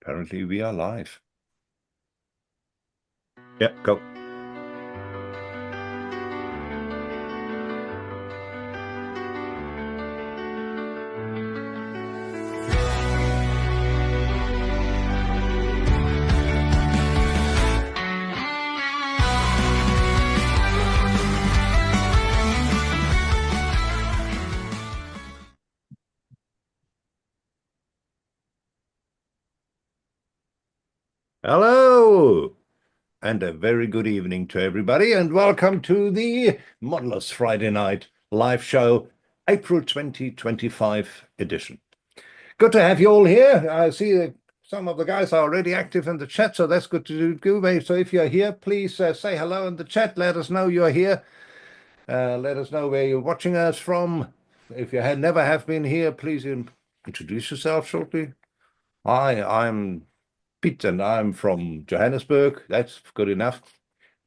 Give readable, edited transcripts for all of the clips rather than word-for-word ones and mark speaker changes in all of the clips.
Speaker 1: Apparently we are live. Yeah, go. Hello, and a very good evening to everybody, and welcome to the Modelers Friday Night live show, April 2025 edition. Good to have you all here. I see some of the guys are already active in the chat, so that's good to do. So if you're here, please say hello in the chat. Let us know you're here. Let us know where you're watching us from. If you never have been here, please introduce yourself shortly. Hi, I'm Pete, and I'm from Johannesburg. That's good enough.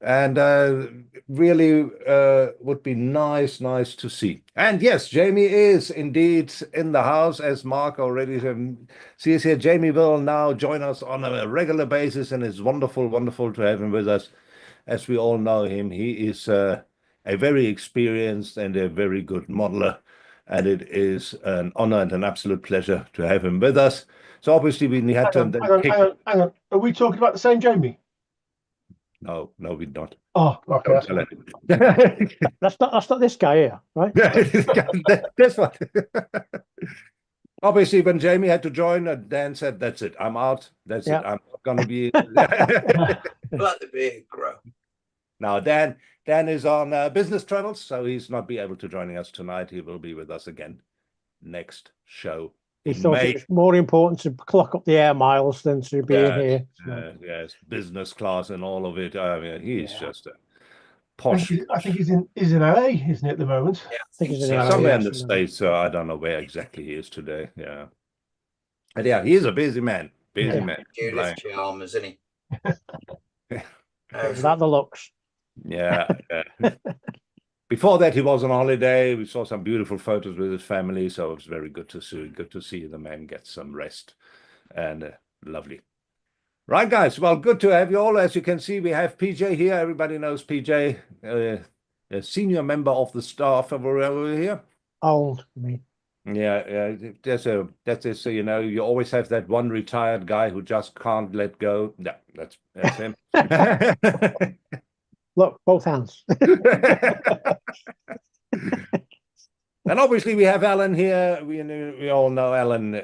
Speaker 1: And really would be nice to see. And yes, Jamie is indeed in the house, as Mark already sees here. Jamie will now join us on a regular basis, and it's wonderful to have him with us. As we all know him, he is a very experienced and a very good modeler, and it is an honor and an absolute pleasure to have him with us. So obviously we had to
Speaker 2: hang on. Are we talking about the same Jamie?
Speaker 1: No, we're not.
Speaker 2: Oh, okay.
Speaker 3: That's not this guy here, right?
Speaker 1: That's what. Obviously, when Jamie had to join, Dan said, "That's it. I'm out. That's it. I'm not going to be."
Speaker 4: Let the beard grow.
Speaker 1: Now, Dan is on business travels, so he's not be able to join us tonight. He will be with us again next show.
Speaker 3: He thought it was more important to clock up the air miles than to be in here.
Speaker 1: Yes, business class and all of it. I mean, he's just a posh.
Speaker 2: I think he's in LA, isn't he, at the moment?
Speaker 4: Yeah,
Speaker 3: I think he's in LA,
Speaker 1: somewhere in the States. So I don't know where exactly he is today. Yeah, but yeah, he is a busy man. Busy man.
Speaker 4: Judith Chalmers, isn't he?
Speaker 3: Without the looks.
Speaker 1: Yeah. Before that, he was on holiday. We saw some beautiful photos with his family, so it was very good to see. Good to see the man get some rest, and lovely. Right, guys. Well, good to have you all. As you can see, we have PJ here. Everybody knows PJ, a senior member of the staff over here.
Speaker 3: Old me.
Speaker 1: Yeah. That is. You know, you always have that one retired guy who just can't let go. Yeah, that's him.
Speaker 3: Look, both hands.
Speaker 1: And obviously we have Alan here. We all know Alan,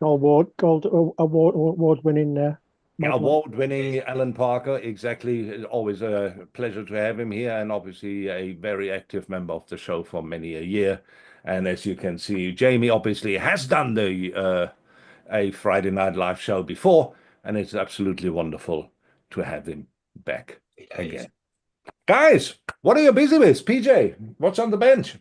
Speaker 3: award-winning
Speaker 1: award-winning Alan Parker. Exactly. Always a pleasure to have him here, and obviously a very active member of the show for many a year. And as you can see, Jamie obviously has done the a Friday night live show before, and it's absolutely wonderful to have him back again. Guys, what are you busy with? PJ, what's on the bench?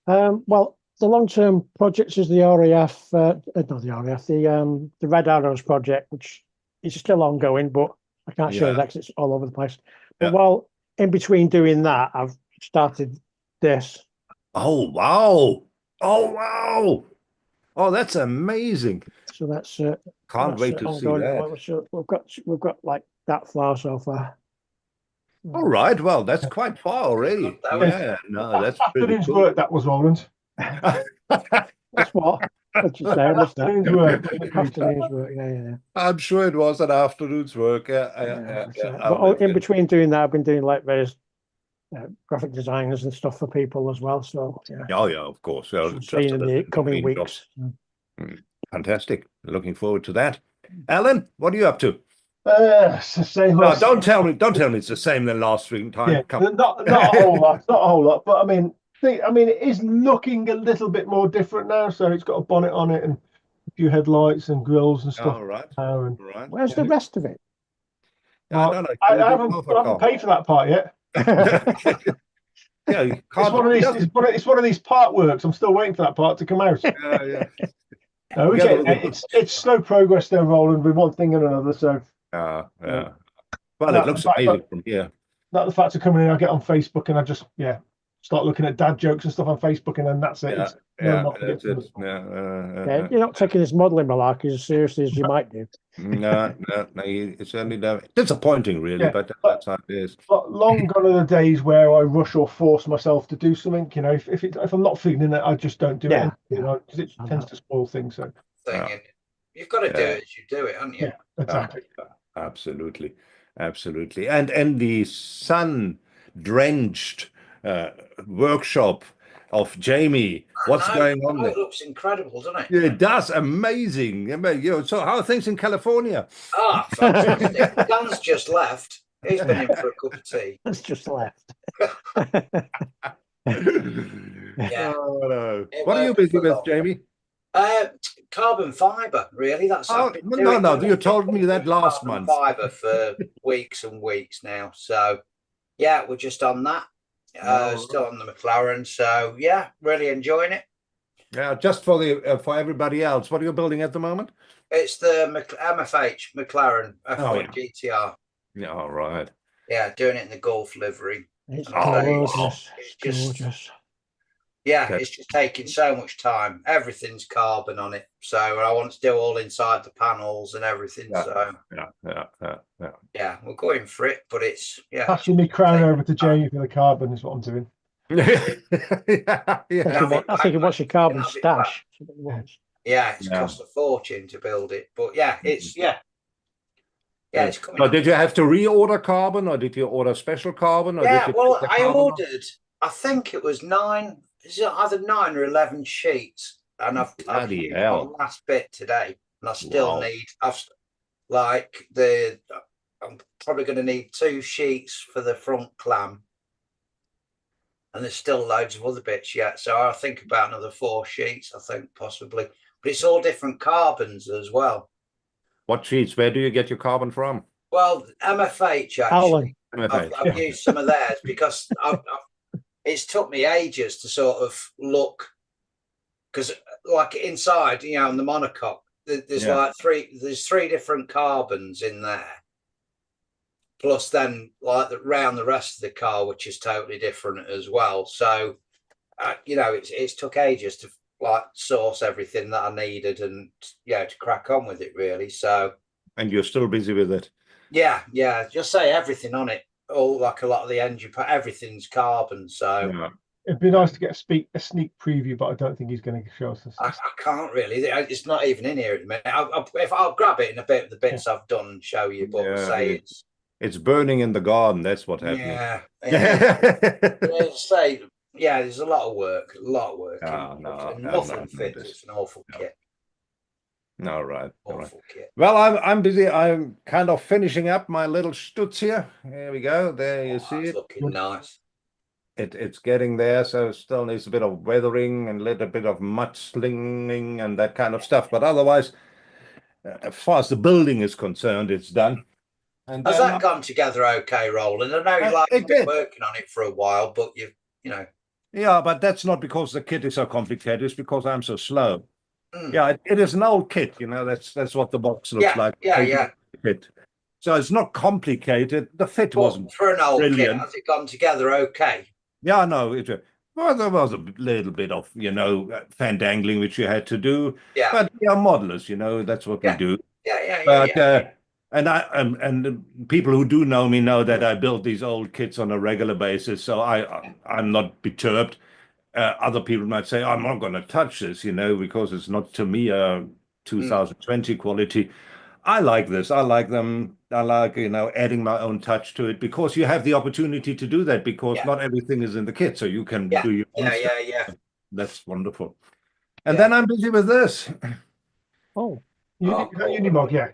Speaker 3: Well, the long-term projects is the RAF, not the RAF, the Red Arrows project, which is still ongoing, but I can't show that because it's all over the place. But while in between doing that, I've started this.
Speaker 1: Oh wow! Oh, that's amazing.
Speaker 3: So that's
Speaker 1: can't wait to see that.
Speaker 3: We've got like that far so far.
Speaker 1: All right, well, that's quite far already. Yeah, no, that's pretty cool.
Speaker 2: Work, that was Roland.
Speaker 3: That's what you say. Afternoon's work. Afternoon's work. Yeah.
Speaker 1: I'm sure it was an afternoon's work.
Speaker 3: But in between doing that, I've been doing like various graphic designers and stuff for people as well. So
Speaker 1: yeah, of course. So
Speaker 3: just in the coming weeks.
Speaker 1: Fantastic. Looking forward to that. Alan, what are you up to?
Speaker 2: It's the same.
Speaker 1: No, don't tell me it's the same than last week.
Speaker 2: Not a whole lot. Not a whole lot. But I mean, it is looking a little bit more different now. So it's got a bonnet on it and a few headlights and grills and stuff.
Speaker 1: All right.
Speaker 2: Right.
Speaker 3: Where's the rest of it?
Speaker 2: I don't know. I haven't paid for that part yet.
Speaker 1: Yeah, you can't.
Speaker 2: It's one of these part works. I'm still waiting for that part to come out. It's slow progress there, Roland, with one thing and another. So.
Speaker 1: Well, it looks amazing from here.
Speaker 2: That the fact of coming in, I get on Facebook and I just start looking at dad jokes and stuff on Facebook, and then that's it.
Speaker 1: Yeah,
Speaker 2: It's no more to
Speaker 1: that's
Speaker 2: get
Speaker 1: it.
Speaker 2: through.
Speaker 3: Yeah, you're not taking this modelling malarkey as seriously as you might do.
Speaker 1: No, it's certainly disappointing, really,
Speaker 2: Yeah,
Speaker 1: but that's how it is.
Speaker 2: Long gone are the days where I rush or force myself to do something. You know, if I'm not feeling it, I just don't do
Speaker 3: Yeah,
Speaker 2: it. You know, because it tends to spoil things. So
Speaker 4: Thing. You've got to do it as you do it, haven't you?
Speaker 2: yeah, exactly.
Speaker 1: Absolutely, absolutely. And the sun-drenched workshop of Jamie. What's going on there?
Speaker 4: It looks incredible, doesn't it?
Speaker 1: Yeah, it does. Amazing. So how are things in California?
Speaker 4: Ah, fantastic. Dan's just left. He's been in for a cup of tea.
Speaker 3: That's just left.
Speaker 4: Yeah.
Speaker 1: Oh, no.
Speaker 4: It
Speaker 1: What are you
Speaker 4: won't
Speaker 1: busy
Speaker 4: for
Speaker 1: with,
Speaker 4: long.
Speaker 1: Jamie?
Speaker 4: Carbon fibre, really. That's
Speaker 1: Oh, no. You told me that last month.
Speaker 4: Fibre for weeks and weeks now. So, yeah, we're just on that. Still on the McLaren. So, yeah, really enjoying it.
Speaker 1: Yeah, just for everybody else. What are you building at the moment?
Speaker 4: It's the MFH McLaren F1
Speaker 1: Oh, yeah.
Speaker 4: GTR.
Speaker 1: Yeah, all right.
Speaker 4: Yeah, doing it in the Golf livery.
Speaker 3: It's
Speaker 4: gorgeous.
Speaker 3: Gorgeous.
Speaker 4: Yeah,
Speaker 1: Okay.
Speaker 4: it's just taking so much time. Everything's carbon on it. So I want to do all inside the panels and everything.
Speaker 1: Yeah.
Speaker 4: So
Speaker 1: Yeah.
Speaker 4: we're going for it, but it's
Speaker 2: Passing me crown over to Jamie for the carbon is what I'm doing.
Speaker 1: Yeah.
Speaker 3: I think it wants your carbon stash.
Speaker 4: Yeah, it's cost a fortune to build it. But yeah, it's it's coming.
Speaker 1: So did you have to reorder carbon, or did you order special carbon? Or
Speaker 4: Yeah,
Speaker 1: did you
Speaker 4: well, I ordered, I think it was 9, is it either 9 or 11 sheets, and I've
Speaker 1: Bloody
Speaker 4: used
Speaker 1: hell.
Speaker 4: the last bit today, and I still need. I'm probably going to need 2 sheets for the front clam, and there's still loads of other bits yet. So I'll think about another 4 sheets. I think possibly, but it's all different carbons as well.
Speaker 1: What sheets? Where do you get your carbon from?
Speaker 4: Well, MFH actually.
Speaker 1: MFH.
Speaker 4: I've used some of theirs because it's took me ages to sort of look, because like inside, on the monocoque, there's like 3 different carbons in there. Plus then like round the rest of the car, which is totally different as well. So, it's took ages to like source everything that I needed and to crack on with it really. So.
Speaker 1: And you're still busy with it?
Speaker 4: Yeah. Just say everything on it. All like a lot of the engine, everything's carbon. So
Speaker 2: it'd be nice to get a sneak preview, but I don't think he's going to show us.
Speaker 4: I can't really. It's not even in here at the minute. I'll grab it in a bit of the bits I've done and show you, but
Speaker 1: it's burning in the garden. That's what happened.
Speaker 4: There's a lot of work. Nothing fits. It's an awful kit.
Speaker 1: All right.
Speaker 4: Kit.
Speaker 1: Well, I'm busy. I'm kind of finishing up my little Stutz here. Here we go. There you see it.
Speaker 4: Looking nice.
Speaker 1: It's getting there, so it still needs a bit of weathering and a little bit of mudslinging and that kind of stuff. But otherwise, as far as the building is concerned, it's done. And
Speaker 4: has that gone together okay, Roland? I know you've been working on it for a while, but you know.
Speaker 1: Yeah, but that's not because the kit is so complicated. It's because I'm so slow. Yeah, it is an old kit, that's what the box looks like. Yeah. Kit. So it's not complicated. The fit wasn't
Speaker 4: for an old
Speaker 1: brilliant.
Speaker 4: Kit. Has it gone together okay?
Speaker 1: Yeah, no, there was a little bit of, fandangling which you had to do.
Speaker 4: Yeah.
Speaker 1: But we are modelers, that's what we do.
Speaker 4: Yeah.
Speaker 1: And people who do know me know that I build these old kits on a regular basis, so I'm not perturbed. Other people might say, I'm not going to touch this, because it's not, to me, a 2020 quality. I like this. I like them. I like, adding my own touch to it, because you have the opportunity to do that, because not everything is in the kit, so you can do your own stuff.
Speaker 4: Yeah.
Speaker 1: That's wonderful. And then I'm busy with this.
Speaker 2: Unimog, yeah.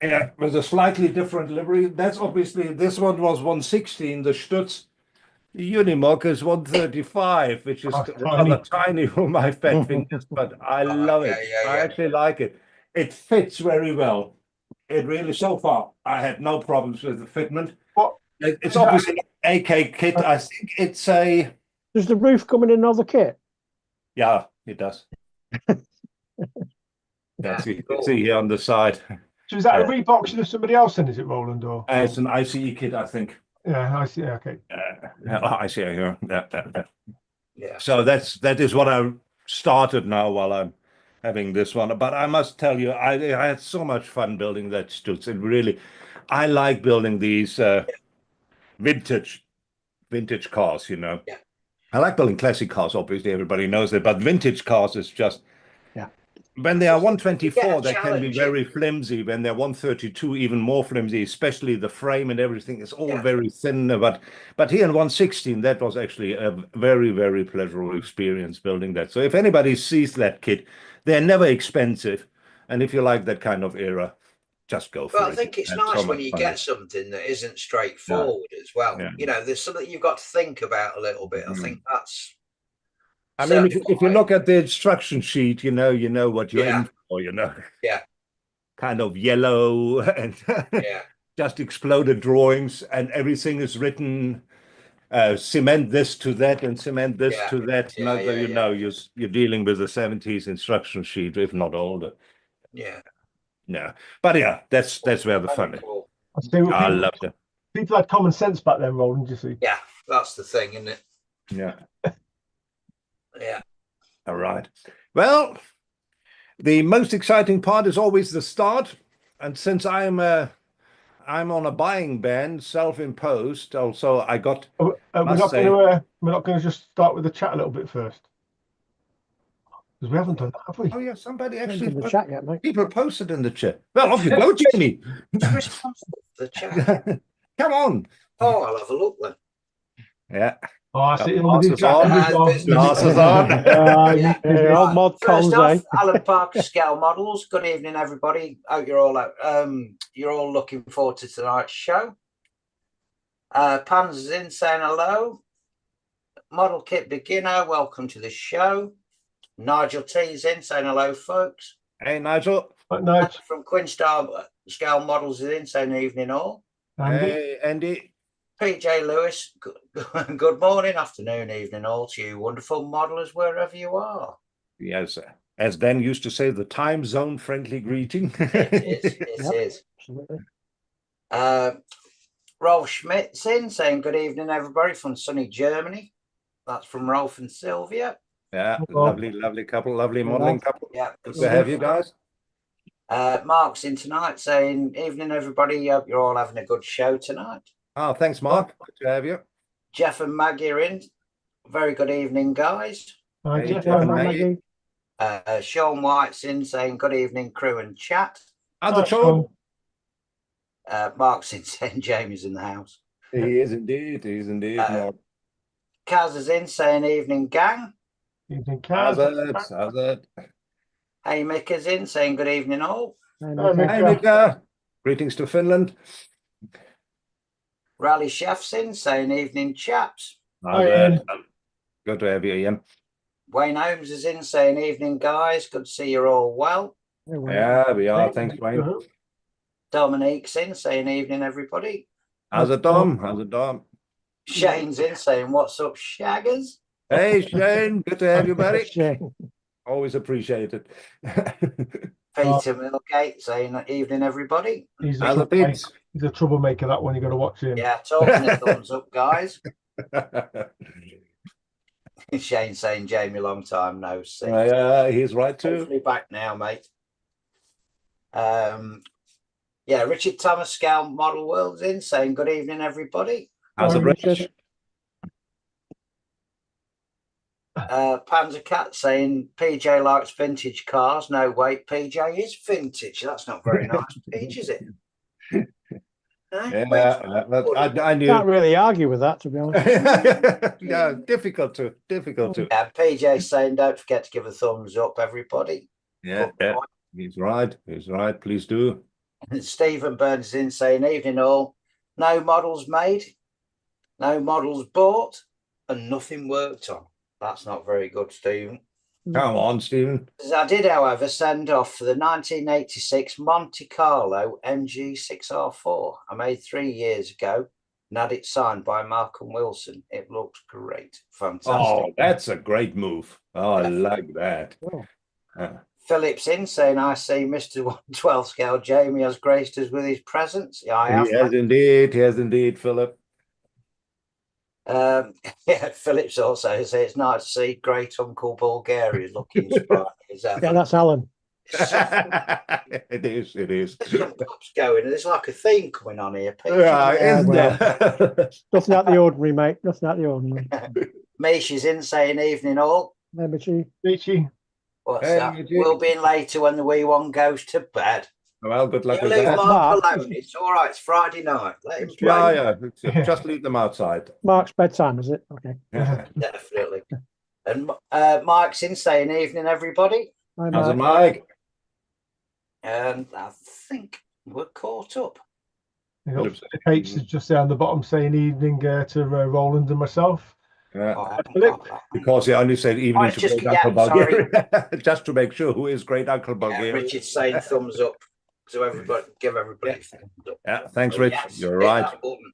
Speaker 1: Yeah, with a slightly different livery. That's obviously, this one was 116, the Stutz. The Unimog is 135, which is rather tiny for my fat fingers, but I love it. I actually like it. It fits very well. It really, so far, I had no problems with the fitment. It's obviously an AK kit. I think it's a...
Speaker 3: Does the roof come in another kit?
Speaker 1: Yeah, it does. That's you can see here on the side.
Speaker 2: So is that a reboxing of somebody else then, is it, Roland? Or
Speaker 1: it's an ICE kit, I think.
Speaker 2: Yeah, I see. Okay.
Speaker 1: I see. Yeah.
Speaker 4: Yeah.
Speaker 1: So that is what I started now while I'm having this one. But I must tell you, I had so much fun building that Stutz. It really, I like building these vintage cars. You know,
Speaker 4: Yeah.
Speaker 1: I like building classic cars. Obviously, everybody knows it, but vintage cars is just.
Speaker 3: Yeah.
Speaker 1: When they are
Speaker 4: You get
Speaker 1: 124,
Speaker 4: a
Speaker 1: they can be
Speaker 4: challenge.
Speaker 1: very flimsy. When they're 132, even more flimsy, especially the frame and everything is all
Speaker 4: Yeah.
Speaker 1: very thin. But here in 116, that was actually a very, very pleasurable experience building that. So if anybody sees that kit, they're never expensive. And if you like that kind of era, just go for
Speaker 4: Well, I
Speaker 1: it.
Speaker 4: think it's
Speaker 1: That's so
Speaker 4: nice when
Speaker 1: much
Speaker 4: you
Speaker 1: fun.
Speaker 4: get something that isn't straightforward as well.
Speaker 1: Yeah.
Speaker 4: You know, there's something you've got to think about a little bit. I think that's.
Speaker 1: I mean, if you
Speaker 4: certified.
Speaker 1: look at the instruction sheet, you know what you're
Speaker 4: Yeah.
Speaker 1: in for,
Speaker 4: Yeah.
Speaker 1: kind of yellow and
Speaker 4: Yeah.
Speaker 1: just exploded drawings, and everything is written cement this to that and cement this
Speaker 4: Yeah.
Speaker 1: to that.
Speaker 4: Yeah.
Speaker 1: Not that
Speaker 4: Yeah.
Speaker 1: you're dealing with a 70s instruction sheet, if not older.
Speaker 4: Yeah.
Speaker 1: No, but yeah, that's where the
Speaker 4: Very
Speaker 1: fun is.
Speaker 4: cool.
Speaker 2: I see what
Speaker 1: I
Speaker 2: people,
Speaker 1: love it.
Speaker 2: people had common sense back then, Roland. You see.
Speaker 4: Yeah, that's the thing, isn't it?
Speaker 1: Yeah.
Speaker 4: Yeah.
Speaker 1: All right. Well, the most exciting part is always the start, and since I'm on a buying ban, self-imposed. Also, I got.
Speaker 2: We're not going to just start with the chat a little bit first, because we haven't done that, have we?
Speaker 1: Oh yeah, somebody
Speaker 3: Haven't
Speaker 1: actually.
Speaker 3: done the chat yet, mate.
Speaker 1: People posted in the chat. Well, off you go, Jamie.
Speaker 4: Who's responsible for the chat?
Speaker 1: Come on.
Speaker 4: Oh, I'll have a look then.
Speaker 1: Yeah.
Speaker 2: Oh, I see.
Speaker 1: Glasses on. Glasses on.
Speaker 4: Yeah.
Speaker 3: Old mod
Speaker 4: First
Speaker 3: cons,
Speaker 4: off,
Speaker 3: eh?
Speaker 4: Alan Parker Scale Models. Good evening, everybody. Hope you're all looking forward to tonight's show. Pans is in saying hello. Model Kit Beginner, welcome to the show. Nigel T is in saying hello, folks.
Speaker 1: Hey, Nigel.
Speaker 2: Nice.
Speaker 4: From Quinnstar Scale Models is in saying evening all.
Speaker 1: Hey, Andy.
Speaker 4: PJ Lewis, good morning, afternoon, evening all to you wonderful modelers wherever you are.
Speaker 1: Yes, as Dan used to say, the time zone friendly greeting.
Speaker 4: It is.
Speaker 3: Absolutely.
Speaker 4: Rolf Schmidt's in saying good evening, everybody from sunny Germany. That's from Rolf and Sylvia.
Speaker 1: Yeah, lovely couple, lovely modeling couple.
Speaker 4: Yeah,
Speaker 1: good to have you guys.
Speaker 4: Mark's in tonight saying evening, everybody. Hope you're all having a good show tonight.
Speaker 1: Oh, thanks, Mark. Good to have you.
Speaker 4: Jeff and Maggie are in. Very good evening, guys.
Speaker 2: Hi,
Speaker 1: Hey,
Speaker 2: Jeff.
Speaker 1: Jeff and
Speaker 2: Maggie.
Speaker 1: Maggie.
Speaker 4: Sean White's in saying good evening, crew and chat.
Speaker 1: How's it, Sean?
Speaker 4: Mark's in saying Jamie's in the house.
Speaker 1: He is indeed. He is indeed. Mark.
Speaker 4: Kaz is in saying evening, gang.
Speaker 2: Evening, Kaz.
Speaker 1: How's it?
Speaker 4: Hey, Mick is in saying good evening, all.
Speaker 1: Hey, Mika. Greetings to Finland.
Speaker 4: Rally Chef's in saying evening, chaps.
Speaker 1: How's it? Good to have you, Ian.
Speaker 4: Wayne Holmes is in saying evening, guys. Good to see you're all well.
Speaker 1: Yeah, we are. Thanks, Wayne.
Speaker 4: Dominique's in saying evening, everybody.
Speaker 1: How's it, Dom? How's it, Dom?
Speaker 4: Shane's in saying what's up, shaggers.
Speaker 1: Hey, Shane. Good to have you, buddy.
Speaker 3: Shane.
Speaker 1: Always appreciate it.
Speaker 4: Peter Millgate saying evening, everybody.
Speaker 2: He's a troublemaker, that one. You got to watch him.
Speaker 4: Yeah, talking a thumbs up, guys. Shane saying Jamie, long time no see.
Speaker 1: Yeah, he's right too.
Speaker 4: Hopefully back now, mate. Yeah, Richard Thomas, Scale Model World's in saying good evening, everybody.
Speaker 1: How's it, Rich?
Speaker 4: Panzer Cat saying PJ likes vintage cars. No, wait, PJ is vintage. That's not very nice, Peach, is it?
Speaker 1: Yeah, I knew.
Speaker 3: Can't really argue with that, to be honest.
Speaker 1: Yeah, difficult to.
Speaker 4: Yeah, PJ saying don't forget to give a thumbs up, everybody.
Speaker 1: Yeah, he's right. He's right. Please do.
Speaker 4: And Stephen Burns in saying evening all. No models made, no models bought, and nothing worked on. That's not very good, Stephen.
Speaker 1: Come on, Stephen.
Speaker 4: I did, however, send off for the 1986 Monte Carlo MG6R4. I made 3 years ago and had it signed by Malcolm Wilson. It looks great. Fantastic.
Speaker 1: Oh, that's a great move. Oh, I like that.
Speaker 3: Oh.
Speaker 4: Philip's in saying, I see Mr. 112 scale Jamie has graced us with his presence. Yeah, I have.
Speaker 1: He has indeed, Philip.
Speaker 4: Yeah, Phillips also says it's nice to see great Uncle Bulgaria looking sprightly as ever.
Speaker 3: Yeah, that's Alan.
Speaker 1: It is.
Speaker 4: There's some pops going. There's like a theme coming on here.
Speaker 1: Yeah, isn't
Speaker 3: well,
Speaker 1: there?
Speaker 3: Nothing out the ordinary, mate. Nothing out the ordinary.
Speaker 4: Misha's in saying evening all.
Speaker 3: Maybe she.
Speaker 2: Richie.
Speaker 4: What's
Speaker 1: Hey,
Speaker 4: that?
Speaker 1: Michi.
Speaker 4: We'll be in later when the wee one goes to bed.
Speaker 1: Well, good luck
Speaker 4: You
Speaker 1: with
Speaker 4: leave
Speaker 1: that.
Speaker 4: Mark
Speaker 3: Mark.
Speaker 4: alone. It's all right. It's Friday night. Let him play.
Speaker 1: Yeah. Just leave them outside.
Speaker 3: Mark's bedtime, is it? Okay.
Speaker 4: Definitely. And Mike's in saying evening, everybody.
Speaker 3: Hi,
Speaker 1: How's it,
Speaker 3: Mark.
Speaker 1: Mike?
Speaker 4: And I think we're caught up.
Speaker 2: H is just down the bottom saying evening to Roland and myself.
Speaker 1: Yeah.
Speaker 4: Oh, I haven't got that.
Speaker 1: Because he only said evening
Speaker 4: Oh,
Speaker 1: to
Speaker 4: just-
Speaker 1: Great
Speaker 4: yeah,
Speaker 1: Uncle
Speaker 4: sorry.
Speaker 1: Bulgaria. Just to make sure who is Great Uncle
Speaker 4: Yeah,
Speaker 1: Bulgaria.
Speaker 4: Richard's saying thumbs up. So everybody, give everybody a thumbs up.
Speaker 1: Yeah, thanks,
Speaker 4: Oh,
Speaker 1: Rich.
Speaker 4: yes,
Speaker 1: You're
Speaker 4: hit
Speaker 1: right.
Speaker 4: that button.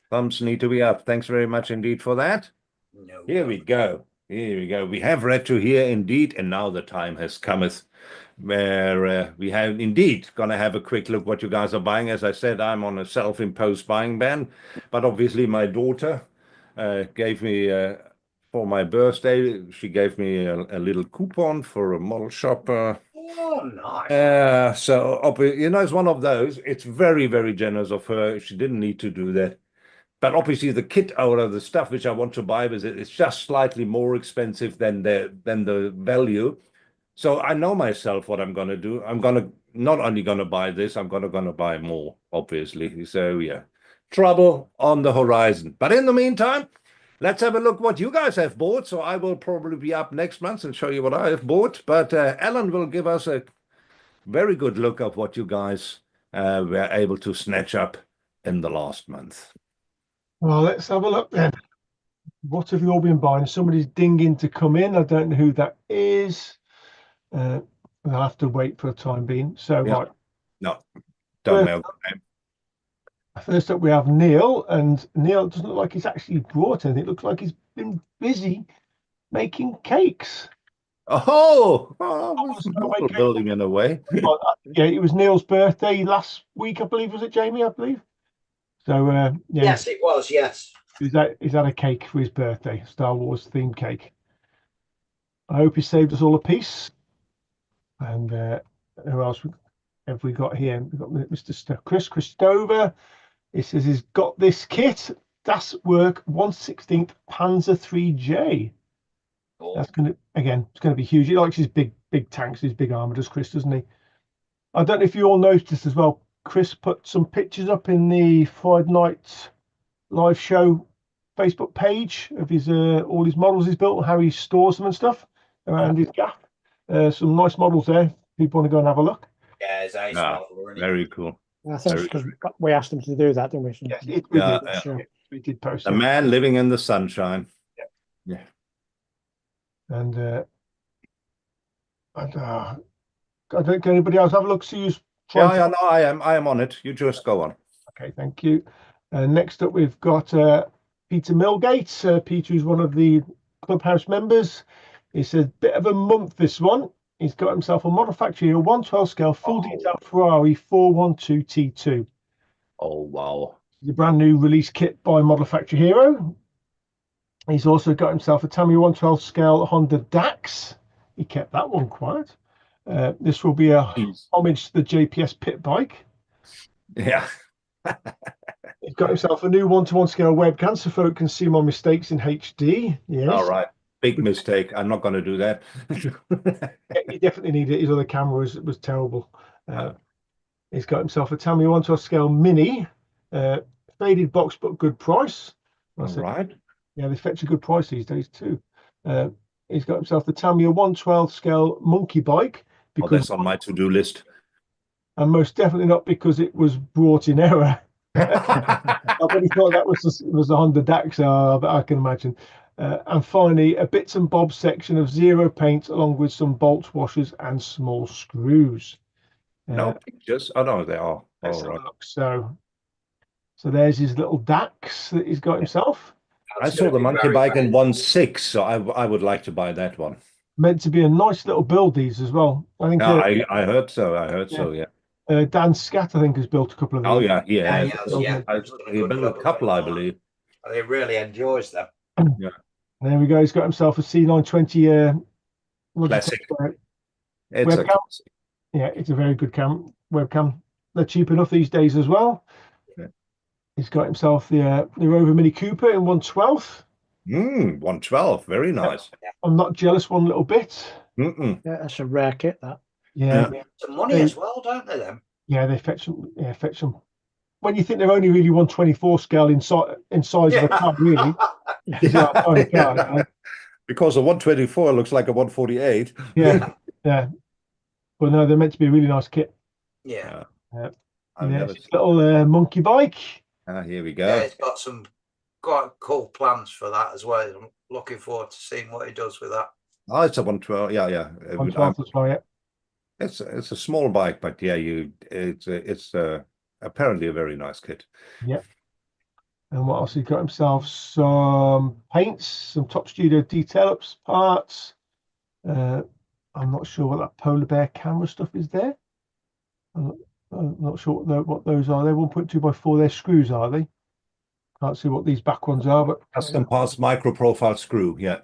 Speaker 1: Thumbs need to be up. Thanks very much indeed for that.
Speaker 4: No,
Speaker 1: Here we go. Here we go. We have read to here indeed, and now the time has cometh where we have indeed going to have a quick look what you guys are buying. As I said, I'm on a self-imposed buying ban, but obviously my daughter gave me for my birthday, she gave me a little coupon for a model shop.
Speaker 4: Oh, nice.
Speaker 1: So you know, it's one of those. It's very, very generous of her. She didn't need to do that. But obviously, the kit out of the stuff which I want to buy with it's just slightly more expensive than the value. So I know myself what I'm going to do. I'm not only going to buy this, I'm going to buy more, obviously. So yeah, trouble on the horizon. But in the meantime, let's have a look what you guys have bought. So I will probably be up next month and show you what I have bought. But Alan will give us a very good look of what you guys were able to snatch up in the last month.
Speaker 2: Well, let's have a look then. What have you all been buying? Somebody's dinging to come in. I don't know who that is. I'll have to wait for a time being. So,
Speaker 1: Yeah.
Speaker 2: right.
Speaker 1: No, don't know.
Speaker 2: First up, we have Neil, and Neil doesn't look like he's actually brought anything. It looks like he's been busy making cakes.
Speaker 1: Building in a way.
Speaker 2: Well, yeah, it was Neil's birthday last week, I believe. Was it, Jamie? I believe. So, yeah.
Speaker 4: Yes, it was. Yes.
Speaker 2: He's had a cake for his birthday, Star Wars themed cake. I hope he saved us all a piece. And who else have we got here? We've got Mr. Chris Christover. He says he's got this kit. Das Werk 1/16 Panzer 3J. That's it's going to be huge. He likes his big tanks, his big armor, does Chris, doesn't he? I don't know if you all noticed as well. Chris put some pictures up in the Friday night live show Facebook page of his all his models he's built and how he stores them and stuff around his gaff. Some nice models there. People want to go and have a look.
Speaker 4: Yeah, it's ace model, isn't it?
Speaker 1: Very cool.
Speaker 3: I think because we asked him to do that, didn't we? So,
Speaker 2: Yes, we did post
Speaker 1: the man living in the sunshine. Yeah.
Speaker 2: And I don't think anybody else have a look. So you.
Speaker 1: Yeah, no, I am on it. You just go on.
Speaker 2: Okay, thank you. Next up, we've got Peter Millgate. Peter is one of the Clubhouse members. It's a bit of a month, this one. He's got himself a Model Factory, a 1/12 scale, full detail Ferrari 412 T2.
Speaker 1: Oh, wow.
Speaker 2: The brand new release kit by Model Factory Hero. He's also got himself a Tamiya 1/12 scale Honda Dax. He kept that one quiet. This will be a homage to the JPS pit bike.
Speaker 1: Yeah.
Speaker 2: He's got himself a new 1/1 scale webcam so folk can see my mistakes in HD. Yes.
Speaker 1: All right. Big mistake. I'm not going to do that.
Speaker 2: He definitely needed it. His other camera was terrible. He's got himself a Tamiya 1/12 scale mini. Faded box, but good price.
Speaker 1: All right.
Speaker 2: Yeah, they fetch a good price these days too. He's got himself the Tamiya 1/12 scale monkey bike.
Speaker 1: Because that's on my to-do list.
Speaker 2: And most definitely not because it was brought in error. I really thought that was the Honda Dax, I can imagine. And finally, a bits and bobs section of zero paint along with some bolt washers and small screws.
Speaker 1: No pictures? Oh, no, they are.
Speaker 2: Let's have a look. So there's his little Dax that he's got himself.
Speaker 1: I saw the monkey bike in 1/6, so I would like to buy that one.
Speaker 2: Meant to be a nice little build, these as well. I think.
Speaker 1: I heard so. Yeah.
Speaker 2: Dan Scat, I think, has built a couple of these.
Speaker 1: Oh yeah,
Speaker 4: Yeah,
Speaker 1: he built a couple, I believe.
Speaker 4: He really enjoys them.
Speaker 2: There we go. He's got himself a C920
Speaker 1: Classic. It's
Speaker 2: webcam.
Speaker 1: a classic.
Speaker 2: Yeah, it's a very good webcam. They're cheap enough these days as well.
Speaker 1: Yeah.
Speaker 2: He's got himself the Rover Mini Cooper in 1/12.
Speaker 1: 112, very nice.
Speaker 2: I'm not jealous one little bit.
Speaker 3: Yeah, that's a rare kit, that.
Speaker 2: Yeah.
Speaker 4: Some money as well, don't they, them?
Speaker 2: Yeah, they fetch them. Yeah, fetch them. When you think they're only really 124 scale in size of a car, really.
Speaker 1: Because a 124 looks like a 148.
Speaker 2: Yeah. But no, they're meant to be a really nice kit.
Speaker 4: Yeah.
Speaker 2: It's a little monkey bike.
Speaker 1: Here we go.
Speaker 4: Yeah, it's got some quite cool plans for that as well. I'm looking forward to seeing what he does with that.
Speaker 1: Oh, it's a 112. Yeah.
Speaker 2: 112 as well, yeah.
Speaker 1: It's a small bike, but yeah, it's apparently a very nice kit.
Speaker 2: Yeah. And what else? He got himself some paints, some Top Studio detail ups parts. I'm not sure what that polar bear camera stuff is there. I'm not sure what those are. They're 1.2x4. They're screws, are they? Can't see what these back ones are, but
Speaker 1: custom parts micro profile screw. Yeah.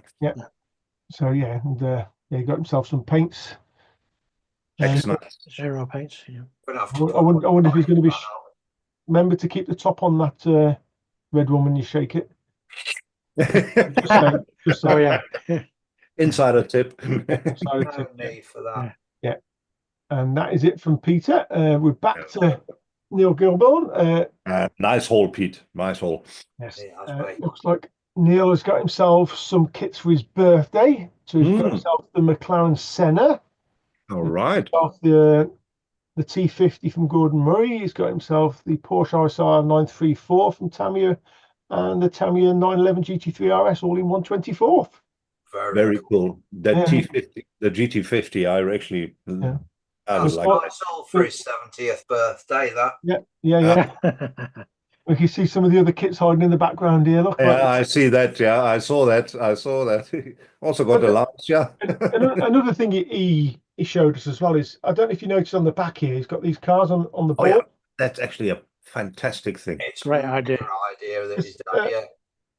Speaker 2: So yeah, and he got himself some paints.
Speaker 1: Excellent.
Speaker 3: Zero paints. Yeah.
Speaker 2: I wonder if he's going to be. Remember to keep the top on that red one when you shake it. Just so,
Speaker 3: Oh yeah.
Speaker 1: Insider tip.
Speaker 4: No need for that.
Speaker 2: Yeah. And that is it from Peter. We're back to Neil Gilborn.
Speaker 1: Nice haul, Pete. Nice haul.
Speaker 2: Yes.
Speaker 4: Yeah,
Speaker 2: looks like Neil has got himself some kits for his birthday. So he's got himself the McLaren Senna.
Speaker 1: All right.
Speaker 2: The T50 from Gordon Murray. He's got himself the Porsche ISR 934 from Tamiya and the Tamiya 911 GT3 RS all in 1/24.
Speaker 1: Very cool. That T50, the GT50, I actually
Speaker 4: I sold for his 70th birthday. That.
Speaker 2: Yeah. We can see some of the other kits hiding in the background here. Look.
Speaker 1: Yeah, I see that. Yeah, I saw that. Also got a lance. Yeah.
Speaker 2: Another thing he showed us as well is, I don't know if you noticed on the back here, he's got these cars on the board.
Speaker 1: Yeah. That's actually a fantastic thing.
Speaker 4: It's
Speaker 3: great idea.
Speaker 4: That he's done, yeah.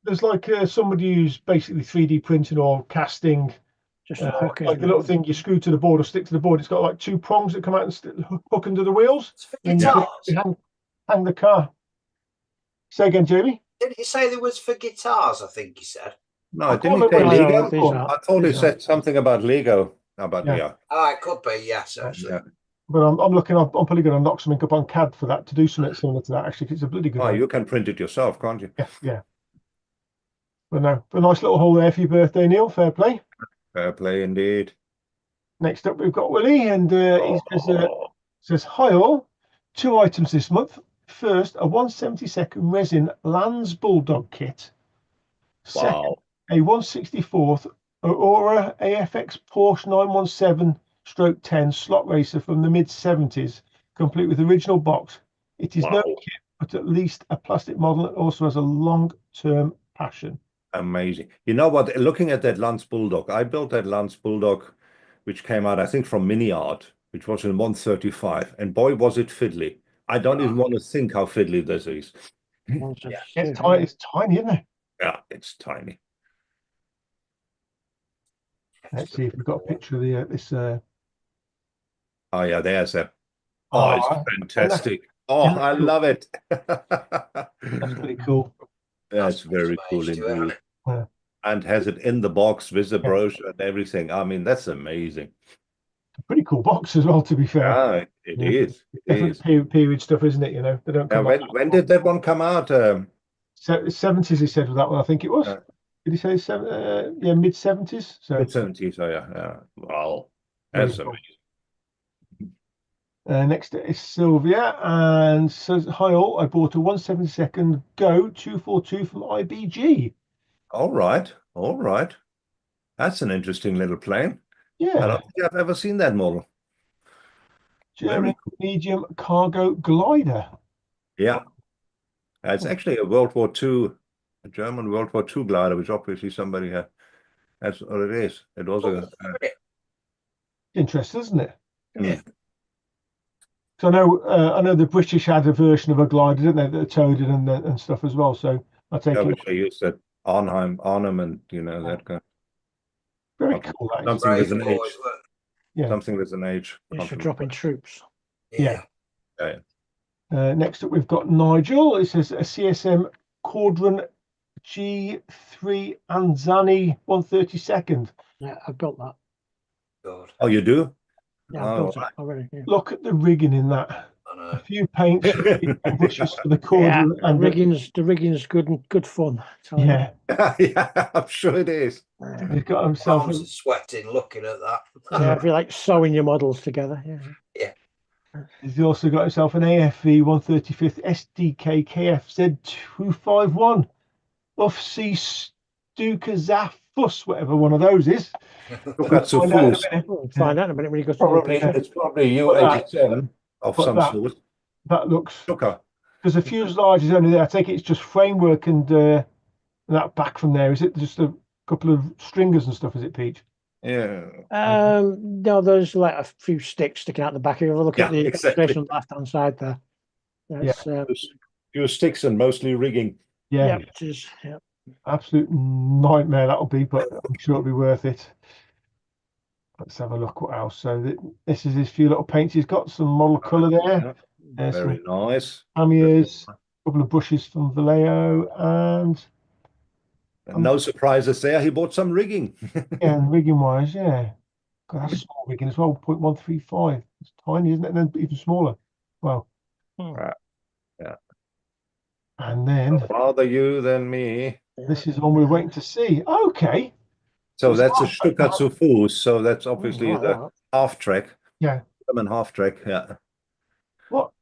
Speaker 2: There's like somebody who's basically 3D printing or casting.
Speaker 3: Just
Speaker 2: like a little thing you screw to the board or stick to the board. It's got like two prongs that come out and hook under the wheels.
Speaker 4: It's for guitars.
Speaker 2: You hang the car. Say again, Jamie.
Speaker 4: Didn't he say there was for guitars? I think he said.
Speaker 1: No, didn't he say Lego? I thought he said something about Lego.
Speaker 2: Yeah.
Speaker 4: Oh, it could be, yes, actually.
Speaker 1: Yeah.
Speaker 2: But I'm looking. I'm probably going to knock something up on CAD for that to do something similar to that. Actually, 'cause it's a bloody good.
Speaker 1: Oh, you can print it yourself, can't you?
Speaker 2: Yeah. But no, a nice little haul there for your birthday, Neil. Fair play.
Speaker 1: Fair play indeed.
Speaker 2: Next up, we've got Willie, and he says, "Hi all, 2 items this month. First, a 1/72 resin Lands Bulldog kit. Second,
Speaker 1: Wow.
Speaker 2: a 1/64 Aurora AFX Porsche 917/10 slot racer from the mid-70s, complete with original box. It is no kit, but at least a plastic model that also has a long-term passion."
Speaker 1: Amazing. You know what? Looking at that Lance Bulldog, I built that Lance Bulldog, which came out, I think, from Mini Art, which was in 135. And boy, was it fiddly. I don't even want to think how fiddly this is.
Speaker 2: It's tiny, isn't it?
Speaker 1: Yeah, it's tiny.
Speaker 2: Let's see if we've got a picture of this.
Speaker 1: Oh, yeah, there's a. Oh, it's fantastic. I love it.
Speaker 2: That's pretty cool.
Speaker 1: That's very cool indeed.
Speaker 2: Yeah.
Speaker 1: And has it in the box with the brochure and everything. I mean, that's amazing.
Speaker 2: Pretty cool box as well, to be fair.
Speaker 1: Yeah, it is.
Speaker 2: Definitely period stuff, isn't it? You know, they don't come
Speaker 1: when did that one come out?
Speaker 2: 70s, he said with that one. I think it was. Did he say mid-70s? So
Speaker 1: mid-70s. Oh yeah. Wow, that's amazing.
Speaker 2: Next is Sylvia, and says, "Hi all, I bought a 1/72 Go 242 from IBG."
Speaker 1: All right. That's an interesting little plane.
Speaker 2: Yeah.
Speaker 1: I don't think I've ever seen that model.
Speaker 2: German medium cargo glider.
Speaker 1: Yeah. It's actually a German World War II glider, which obviously somebody had. That's what it is. It was
Speaker 2: interesting, isn't it?
Speaker 1: Yeah.
Speaker 2: So I know the British had a version of a glider, didn't they, that towed it and stuff as well. So I take it.
Speaker 1: Which I use that ornament, that kind.
Speaker 2: Very cool. That is.
Speaker 1: Something with an
Speaker 4: Brave boys,
Speaker 1: age.
Speaker 4: look.
Speaker 2: Yeah.
Speaker 1: Something with an age.
Speaker 3: It's for dropping troops.
Speaker 2: Yeah.
Speaker 1: Yeah.
Speaker 2: Next up, we've got Nigel. It says a CSM Cordron G3 Anzani 132nd.
Speaker 3: Yeah, I've built that.
Speaker 4: God.
Speaker 1: Oh, you do?
Speaker 3: Yeah, I've built it already. Yeah.
Speaker 2: Look at the rigging in that.
Speaker 4: I know.
Speaker 2: A few paints, bushes for the Cordron.
Speaker 3: Yeah, and the rigging's good fun.
Speaker 2: Yeah.
Speaker 1: Yeah, I'm sure it is.
Speaker 2: He's got himself.
Speaker 4: Palms are sweating looking at that.
Speaker 3: Yeah, if you like sewing your models together. Yeah.
Speaker 2: He's also got himself an AFV 135th SDK KFZ 251 off C Stukazafus, whatever one of those is.
Speaker 3: Find out in a minute when you go through
Speaker 1: Probably it's probably U87 of some sort.
Speaker 2: That looks.
Speaker 1: Stuka.
Speaker 2: Because the fuselage is only there. I take it it's just framework and that back from there. Is it just a couple of stringers and stuff? Is it, Peach?
Speaker 1: Yeah.
Speaker 3: No, there's like a few sticks sticking out the back. If you look at the illustration on the left-hand side there. That's,
Speaker 1: few sticks and mostly rigging.
Speaker 2: Yeah.
Speaker 3: It is. Yeah.
Speaker 2: Absolute nightmare that'll be, but I'm sure it'll be worth it. Let's have a look what else. So this is his few little paints. He's got some model colour there. There's
Speaker 1: very nice.
Speaker 2: Cameos, a couple of bushes from Vallejo, and
Speaker 1: no surprises there. He bought some rigging.
Speaker 2: and rigging wise, yeah. God, that's small rigging as well. 0.135. It's tiny, isn't it? And then even smaller. Well,
Speaker 1: yeah.
Speaker 2: And then
Speaker 1: rather you than me.
Speaker 2: This is the one we're waiting to see. Okay.
Speaker 1: So that's a Stuka Fuß. So that's obviously the half track.
Speaker 2: Yeah.
Speaker 1: German half track. Yeah.
Speaker 2: What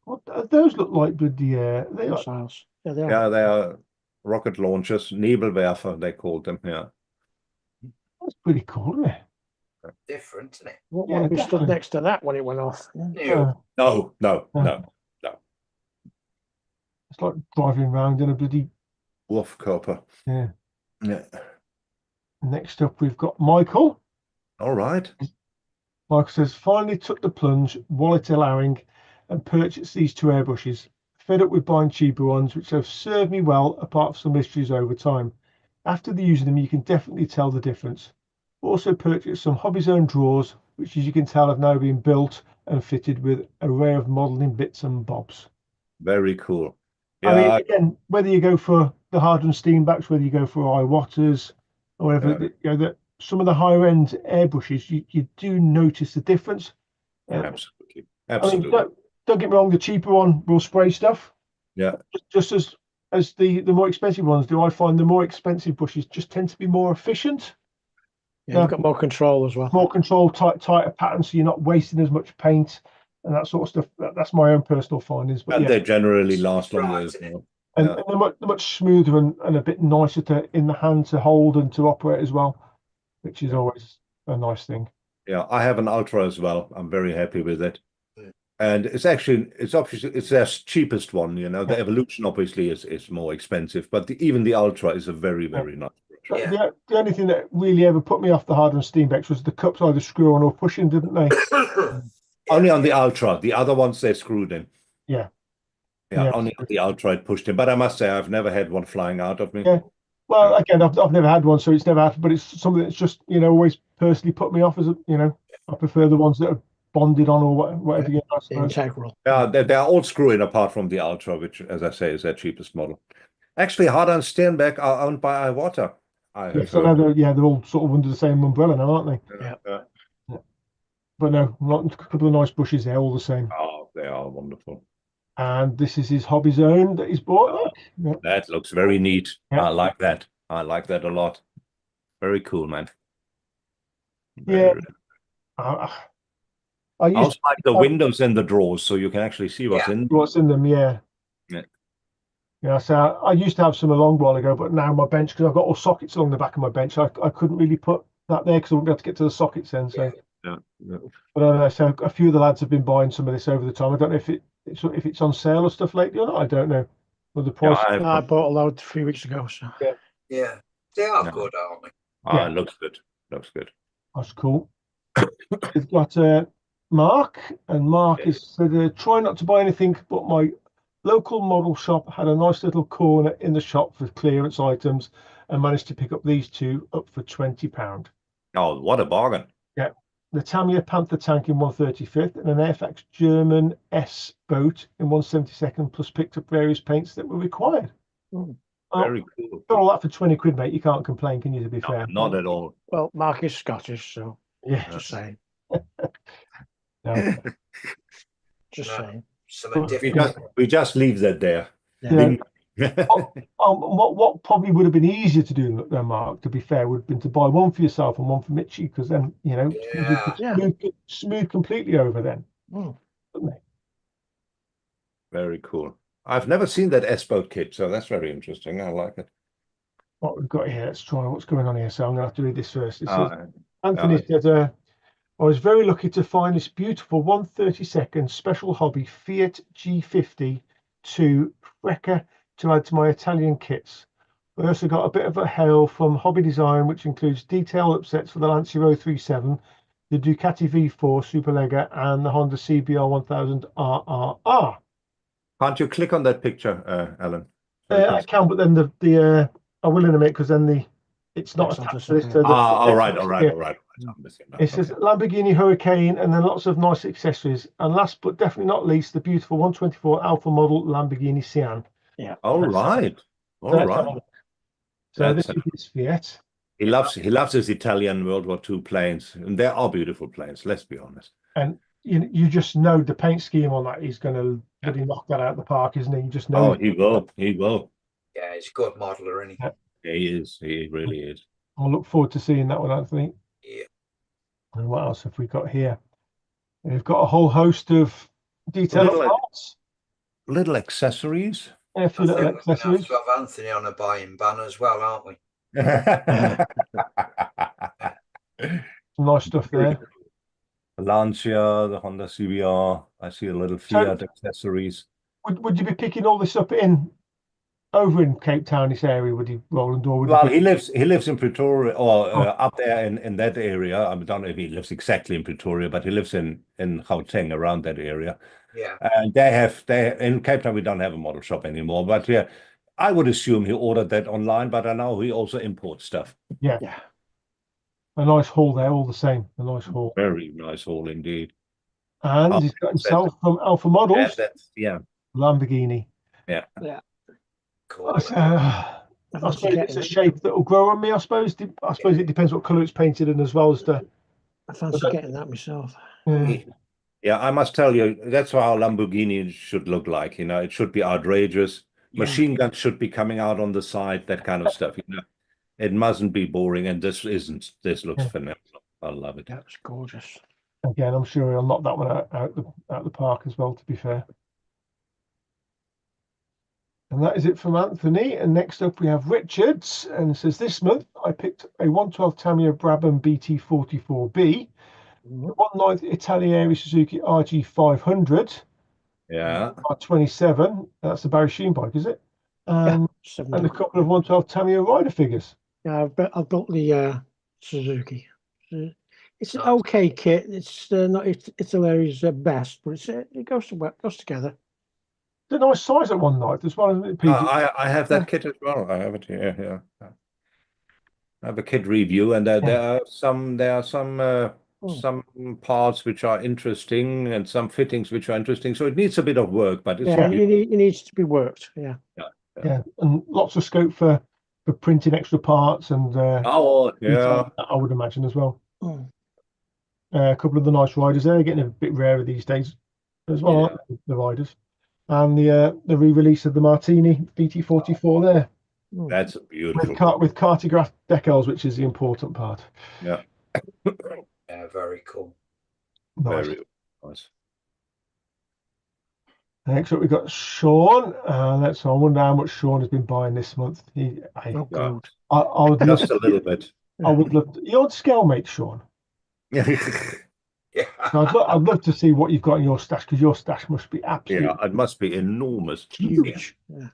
Speaker 2: those look like with the they are
Speaker 3: missiles. Yeah, they are.
Speaker 1: Yeah, they are rocket launchers, Nebelwerfer, they called them. Yeah.
Speaker 2: That's pretty cool, isn't it?
Speaker 4: Different, isn't it?
Speaker 3: What we stood next to that when it went off?
Speaker 1: No.
Speaker 2: It's like driving around in a bloody
Speaker 1: Wolfkörper.
Speaker 2: Yeah.
Speaker 1: Yeah.
Speaker 2: Next up, we've got Michael.
Speaker 1: All right.
Speaker 2: Michael says, finally took the plunge, wallet allowing, and purchased these two airbushes. Fed up with buying cheaper ones, which have served me well, apart from some issues over time. After using them, you can definitely tell the difference. Also purchased some Hobby Zone drawers, which, as you can tell, have now been built and fitted with an array of modelling bits and bobs.
Speaker 1: Very cool.
Speaker 2: Yeah. I mean, again, whether you go for the Hardran Steambacks, whether you go for Iwaters, or whatever, some of the higher end airbrushes, you do notice the difference.
Speaker 1: Absolutely.
Speaker 2: I mean, don't get me wrong, the cheaper one will spray stuff.
Speaker 1: Yeah.
Speaker 2: Just as the more expensive ones do. I find the more expensive brushes just tend to be more efficient.
Speaker 3: Yeah, you've got more control as well.
Speaker 2: More control, tighter patterns, so you're not wasting as much paint and that sort of stuff. That's my own personal findings. But
Speaker 1: they generally last longer as well.
Speaker 2: And they're much smoother and a bit nicer in the hand to hold and to operate as well, which is always a nice thing.
Speaker 1: Yeah, I have an Ultra as well. I'm very happy with it. And it's obviously their cheapest one. The Evolution obviously is more expensive, but even the Ultra is a very, very nice brush.
Speaker 2: The only thing that really ever put me off the Hardran Steambacks was the cups either screw on or pushing, didn't they?
Speaker 1: Only on the Ultra. The other ones they screwed in.
Speaker 2: Yeah.
Speaker 1: Yeah, only on the Ultra it pushed in. But I must say, I've never had one flying out of me.
Speaker 2: Yeah. Well, again, I've never had one, so it's never happened. But it's something that's just always personally put me off. I prefer the ones that are bonded on or whatever.
Speaker 3: Integral.
Speaker 1: Yeah, they're all screw-in apart from the Ultra, which, as I say, is their cheapest model. Actually, Hardran Steenbeck are owned by Iwata.
Speaker 2: They're all sort of under the same umbrella now, aren't they?
Speaker 1: Yeah.
Speaker 2: But no, a couple of nice bushes there, all the same.
Speaker 1: Oh, they are wonderful.
Speaker 2: And this is his Hobby Zone that he's bought.
Speaker 1: That looks very neat. I like that. I like that a lot. Very cool, man. I also like the windows and the drawers, so you can actually see what's in them.
Speaker 2: What's in them, yeah. Yeah, so I used to have some a long while ago, but now my bench, because I've got all sockets along the back of my bench, I couldn't really put that there because I wouldn't be able to get to the sockets then. So, But so a few of the lads have been buying some of this over the time. I don't know if it's on sale or stuff lately or not. I don't know. Well, the price.
Speaker 3: I bought a load 3 weeks ago. So
Speaker 4: yeah, they are good, aren't they?
Speaker 1: It looks good. Looks good.
Speaker 2: That's cool. We've got Mark, and Mark is said, try not to buy anything but my Local model shop had a nice little corner in the shop for clearance items and managed to pick up these two up for £20.
Speaker 1: Oh, what a bargain.
Speaker 2: Yeah. The Tamiya Panther tank in 135th and an Airfax German S boat in 172nd, plus picked up various paints that were required.
Speaker 1: Very cool.
Speaker 2: Got all that for 20 quid, mate. You can't complain, can you, to be fair?
Speaker 1: Not at all.
Speaker 3: Well, Mark is Scottish, so
Speaker 2: Yeah.
Speaker 3: just saying.
Speaker 2: No.
Speaker 3: Just saying.
Speaker 4: Something
Speaker 2: But,
Speaker 4: different.
Speaker 1: We just leave that there.
Speaker 2: Yeah. What probably would have been easier to do there, Mark, to be fair, would have been to buy one for yourself and one for Mitchie, because then, you know, smooth completely over then. Wouldn't they?
Speaker 1: Very cool. I've never seen that S-boat kit, so that's very interesting. I like it.
Speaker 2: What we've got here, let's try what's going on here. So I'm going to have to read this first. It says,
Speaker 1: Uh,
Speaker 2: Anthony said, I was very lucky to find this beautiful 132nd special hobby Fiat G50 to Freca to add to my Italian kits. I also got a bit of a hail from Hobby Design, which includes detail upsets for the Lancia 037, the Ducati V4 Superlega, and the Honda CBR 1000 RRR.
Speaker 1: Can't you click on that picture, Alan?
Speaker 2: I can, but then I will in a minute, because then it's not attached to this.
Speaker 1: All right. I'm missing that.
Speaker 2: It says Lamborghini Hurricane, and then lots of nice accessories. And last but definitely not least, the beautiful 124 Alpha model Lamborghini Sian.
Speaker 3: Yeah.
Speaker 1: All right.
Speaker 2: So this is his Fiat.
Speaker 1: He loves his Italian World War II planes, and they are beautiful planes. Let's be honest.
Speaker 2: And you just know the paint scheme on that. He's going to really knock that out of the park, isn't he? You just know.
Speaker 1: Oh, he will. He will.
Speaker 4: Yeah, he's a good modeler, isn't he?
Speaker 1: Yeah, he is. He really is.
Speaker 2: I'll look forward to seeing that one, Anthony.
Speaker 4: Yeah.
Speaker 2: And what else have we got here? We've got a whole host of detailed parts.
Speaker 1: Little accessories.
Speaker 2: A few little accessories.
Speaker 4: We have Anthony on a buying ban as well, aren't we?
Speaker 2: Some nice stuff there.
Speaker 1: The Lancia, the Honda CBR. I see a little Fiat accessories.
Speaker 2: Would you be picking all this up over in Cape Town, this area, would you, Roland? Or
Speaker 1: well, he lives in Pretoria, or up there in that area. I don't know if he lives exactly in Pretoria, but he lives in Gauteng, around that area.
Speaker 4: Yeah.
Speaker 1: And they in Cape Town we don't have a model shop anymore. But yeah, I would assume he ordered that online. But I know he also imports stuff.
Speaker 2: Yeah. A nice haul there, all the same. A nice haul.
Speaker 1: Very nice haul indeed.
Speaker 2: And he's got himself from Alpha Models.
Speaker 1: Yeah.
Speaker 2: Lamborghini.
Speaker 3: Yeah.
Speaker 4: Cool.
Speaker 2: I suppose it's a shape that will grow on me. I suppose it depends what colour it's painted in as well as the.
Speaker 3: I fancy getting that myself.
Speaker 1: Yeah, I must tell you, that's how Lamborghini should look like. You know, it should be outrageous. Machine guns should be coming out on the side, that kind of stuff. You know, it mustn't be boring, and this isn't. This looks phenomenal. I love it.
Speaker 3: That's gorgeous.
Speaker 2: Again, I'm sure he'll knock that one out the park as well, to be fair. And that is it from Anthony. And next up we have Richards, and it says, this month I picked a 112 Tamiya Brabham BT44B, 1/9 Italieri Suzuki RG500.
Speaker 1: Yeah.
Speaker 2: R27. That's the Barry Sheen bike, is it? And a couple of 112 Tamiya rider figures.
Speaker 3: Yeah, I've built the Suzuki. It's an okay kit. It's not Italieri's best, but it goes together.
Speaker 2: It's a nice size at 1/9 as well, isn't it, PG?
Speaker 1: I have that kit as well. I have it here. Yeah. I have a kit review, and there are some parts which are interesting and some fittings which are interesting. So it needs a bit of work, but it's
Speaker 3: it needs to be worked. Yeah,
Speaker 2: and lots of scope for printing extra parts and I would imagine as well. A couple of the nice riders there, getting a bit rarer these days as well, aren't they, the riders. And the re-release of the Martini BT44 there.
Speaker 1: That's beautiful.
Speaker 2: With cartograph decals, which is the important part.
Speaker 1: Yeah.
Speaker 4: Yeah, very cool.
Speaker 2: Nice.
Speaker 1: Very nice.
Speaker 2: Next up, we've got Sean. I wonder how much Sean has been buying this month. I would
Speaker 1: just a little bit.
Speaker 2: I would love to. You're on scale, mate, Sean.
Speaker 4: Yeah.
Speaker 2: I'd love to see what you've got in your stash, because your stash must be absolutely
Speaker 1: it must be enormous.
Speaker 3: huge. Yeah.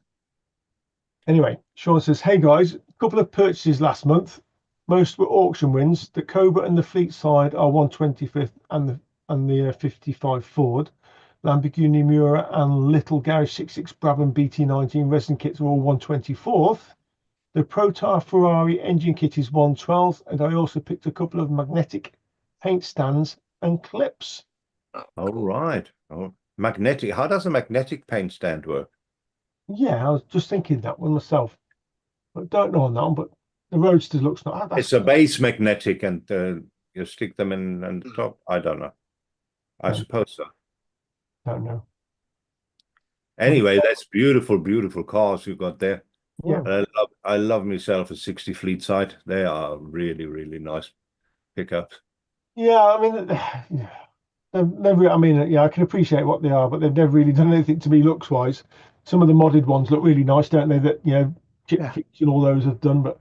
Speaker 2: Anyway, Sean says, hey guys, a couple of purchases last month. Most were auction wins. The Cobra and the Fleet side are 125th and the 55 Ford. Lamborghini Miura and Little Garage 66 Brabham BT19 resin kits are all 124th. The Protar Ferrari engine kit is 112th, and I also picked a couple of magnetic paint stands and clips.
Speaker 1: All right. Oh, magnetic. How does a magnetic paint stand work?
Speaker 2: Yeah, I was just thinking that one myself. I don't know on that one, but the Roadster looks not.
Speaker 1: It's a base magnetic, and you stick them in the top. I don't know. I suppose so.
Speaker 2: Don't know.
Speaker 1: Anyway, that's beautiful, beautiful cars you've got there.
Speaker 2: Yeah.
Speaker 1: I love myself a 60 Fleet side. They are really, really nice pickups.
Speaker 2: Yeah, I mean, they've never. I mean, yeah, I can appreciate what they are, but they've never really done anything to me looks wise. Some of the modded ones look really nice, don't they? That Chip Kicks and all those have done, but.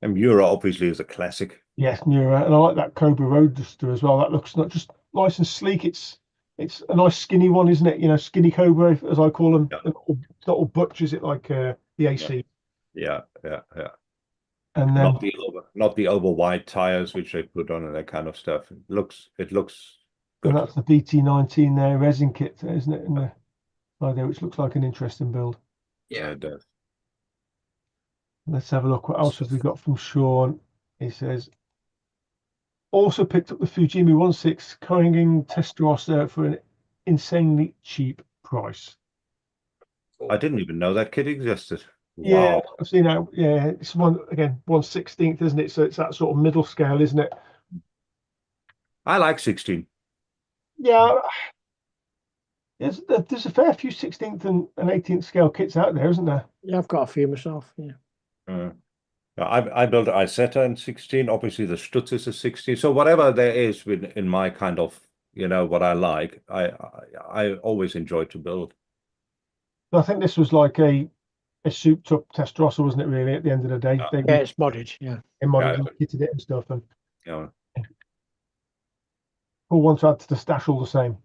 Speaker 1: And Miura obviously is a classic.
Speaker 2: Yes, Miura, and I like that Cobra Roadster as well. That looks not just nice and sleek. It's a nice skinny one, isn't it? Skinny Cobra, as I call them. Yeah. It's not all butch, is it? Like the AC.
Speaker 1: Yeah.
Speaker 2: And then
Speaker 1: not the over wide tires which they put on and that kind of stuff. It looks good.
Speaker 2: And that's the BT19 there, resin kit, isn't it? In the side there, which looks like an interesting build.
Speaker 1: Yeah, it does.
Speaker 2: Let's have a look. What else have we got from Sean? He says, also picked up the Fujimi 1.6 Koingen Testarossa for an insanely cheap price.
Speaker 1: I didn't even know that kit existed.
Speaker 2: Yeah,
Speaker 1: Wow.
Speaker 2: I've seen that. Yeah, it's 1/16th, isn't it? So it's that sort of middle scale, isn't it?
Speaker 1: I like 16.
Speaker 2: Yeah, there's a fair few 16th and 18th scale kits out there, isn't there?
Speaker 3: Yeah, I've got a few myself. Yeah.
Speaker 1: I built an Isetta in 16. Obviously, the Stutz is a 16. So whatever there is in my kind of what I like, I always enjoy to build.
Speaker 2: I think this was like a souped up Testarossa, wasn't it? Really, at the end of the day,
Speaker 3: yeah, it's modded. Yeah,
Speaker 2: modded and kitted it and stuff, and
Speaker 1: yeah.
Speaker 2: All want to add to the stash all the same.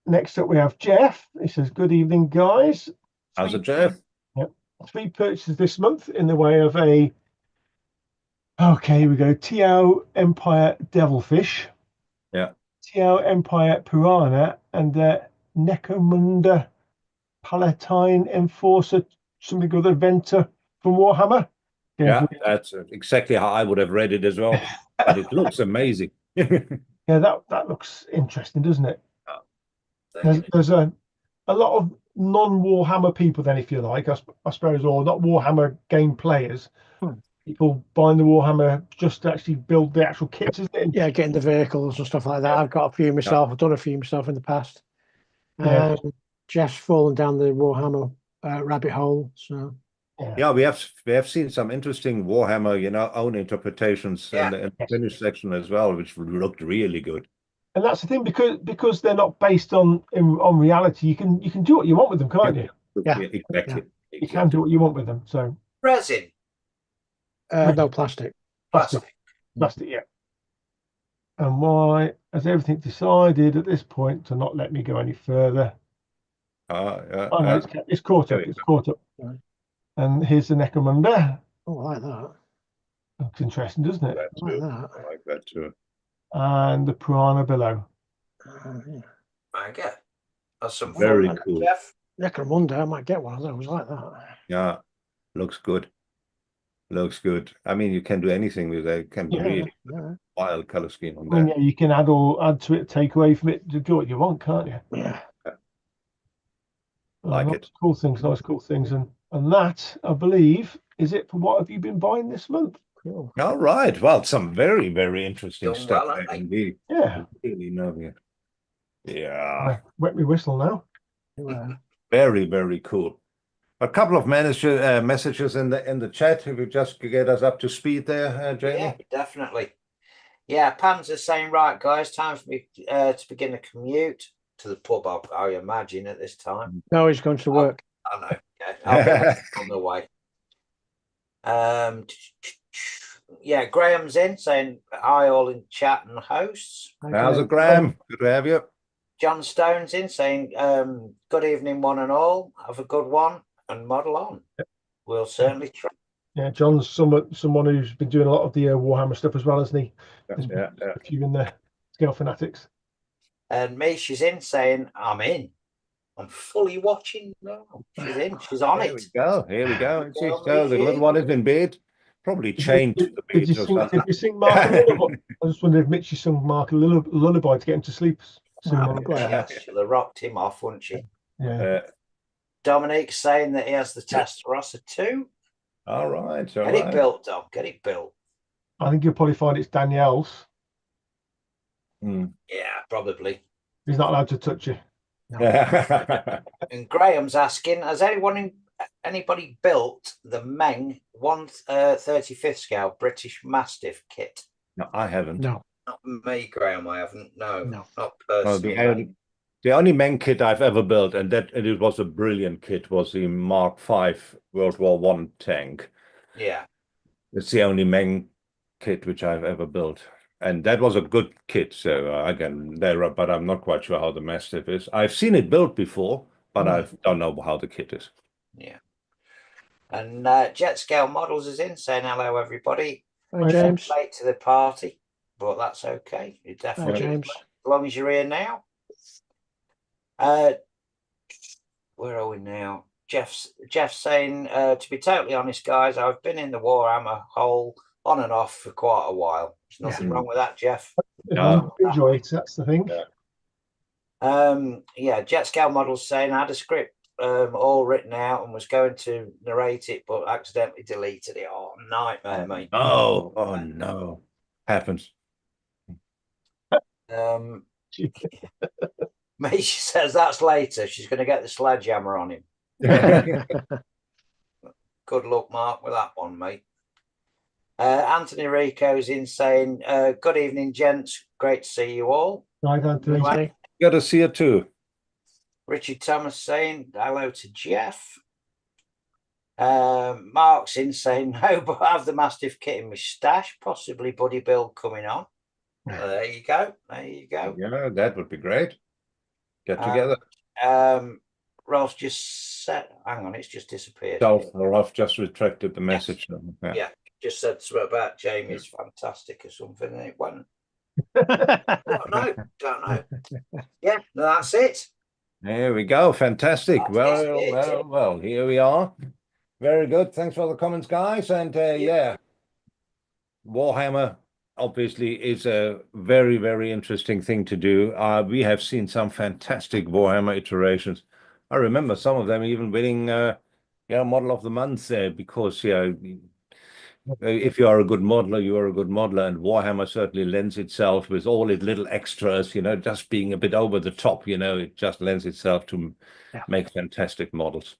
Speaker 2: Next up, we have Jeff. He says, "Good evening, guys.
Speaker 1: How's it, Jeff?
Speaker 2: Yep. 3 purchases this month in the way of a. Okay, here we go. Tiao Empire Devilfish.
Speaker 1: Yeah.
Speaker 2: Tiao Empire Piranha and Necromunda Palatine Enforcer, something or other Venter from Warhammer.
Speaker 1: Yeah, that's exactly how I would have read it as well. But it looks amazing.
Speaker 2: Yeah, that looks interesting, doesn't it? There's a lot of non-Warhammer people then, if you like, I suppose, or not Warhammer game players. People buying the Warhammer just to actually build the actual kits, isn't it?
Speaker 3: Yeah, getting the vehicles and stuff like that. I've got a few myself. I've done a few myself in the past. Jeff's fallen down the Warhammer rabbit hole. So
Speaker 1: yeah, we have seen some interesting Warhammer, own interpretations in the finished section as well, which looked really good.
Speaker 2: And that's the thing, because they're not based on reality. You can do what you want with them, can't you?
Speaker 1: Yeah, exactly.
Speaker 2: You can do what you want with them. So
Speaker 4: resin.
Speaker 3: No, plastic.
Speaker 2: Plastic, yeah. And why has everything decided at this point to not let me go any further? It's caught up. It's caught up. Right. And here's the Necromunda.
Speaker 3: Oh, I like that.
Speaker 2: Looks interesting, doesn't it?
Speaker 3: I like that.
Speaker 1: I like that too.
Speaker 2: And the Piranha below.
Speaker 4: I get. That's some
Speaker 1: very cool.
Speaker 4: Jeff.
Speaker 3: Necromunda, I might get one of those like that.
Speaker 1: Yeah, looks good. Looks good. I mean, you can do anything with it. Can be really wild color scheme on there.
Speaker 2: You can add to it, take away from it, to do what you want, can't you?
Speaker 3: Yeah.
Speaker 1: Like it.
Speaker 2: Cool things, nice cool things, and that, I believe, is it for what have you been buying this month?
Speaker 3: Cool.
Speaker 1: All right. Well, some very, very interesting stuff there indeed.
Speaker 2: Yeah.
Speaker 1: Really loving it. Yeah.
Speaker 2: Wet me whistle now.
Speaker 1: Very, very cool. A couple of messages in the chat. If you just get us up to speed there, Jamie.
Speaker 4: Yeah, definitely. Yeah, Pam's is saying, right, guys, time for me to begin a commute to the pub, I imagine, at this time.
Speaker 3: No, he's going to work.
Speaker 4: I know. Yeah, I'll be on the way. Yeah, Graham's in saying hi all in chat and hosts.
Speaker 1: How's it, Graham? Good to have you.
Speaker 4: John Stone's in saying good evening, one and all. Have a good one and model on. Yep. We'll certainly try.
Speaker 2: Yeah, John's someone who's been doing a lot of the Warhammer stuff as well, hasn't he?
Speaker 1: Yeah.
Speaker 2: A few in the Scale Fanatics.
Speaker 4: And me, she's in saying, I'm in. I'm fully watching now. She's in. She's on
Speaker 1: Here
Speaker 4: it.
Speaker 1: we go. Here we go.
Speaker 4: Go on,
Speaker 1: So the little
Speaker 4: Michi.
Speaker 1: one is in bed. Probably chained to the
Speaker 2: Did you
Speaker 1: bed or
Speaker 2: sing?
Speaker 1: something.
Speaker 2: Did you sing Mark a lullaby? I just wondered if Mitchie sung Mark a lullaby to get him to sleep.
Speaker 3: Probably.
Speaker 4: Yes, she'll have rocked him off, wouldn't she?
Speaker 2: Yeah.
Speaker 4: Dominique's saying that he has the Testarossa too.
Speaker 1: All right.
Speaker 4: Get it built, Dom. Get it built.
Speaker 2: I think you'll probably find it's Danielle's.
Speaker 1: Mm.
Speaker 4: Yeah, probably.
Speaker 2: He's not allowed to touch you.
Speaker 4: And Graham's asking, has anybody built the Meng 1/35th scale British Mastiff kit?
Speaker 1: No, I haven't.
Speaker 3: No.
Speaker 4: Not me, Graham. I haven't. No, not
Speaker 1: No,
Speaker 4: personally.
Speaker 1: the only Meng kit I've ever built, and it was a brilliant kit, was the Mark V World War I tank.
Speaker 4: Yeah.
Speaker 1: It's the only Meng kit which I've ever built. And that was a good kit. So again, but I'm not quite sure how the Mastiff is. I've seen it built before, but I don't know how the kit is.
Speaker 4: Yeah. And Jet Scale Models is in saying hello, everybody.
Speaker 3: Hi, James.
Speaker 4: Late to the party, but that's okay. You definitely,
Speaker 3: James.
Speaker 4: as long as you're here now. Where are we now? Jeff's saying, to be totally honest, guys, I've been in the Warhammer hole on and off for quite a while. There's nothing wrong with that, Jeff.
Speaker 2: No. Enjoy it, that's the thing.
Speaker 4: Yeah, Jet Scale Models saying I had a script all written out and was going to narrate it, but accidentally deleted it. Oh, nightmare, mate.
Speaker 1: Oh no. Happens.
Speaker 4: Mate, she says that's later. She's going to get the sledgehammer on him. Good luck, Mark, with that one, mate. Anthony Rico's in saying, good evening, gents. Great to see you all.
Speaker 2: Right, Anthony.
Speaker 1: Good to see you too.
Speaker 4: Richard Thomas saying hello to Jeff. Mark's in saying, no, but I have the Mastiff kit in my stash, possibly Buddy Bill coming on. There you go. There you go.
Speaker 1: Yeah, that would be great. Get together.
Speaker 4: Ralph's just said, hang on, it's just disappeared.
Speaker 1: Ralph just retracted the message.
Speaker 4: Yeah, just said something about Jamie's fantastic or something, and it went. Don't know. Yeah, no, that's it.
Speaker 1: There we go. Fantastic. Well, here we are. Very good. Thanks for the comments, guys. And yeah, Warhammer obviously is a very, very interesting thing to do. We have seen some fantastic Warhammer iterations. I remember some of them even winning Model of the Month there because if you are a good modeler, you are a good modeler, and Warhammer certainly lends itself with all its little extras, just being a bit over the top, it just lends itself to make fantastic models.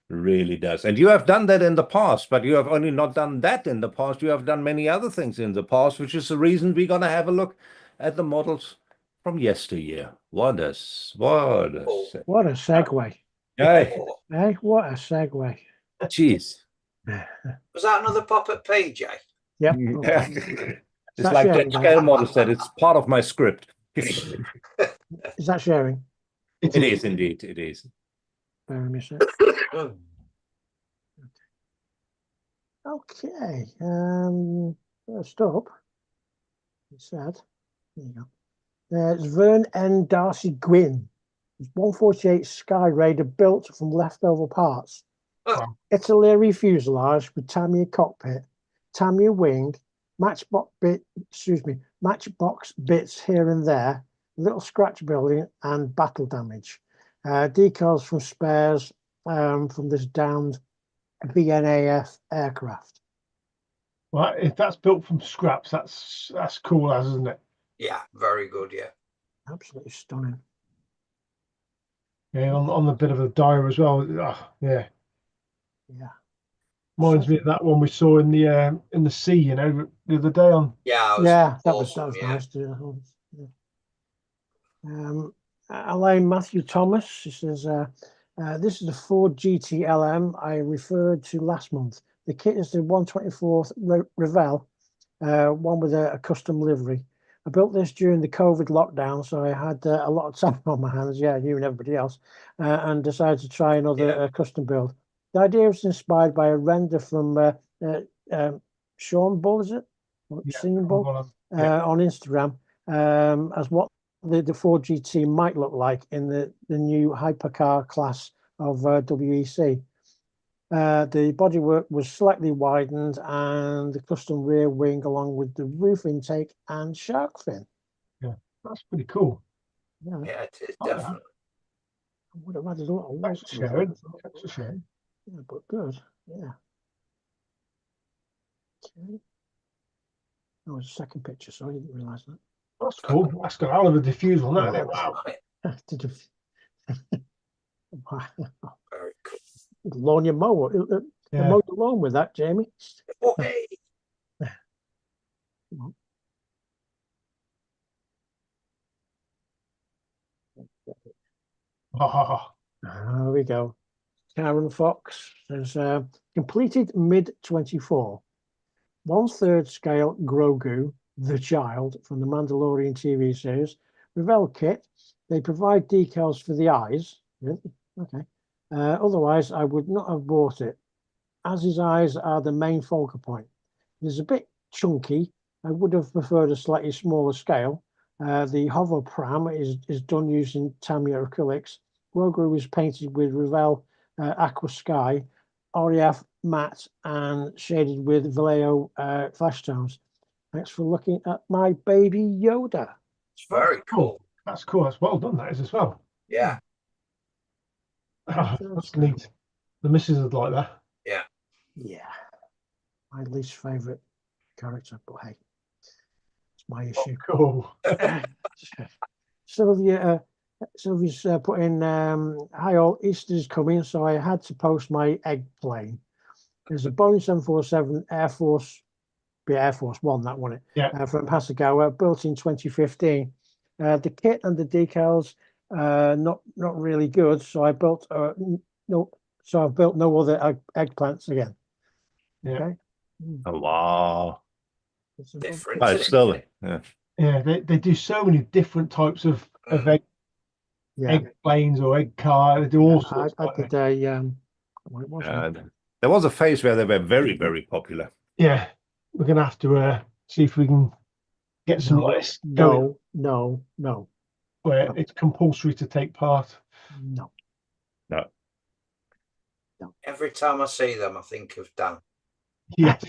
Speaker 1: It really does. And you have done that in the past, but you have only not done that in the past. You have done many other things in the past, which is the reason we're going to have a look at the models from yesteryear. What a
Speaker 3: segue.
Speaker 1: Hey.
Speaker 3: Hey, what a segue.
Speaker 1: Jeez.
Speaker 4: Was that another pop at PJ?
Speaker 3: Yep.
Speaker 1: It's like that scale model said, it's part of my script.
Speaker 3: Is that sharing?
Speaker 1: It is indeed. It is.
Speaker 3: Bear with me a sec. Okay. First up, it said, there you go. It's Vern N. Darcy Gwynn. It's 148 Sky Raider built from leftover parts. Italy fuselage with Tamiya cockpit, Tamiya wing, matchbox bits here and there, little scratch building and battle damage. Decals from spares from this downed VNAF aircraft.
Speaker 2: Well, if that's built from scraps, that's cool, isn't it?
Speaker 4: Yeah, very good. Yeah,
Speaker 3: absolutely stunning.
Speaker 2: Yeah, on the bit of a diary as well. Yeah. Reminds me of that one we saw in the sea, the other day on.
Speaker 3: That was nice too. Elaine Matthew Thomas, she says, this is the Ford GT-LM I referred to last month. The kit is the 124th Revell, one with a custom livery. I built this during the COVID lockdown, so I had a lot of time on my hands, you and everybody else, and decided to try another custom build. The idea was inspired by a render from Sean Bull, is it? Singing Bull? On Instagram, as what the Ford GT might look like in the new hypercar class of WEC. The bodywork was slightly widened and the custom rear wing along with the roof intake and shark fin.
Speaker 2: Yeah, that's pretty cool.
Speaker 3: Yeah,
Speaker 4: Yeah, it is
Speaker 2: Oh, yeah.
Speaker 4: definitely.
Speaker 3: I would have added a lot of walls to it.
Speaker 2: Sharon. Thanks for sharing.
Speaker 3: Yeah, but good. Yeah. Okay. That was a second picture, so I didn't realise that.
Speaker 2: That's cool. That's got a hell of a diffuse on that.
Speaker 3: Yeah.
Speaker 2: Isn't it? Wow.
Speaker 3: Did you-
Speaker 4: Very cool.
Speaker 3: Lawn your mower.
Speaker 2: Yeah.
Speaker 3: Mow the lawn with that, Jamie.
Speaker 4: Oh, hey.
Speaker 2: Oh,
Speaker 3: There we go. Karen Fox says completed mid 24. 1/3 scale Grogu, the child from the Mandalorian TV series. Revell kit. They provide decals for the eyes. Really? Okay. Otherwise, I would not have bought it, as his eyes are the main focal point. It's a bit chunky. I would have preferred a slightly smaller scale. The hover pram is done using Tamiya acrylics. Grogu is painted with Revell Aqua Sky, REF matte, and shaded with Vallejo flash tones. Thanks for looking at my baby Yoda.
Speaker 4: It's very cool.
Speaker 2: that's cool. That's well done. That is as well.
Speaker 4: Yeah.
Speaker 2: Oh, that's neat. The missus would like that.
Speaker 4: Yeah.
Speaker 3: Yeah. My least favourite character, but hey, it's my issue.
Speaker 2: Cool.
Speaker 3: Sylvia's put in, hi all, Easter's coming, so I had to post my egg plane. There's a Boeing 747 Air Force One, that one,
Speaker 2: Yeah.
Speaker 3: from Hasegawa, built in 2015. The kit and the decals, not really good, so I built I've built no other eggplants again.
Speaker 2: Yeah.
Speaker 3: Okay.
Speaker 1: Oh, wow.
Speaker 4: Different.
Speaker 1: But
Speaker 4: isn't it?
Speaker 1: still, yeah.
Speaker 2: Yeah, they do so many different types of egg planes or egg car. They do all sorts.
Speaker 3: I did a what was it?
Speaker 1: There was a phase where they were very, very popular.
Speaker 2: Yeah, we're gonna have to see if we can get some lists going
Speaker 3: No.
Speaker 2: where it's compulsory to take part.
Speaker 3: No.
Speaker 4: Every time I see them, I think of Dan.
Speaker 2: Yes.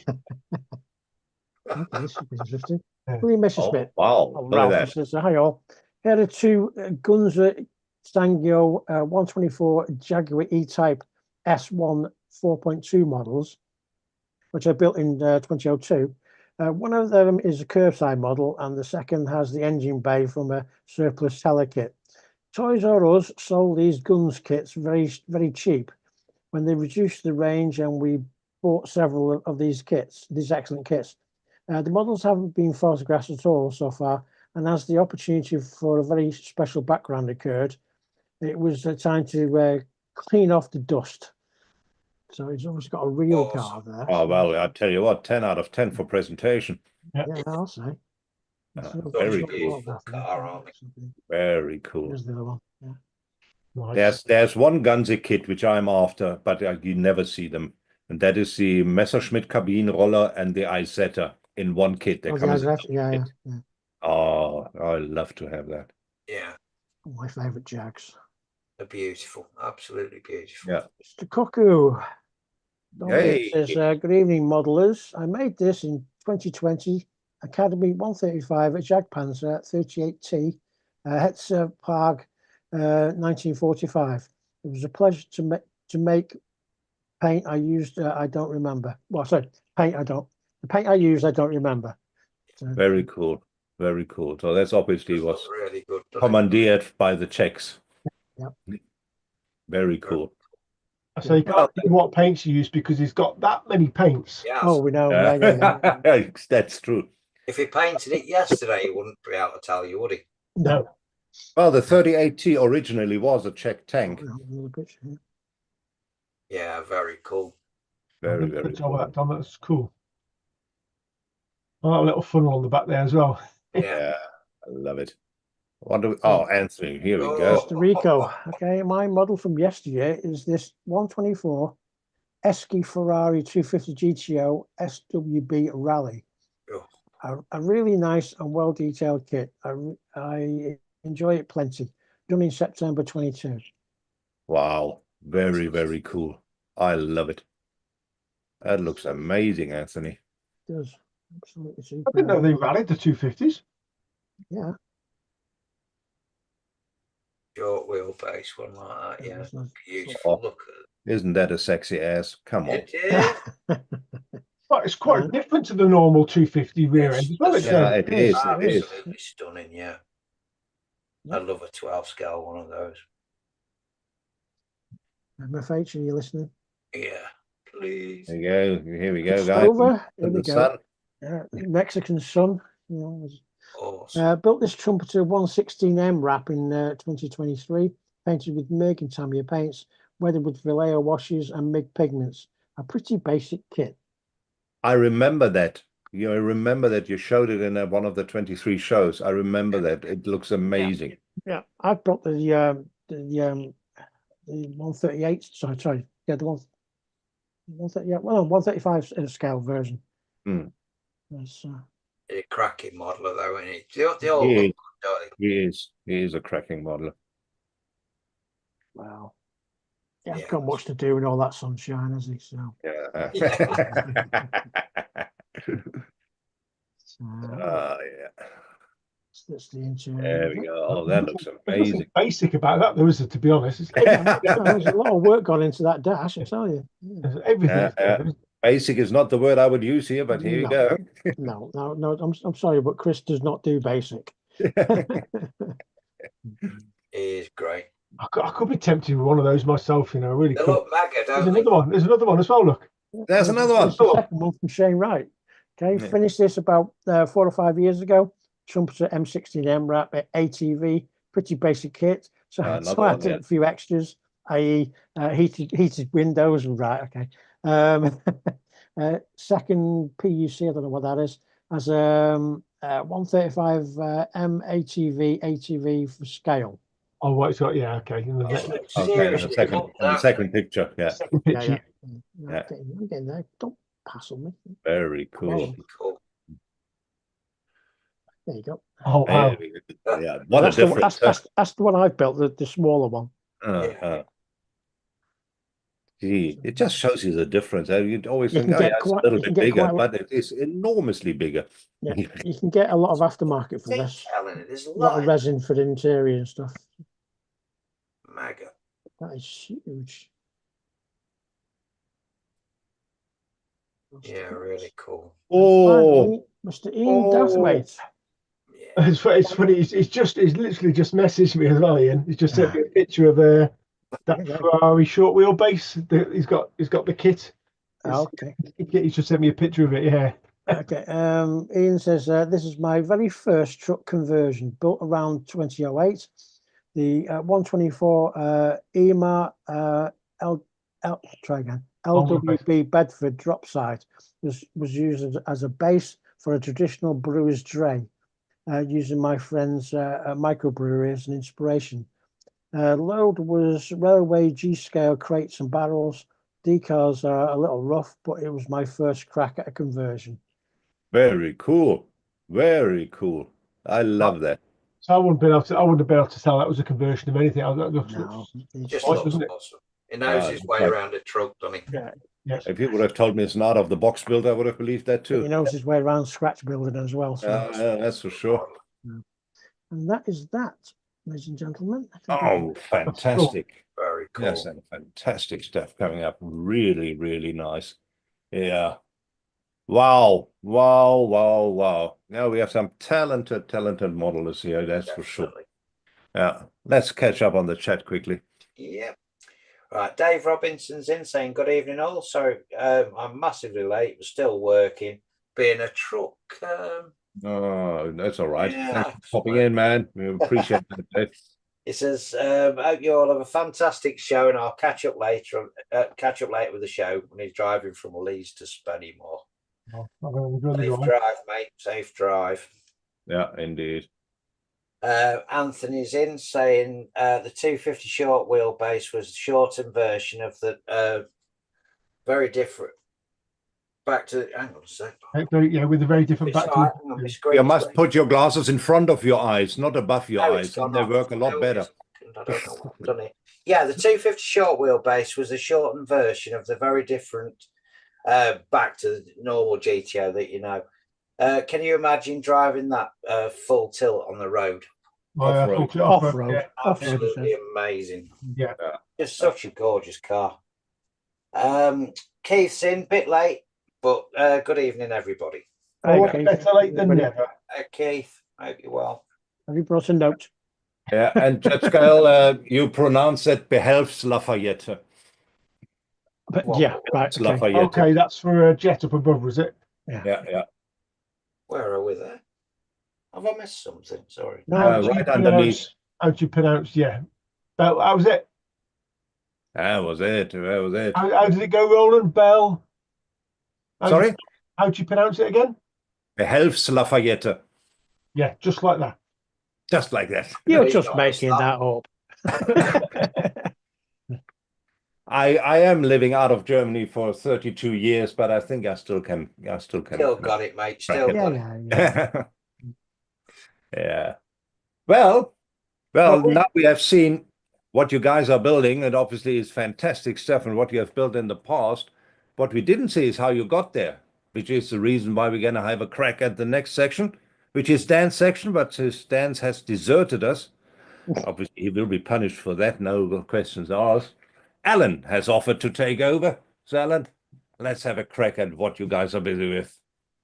Speaker 3: Okay, this is interesting.
Speaker 2: Yeah.
Speaker 3: William Messerschmitt.
Speaker 1: Wow.
Speaker 3: Oh,
Speaker 1: Look at
Speaker 3: Ralph
Speaker 1: that.
Speaker 3: says, hi all. Here are two Gunzer Stangio 124 Jaguar E-Type S1 4.2 models, which I built in 2002. One of them is a curbside model, and the second has the engine bay from a surplus seller kit. Toys R Us sold these guns kits very, very cheap when they reduced the range, and we bought several of these kits, these excellent kits. The models haven't been photographed at all so far, and as the opportunity for a very special background occurred, it was time to clean off the dust. So he's obviously got a real car there.
Speaker 1: Oh, well, I tell you what, 10 out of 10 for presentation.
Speaker 3: Yeah, I'll say.
Speaker 1: Very
Speaker 4: cool.
Speaker 1: Very cool.
Speaker 3: Here's the other one. Yeah.
Speaker 2: Nice.
Speaker 1: There's one Gunzi kit which I'm after, but you never see them. And that is the Messerschmitt Kabinenroller and the Isetta in one kit. They come as a
Speaker 3: yeah.
Speaker 1: Oh, I love to have that.
Speaker 4: Yeah.
Speaker 3: My favourite Jags.
Speaker 4: They're beautiful. Absolutely beautiful.
Speaker 1: Yeah.
Speaker 3: Mr. Cuckoo.
Speaker 1: Hey.
Speaker 3: Says, good evening, modelers. I made this in 2020. Academy 135 at Jagdpanzer 38T, Hetzer Prague, 1945. It was a pleasure to make paint I used. I don't remember. Well, sorry, the paint I used, I don't remember. So,
Speaker 1: very cool. Very cool. So that's obviously was
Speaker 4: really good.
Speaker 1: commandeered by the Czechs.
Speaker 3: Yep.
Speaker 1: Very cool.
Speaker 2: So you can't see what paints you use because he's got that many paints.
Speaker 4: Yes.
Speaker 3: Oh, we know. Yeah.
Speaker 1: That's true.
Speaker 4: If he painted it yesterday, he wouldn't be able to tell you, would he?
Speaker 2: No.
Speaker 1: Well, the 38T originally was a Czech tank.
Speaker 4: Yeah, very cool.
Speaker 1: Very,
Speaker 2: Good
Speaker 1: very
Speaker 2: job
Speaker 1: cool.
Speaker 2: of that, Tom. That's cool. Oh, a little funnel on the back there as well.
Speaker 1: Yeah, I love it. Anthony, here we go.
Speaker 3: Mr. Rico. Okay, my model from yesteryear is this 124 Esky Ferrari 250 GTO SWB Rally.
Speaker 4: Oh.
Speaker 3: A really nice and well detailed kit. I Enjoy it plenty. Done in September 22.
Speaker 1: Wow. Very, very cool. I love it. That looks amazing, Anthony.
Speaker 3: It does. Absolutely super.
Speaker 2: I didn't know they rallied the 250s.
Speaker 3: Yeah.
Speaker 4: Short wheelbase one like that. Yeah.
Speaker 3: It's nice.
Speaker 4: Beautiful. Look at
Speaker 1: Isn't that a sexy ass? Come on.
Speaker 4: it. Is.
Speaker 2: But it's quite different to the normal 250 rear end as well. It's
Speaker 1: Yeah, it is. It is.
Speaker 4: Absolutely stunning. Yeah.
Speaker 3: Yeah.
Speaker 4: I love a 12 scale one of those.
Speaker 3: MFH, are you listening?
Speaker 4: Yeah, please.
Speaker 1: There you go. Here we go,
Speaker 3: It's
Speaker 1: guys.
Speaker 3: over. Here we
Speaker 1: The
Speaker 3: go.
Speaker 1: sun.
Speaker 3: Mexican sun. You know,
Speaker 4: Awesome.
Speaker 3: built this trumpeter 116M wrap in 2023, painted with MIG and Tamiya paints, weathered with Vallejo washes and MIG pigments. A pretty basic kit.
Speaker 1: I remember that. I remember that you showed it in one of the 23 shows. I remember that. It looks amazing.
Speaker 3: Yeah, I've got the 138. Sorry. Yeah, the 138. Well, 135 scale version. That's,
Speaker 4: A cracking modeler, though, isn't it? They all look good, don't they?
Speaker 1: He is a cracking modeler.
Speaker 3: wow. Yeah, I've got much to do with all that sunshine, has he? So.
Speaker 1: Yeah. Yeah.
Speaker 3: That's the interior.
Speaker 1: There we go. Oh, that looks amazing.
Speaker 2: Basic about that, though, is it? To be honest,
Speaker 3: there's a lot of work gone into that dash. I tell you.
Speaker 2: There's everything.
Speaker 1: Basic is not the word I would use here, but here you go.
Speaker 3: No. I'm sorry, but Chris does not do basic.
Speaker 4: It is great.
Speaker 2: I could be tempted with one of those myself, you know. Really
Speaker 4: They
Speaker 2: cool.
Speaker 4: look mega,
Speaker 2: There's
Speaker 4: don't they?
Speaker 2: another one. There's another one as well. Look.
Speaker 1: There's another one.
Speaker 3: There's the second one from Shane Wright. Okay,
Speaker 1: Yeah.
Speaker 3: finished this about 4 or 5 years ago. Trumpeter M16M wrap at ATV, pretty basic kit. So I added a few extras, i.e., heated windows. Right, okay. Second PUC, I don't know what that is, as 135 M ATV for scale.
Speaker 2: Oh, what it's got? Yeah, okay.
Speaker 1: The second picture. Yeah.
Speaker 2: Second picture.
Speaker 3: Yeah. I'm getting there. Don't hassle me.
Speaker 1: Very cool.
Speaker 3: There you go.
Speaker 2: Oh, wow.
Speaker 1: Yeah. What a difference.
Speaker 3: That's the one I've built, the smaller one.
Speaker 1: Gee, it just shows you the difference. You'd always think, it's a little bit bigger, but it is enormously bigger.
Speaker 3: Yeah, you can get a lot of aftermarket for this.
Speaker 4: There's
Speaker 3: A lot of resin for the interior and stuff.
Speaker 4: Mega.
Speaker 3: That is huge.
Speaker 4: Yeah, really cool.
Speaker 1: Oh,
Speaker 3: Mr. Ian Dathwaite.
Speaker 4: Yeah.
Speaker 2: It's funny. He's literally just messaged me as well, Ian. He's just sent me a picture of that Ferrari short wheelbase. He's got the kit.
Speaker 3: Okay.
Speaker 2: He's just sent me a picture of it. Yeah.
Speaker 3: Okay. Ian says this is my very first truck conversion, built around 2008. The 124 EMA LWB Bedford drop side was used as a base for a traditional brewer's dray, using my friend's microbrewery as an inspiration. Load was railway G-scale crates and barrels. Decals are a little rough, but it was my first crack at a conversion.
Speaker 1: very cool. Very cool. I love that.
Speaker 2: So I wouldn't have been able to tell that was a conversion of anything.
Speaker 4: Just looks awesome. He knows his way around a truck, doesn't he?
Speaker 2: Yeah. Yes.
Speaker 1: If you would have told me it's an out of the box build, I would have believed that too.
Speaker 3: He knows his way around scratch building as well. So.
Speaker 1: Yeah, that's for sure.
Speaker 3: And that is that, ladies and gentlemen.
Speaker 1: Oh, fantastic.
Speaker 4: Very cool.
Speaker 1: Yes, and fantastic stuff coming up. Really, really nice. Yeah. Wow. Now we have some talented modelers here, that's for sure. Yeah. Let's catch up on the chat quickly.
Speaker 4: Yeah. Right. Dave Robinson's in saying, good evening all. Sorry, I'm massively late, but still working. Being a truck.
Speaker 1: Oh, that's all right.
Speaker 4: Yeah,
Speaker 1: Thanks for popping in, man. We appreciate that, Dave.
Speaker 4: He says, hope you all have a fantastic show, and I'll catch up later with the show when he's driving from Leeds to Spennymoor. Safe drive, mate. Safe drive.
Speaker 1: Yeah, indeed.
Speaker 4: Anthony's in saying the 250 short wheelbase was the shortened version of the very different back to, hang on a sec.
Speaker 2: Yeah, with a very different
Speaker 4: It's
Speaker 2: back
Speaker 4: all
Speaker 2: to
Speaker 4: right, hang on, my screen's
Speaker 1: You must
Speaker 4: going.
Speaker 1: put your glasses in front of your eyes, not above your
Speaker 4: Oh,
Speaker 1: eyes.
Speaker 4: it's gone
Speaker 1: They
Speaker 4: off.
Speaker 1: work a lot
Speaker 4: Oh,
Speaker 1: better.
Speaker 4: I don't know what I've done it. Yeah, the 250 short wheelbase was a shortened version of the very different back to the normal GTO that you know. Can you imagine driving that full tilt on the road?
Speaker 1: Off-road.
Speaker 3: Off-road.
Speaker 2: Yeah.
Speaker 4: Absolutely amazing.
Speaker 2: Yeah.
Speaker 4: Just such a gorgeous car. Keith's in, bit late, but good evening, everybody.
Speaker 2: Oh,
Speaker 3: Okay.
Speaker 2: better late than never.
Speaker 4: Keith, hope you're well.
Speaker 3: Have you brought a note?
Speaker 1: Yeah, and Jetskyle, you pronounce it behelfs Lafayette.
Speaker 3: But
Speaker 4: What?
Speaker 3: yeah, right.
Speaker 1: It's
Speaker 3: Okay.
Speaker 1: Lafayette.
Speaker 2: Okay, that's for a jet up above, is it?
Speaker 1: Yeah.
Speaker 4: Where are we there? Have I missed something? Sorry.
Speaker 3: No,
Speaker 1: Right underneath.
Speaker 2: How do you pronounce? Yeah. That was it.
Speaker 1: That was it. That was it.
Speaker 2: How did it go, Roland? Bell?
Speaker 1: Sorry?
Speaker 2: How do you pronounce it again?
Speaker 1: Behelfs Lafayette.
Speaker 2: Yeah, just like that.
Speaker 1: Just like that.
Speaker 3: you're
Speaker 4: He's
Speaker 3: just
Speaker 4: not
Speaker 3: making that up.
Speaker 1: I am living out of Germany for 32 years, but I think I still can.
Speaker 4: Still got it, mate. Still got it.
Speaker 3: Yeah.
Speaker 1: Yeah. Well, now we have seen what you guys are building, and obviously it's fantastic stuff and what you have built in the past. What we didn't see is how you got there, which is the reason why we're going to have a crack at the next section, which is Dan's section, but since Dan has deserted us, obviously he will be punished for that, no questions asked. Alan has offered to take over. So Alan, let's have a crack at what you guys are busy with.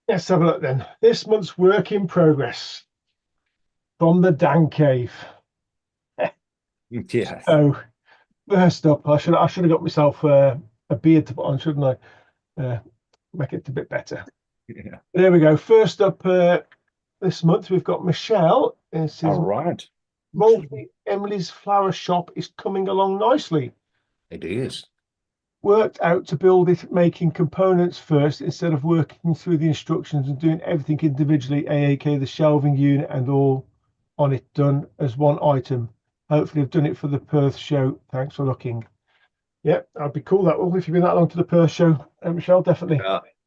Speaker 2: Let's have a look then. This month's work in progress from the Dan Cave.
Speaker 1: Yes.
Speaker 2: So first up, I should have got myself a beard to put on, shouldn't I? Make it a bit better.
Speaker 1: Yeah.
Speaker 2: There we go. First up this month, we've got Michelle. It says,
Speaker 1: All right.
Speaker 2: Rolfie Emily's flower shop is coming along nicely.
Speaker 1: It is.
Speaker 2: Worked out to build it making components first instead of working through the instructions and doing everything individually, AAK the shelving unit and all on it done as one item. Hopefully I've done it for the Perth show. Thanks for looking. Yeah, that'd be cool. That will if you've been that long to the Perth show, Michelle, definitely.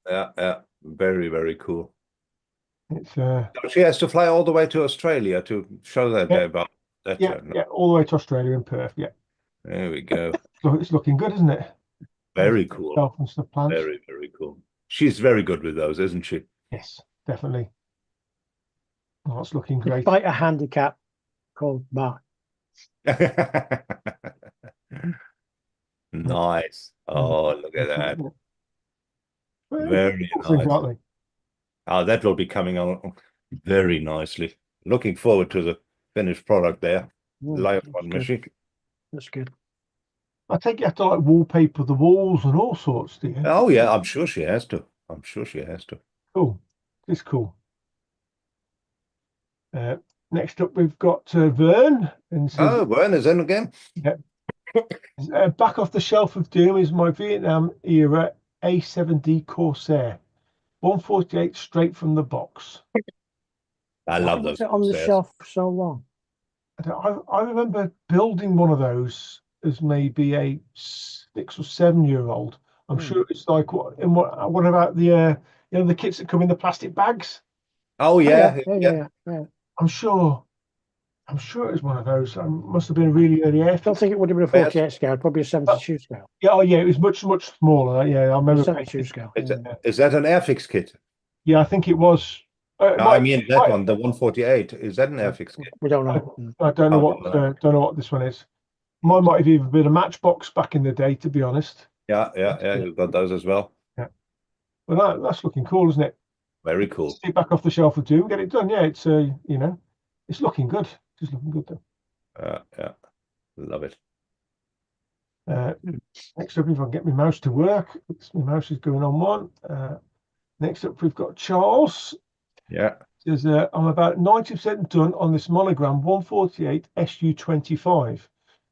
Speaker 1: Yeah. Very, very cool.
Speaker 2: It's
Speaker 1: She has to fly all the way to Australia to show that day about that.
Speaker 2: yeah, all the way to Australia in Perth. Yeah,
Speaker 1: There we go.
Speaker 2: so it's looking good, isn't it?
Speaker 1: Very cool.
Speaker 2: Self and stuff plans.
Speaker 1: Very, very cool. She's very good with those, isn't she?
Speaker 2: Yes, definitely. Oh, it's looking great.
Speaker 3: Despite a handicap called Mark.
Speaker 1: Nice. Oh, look at that. Very
Speaker 2: Cool things,
Speaker 1: nice.
Speaker 2: aren't they?
Speaker 1: Oh, that will be coming on very nicely. Looking forward to the finished product there. Live on machine.
Speaker 3: That's good.
Speaker 2: I think you have to like wallpaper the walls and all sorts, do you?
Speaker 1: Oh yeah, I'm sure she has to. I'm sure she has to.
Speaker 2: Cool. It's cool. Next up, we've got Vern. And says,
Speaker 1: Oh, Vern is in again.
Speaker 2: back off the shelf of doom is my Vietnam era A7D Corsair. 148 straight from the box.
Speaker 1: I love those.
Speaker 3: Was it on the
Speaker 1: Corsairs.
Speaker 3: shelf for so long?
Speaker 2: I remember building one of those as maybe a 6 or 7 year old. I'm sure it's like what about the the kits that come in the plastic bags?
Speaker 1: Oh yeah.
Speaker 3: Yeah.
Speaker 2: I'm sure it was one of those. Must have been really early
Speaker 3: I don't think it would have been a 48 scale, probably a 72 scale.
Speaker 2: Yeah, it was much smaller. Yeah, I remember.
Speaker 3: 72 scale.
Speaker 1: Is that an Airfix kit?
Speaker 2: Yeah, I think it was.
Speaker 1: No, I mean that one, the 148. Is that an Airfix kit?
Speaker 3: We don't know.
Speaker 2: I don't know don't know what this one is. Mine might have even been a Matchbox back in the day, to be honest.
Speaker 1: Yeah. You've got those as well.
Speaker 2: Yeah. Well, that's looking cool, isn't it?
Speaker 1: Very cool.
Speaker 2: Take back off the shelf or two, get it done. Yeah, it's it's looking good. It's looking good though.
Speaker 1: Yeah. Love it.
Speaker 2: Next up, if I can get my mouse to work, my mouse is going on one. Next up, we've got Charles.
Speaker 1: Yeah.
Speaker 2: Says, I'm about 90% done on this monogram 148 SU25.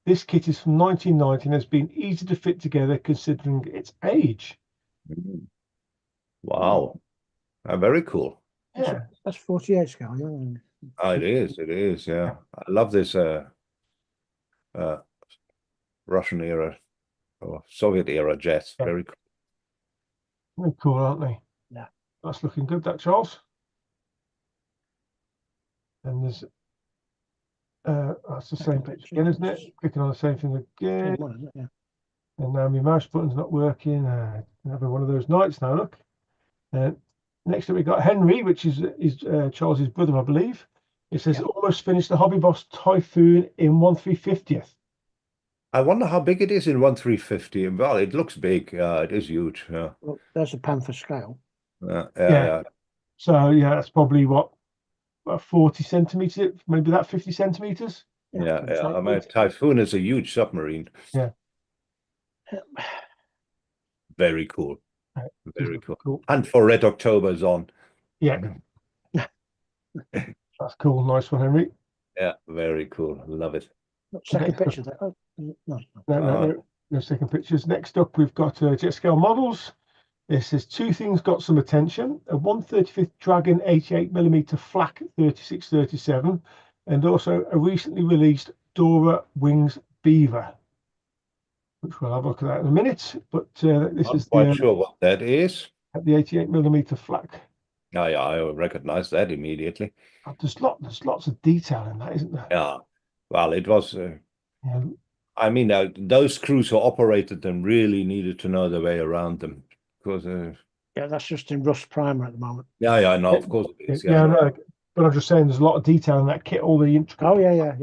Speaker 2: This kit is from 1990 and has been easy to fit together considering its age.
Speaker 1: Wow. Very cool.
Speaker 2: Yeah.
Speaker 3: That's 48 scale. Yeah.
Speaker 1: Oh, it is. Yeah. I love this Russian era or Soviet era jets. Very cool.
Speaker 2: They're cool, aren't they?
Speaker 3: Yeah.
Speaker 2: That's looking good, that, Charles. And there's that's the same picture again, isn't it? Clicking on the same thing again.
Speaker 3: Same one, isn't it? Yeah.
Speaker 2: And now my mouse button's not working. Having one of those nights now, look. Next up, we've got Henry, which is Charles's brother, I believe. It says, almost finished the Hobby Boss Typhoon in 1/350th.
Speaker 1: I wonder how big it is in 1/350. Well, it looks big. It is huge. Yeah.
Speaker 3: Well, there's a pen for scale.
Speaker 1: Yeah.
Speaker 2: So, yeah, that's probably what, about 40 centimeters, maybe that 50 centimeters.
Speaker 1: Yeah. I mean, Typhoon is a huge submarine.
Speaker 2: Yeah.
Speaker 1: Very cool.
Speaker 2: Right.
Speaker 1: Very cool. And for Red October is on.
Speaker 2: Yeah. That's cool. Nice one, Henry.
Speaker 1: Yeah, very cool. Love it.
Speaker 3: Second picture.
Speaker 2: No second pictures. Next up, we've got jet scale models. This is two things got some attention: a 1/35th Dragon 88mm flak 3637, and also a recently released Dora Wings Beaver, which we'll have a look at that in a minute. But this is
Speaker 1: quite sure what that is.
Speaker 2: The 88mm flak.
Speaker 1: Yeah, I recognize that immediately.
Speaker 2: There's lots of detail in that, isn't there?
Speaker 1: Yeah. Well, it was. I mean, those crews who operated them really needed to know the way around them, because.
Speaker 3: Yeah, that's just in rust primer at the moment.
Speaker 1: Yeah, I know. Of course it is.
Speaker 2: Yeah, I know. But I'm just saying, there's a lot of detail in that kit. All the intricate.
Speaker 3: Oh yeah.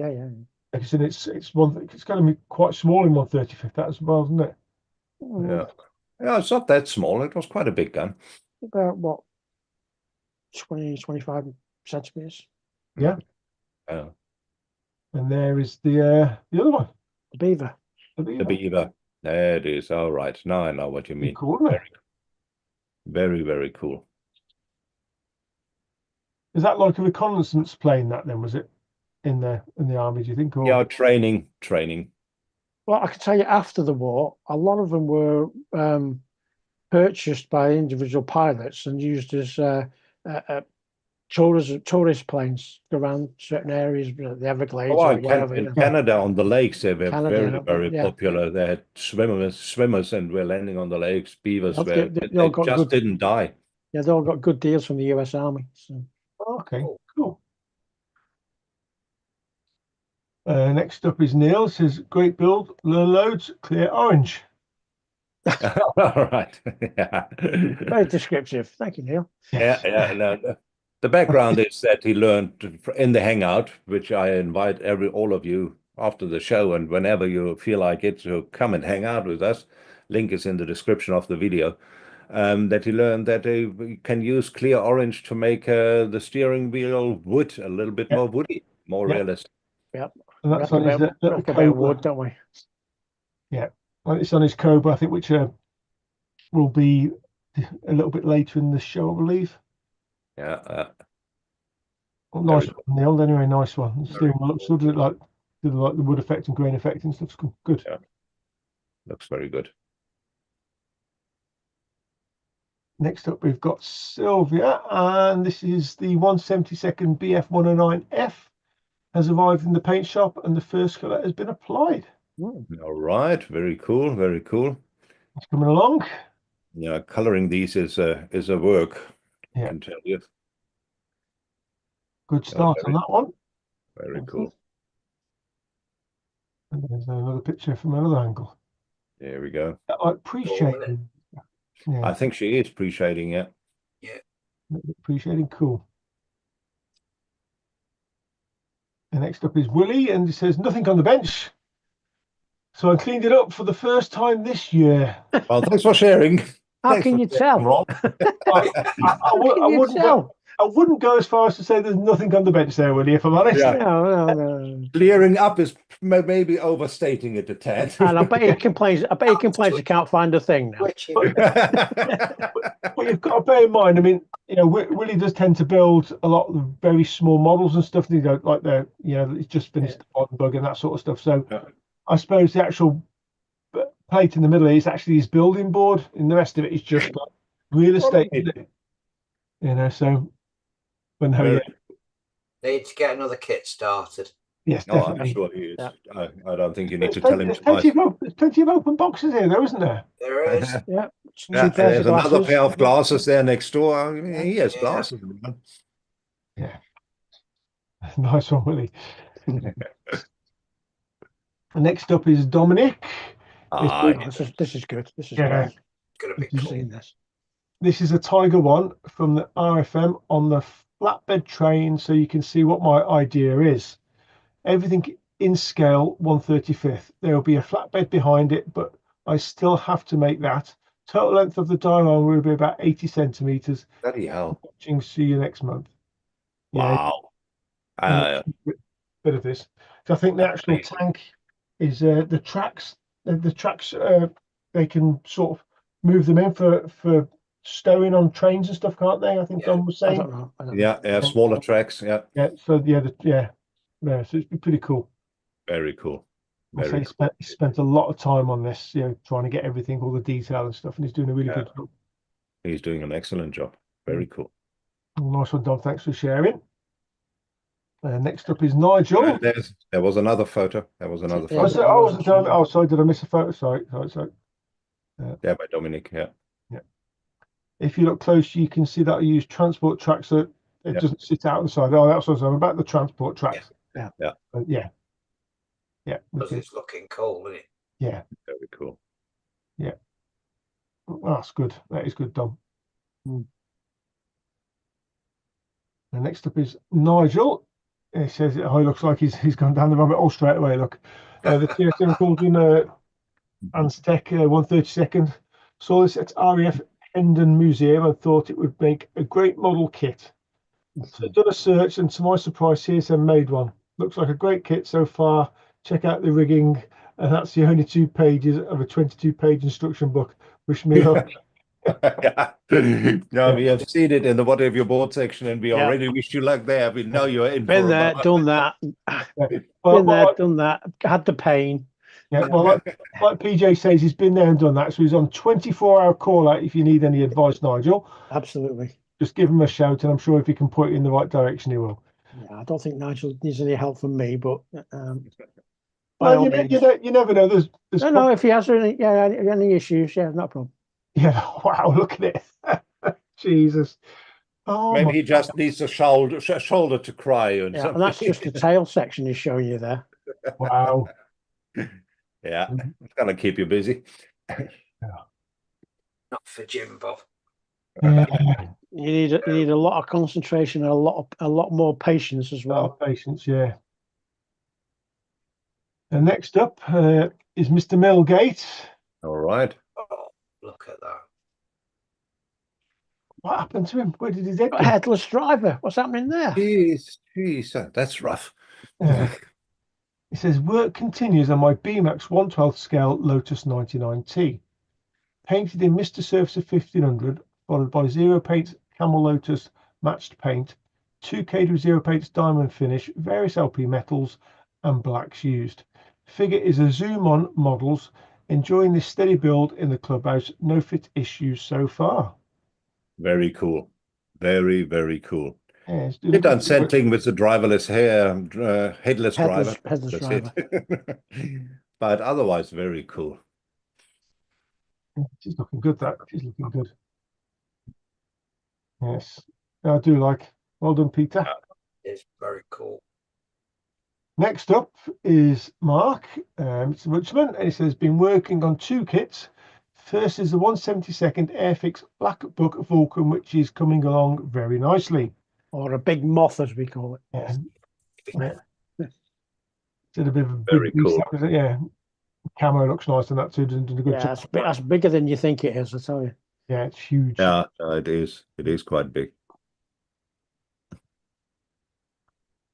Speaker 2: Like I said, it's going to be quite small in 1/35th. That as well, isn't it?
Speaker 1: Yeah, it's not that small. It was quite a big gun.
Speaker 3: About what, 20-25 centimeters.
Speaker 2: Yeah. And there is the other one.
Speaker 3: The Beaver.
Speaker 1: The Beaver. There it is. All right. Now I know what you mean.
Speaker 2: Cool, isn't it?
Speaker 1: Very, very cool.
Speaker 2: Is that like a reconnaissance plane? That then was it in the army? Do you think? Or...
Speaker 1: Yeah, training.
Speaker 3: Well, I can tell you, after the war, a lot of them were purchased by individual pilots and used as tourist planes around certain areas, the Everglades.
Speaker 1: Oh, in Canada on the lakes, they were very popular. They had swimmers, and were landing on the lakes. Beavers they just didn't die.
Speaker 3: Yeah, they all got good deals from the US Army. So.
Speaker 2: Okay, cool. Next up is Neil. Says, great build, learn loads, clear orange.
Speaker 1: All right. Yeah.
Speaker 3: Very descriptive. Thank you, Neil.
Speaker 1: Yeah. No. The background is that he learned in the Hangout, which I invite all of you after the show, and whenever you feel like it, to come and hang out with us. Link is in the description of the video. That he learned that you can use clear orange to make the steering wheel wood a little bit more woody, more realistic.
Speaker 3: Yep.
Speaker 2: And that's on his little
Speaker 3: Cobra wood, don't we?
Speaker 2: Yeah. Well, it's on his Cobra, I think, which will be a little bit later in the show, I believe.
Speaker 1: Yeah.
Speaker 2: Nice one, Neil. Anyway, nice one. The steering wheel looks good, like the wood effect and grain effect and stuff's good.
Speaker 1: Yeah. Looks very good.
Speaker 2: Next up, we've got Sylvia, and this is the 172nd BF109F. Has arrived in the paint shop, and the first colour has been applied.
Speaker 1: All right, very cool, very cool.
Speaker 2: It's coming along.
Speaker 1: Yeah, colouring these is a work.
Speaker 2: Yeah.
Speaker 1: I can tell you.
Speaker 2: Good start on that one.
Speaker 1: Very cool.
Speaker 2: And there's another picture from another angle.
Speaker 1: There we go.
Speaker 2: Pre-shading. Yeah.
Speaker 1: I think she is pre-shading it.
Speaker 4: Yeah.
Speaker 2: Pre-shading, cool. And next up is Willie, and it says nothing on the bench. So I cleaned it up for the first time this year.
Speaker 1: Well, thanks for sharing.
Speaker 3: How can you tell?
Speaker 2: I wouldn't go as far as to say there's nothing on the bench there, Willie, if I'm honest.
Speaker 1: Yeah.
Speaker 3: No.
Speaker 1: Clearing up is maybe overstating it a tad.
Speaker 3: And I bet he complains he can't find a thing now.
Speaker 2: But you've got to bear in mind, I mean, Willie does tend to build a lot of very small models and stuff. Like he's just finished the modern bug and that sort of stuff. So I suppose the actual plate in the middle is actually his building board, and the rest of it is just like real estate. So.
Speaker 4: Need to get another kit started.
Speaker 2: Yes,
Speaker 1: Oh, I'm
Speaker 2: definitely.
Speaker 1: sure he is.
Speaker 3: Yeah.
Speaker 1: I don't think you need
Speaker 2: There's
Speaker 1: to tell him
Speaker 2: there's
Speaker 1: twice.
Speaker 2: plenty of open boxes here, though, isn't there?
Speaker 4: There is.
Speaker 3: Yeah.
Speaker 1: Yeah,
Speaker 3: Two pairs
Speaker 1: there's
Speaker 3: of
Speaker 1: another
Speaker 3: glasses.
Speaker 1: pair of glasses there next door. I mean,
Speaker 3: Yeah.
Speaker 1: he has
Speaker 4: Yeah.
Speaker 1: glasses.
Speaker 2: Yeah. Nice one, Willie. Next up is Dominic.
Speaker 1: Ah,
Speaker 3: Oh, this is good. This is
Speaker 2: Yeah.
Speaker 3: good.
Speaker 4: Gonna be
Speaker 2: This is-
Speaker 4: cool.
Speaker 3: Seen this.
Speaker 2: This is a Tiger One from the RFM on the flatbed train, so you can see what my idea is. Everything in scale 1/35th. There will be a flatbed behind it, but I still have to make that. Total length of the diamond will be about 80 centimeters.
Speaker 1: bloody hell.
Speaker 2: Watching, see you next month. Yeah,
Speaker 1: Wow.
Speaker 2: bit of this. So I think the actual
Speaker 1: Amazing.
Speaker 2: tank is the tracks. The tracks they can sort of move them in for stowing on trains and stuff, can't they? I think
Speaker 4: Yeah.
Speaker 2: Don was
Speaker 3: I
Speaker 2: saying.
Speaker 3: don't know.
Speaker 1: Yeah, smaller tracks. Yeah,
Speaker 2: Yeah. So yeah. So it's pretty cool.
Speaker 1: very cool.
Speaker 2: I say
Speaker 1: Very cool.
Speaker 2: he spent a lot of time on this, trying to get everything, all the detail and stuff, and he's doing a really good job.
Speaker 1: He's doing an excellent job. Very cool.
Speaker 2: Nice one, Don. Thanks for sharing. Next up is Nigel.
Speaker 1: There was another photo. There was another
Speaker 3: Yeah,
Speaker 1: photo.
Speaker 2: I wasn't done. Oh, sorry, did I miss a photo? Sorry.
Speaker 1: Yeah, by Dominic. Yeah.
Speaker 2: If you look close, you can see that I use transport tracks, so it doesn't sit out on the side. Oh, that's what I'm about, the transport tracks.
Speaker 3: Yeah.
Speaker 2: Yeah.
Speaker 4: Because it's looking cool, isn't it?
Speaker 2: Yeah.
Speaker 1: Very cool.
Speaker 2: That's good. That is good, Dom.
Speaker 3: Mm.
Speaker 2: And next up is Nigel. He says, "Oh, he looks like he's gone down the rabbit hole straight away." Look, the TSM called in Aztec 1/32. Saw this at RAF Hendon Museum and thought it would make a great model kit. So done a search, and to my surprise, TSM made one. Looks like a great kit so far. Check out the rigging, and that's the only 2 pages of a 22-page instruction book. Wish me luck.
Speaker 1: No, we have seen it in the What Have You Bought section, and we already wish you luck there. We know you're in
Speaker 3: Been
Speaker 1: for
Speaker 3: there, done that.
Speaker 2: Well,
Speaker 3: Done that. Had the pain.
Speaker 2: Yeah, well, like PJ says, he's been there and done that. So he's on 24-hour call out if you need any advice, Nigel.
Speaker 3: Absolutely.
Speaker 2: Just give him a shout, and I'm sure if he can point you in the right direction, he will.
Speaker 3: Yeah, I don't think Nigel needs any help from me, but
Speaker 2: Well, you never know. There's
Speaker 3: no. If he has any issues, not a problem.
Speaker 2: Yeah. Wow. Look at it. Jesus. Oh,
Speaker 1: maybe he just needs a shoulder to cry and
Speaker 3: And that's just the tail section he's showing you there.
Speaker 2: Wow.
Speaker 1: Yeah, it's gonna keep you busy.
Speaker 4: Not for Jim Bob.
Speaker 2: Yeah.
Speaker 3: You need a lot of concentration and a lot more patience as well.
Speaker 2: Patience, yeah. And next up is Mr. Millgate.
Speaker 1: All right.
Speaker 4: Oh, look at that.
Speaker 2: What happened to him? Where did his head go?
Speaker 3: Headless driver. What's happening there?
Speaker 1: Jeez, that's rough.
Speaker 2: It says work continues on my BMAX 1/12 scale Lotus 99T. Painted in Mr. Surfacer 1500, followed by Zero Paints Camel Lotus matched paint, 2K with Zero Paints diamond finish, various LP metals, and blacks used. Figure is a zoom on models. Enjoying this steady build in the clubhouse. No fit issues so far.
Speaker 1: Very cool. Very, very cool.
Speaker 2: Yeah,
Speaker 1: Bit unsettling with the driverless headless driver.
Speaker 3: Headless
Speaker 1: That's
Speaker 3: driver.
Speaker 1: it. But otherwise, very cool.
Speaker 2: She's looking good. She's looking good. Yes, I do like. Well done, Peter.
Speaker 4: It's very cool.
Speaker 2: Next up is Mark, Mr. Richmond, and he says been working on 2 kits. First is the 1/72 Airfix Black Book Vulcan, which is coming along very nicely.
Speaker 3: Or a big moth, as we call it.
Speaker 2: Yeah. It's a bit of a
Speaker 1: Very
Speaker 2: big
Speaker 1: cool.
Speaker 2: beast, yeah. Camo looks nice and that too. Doing a good job.
Speaker 3: That's bigger than you think it is, I tell you.
Speaker 2: Yeah, it's huge.
Speaker 1: Yeah, it is. It is quite big.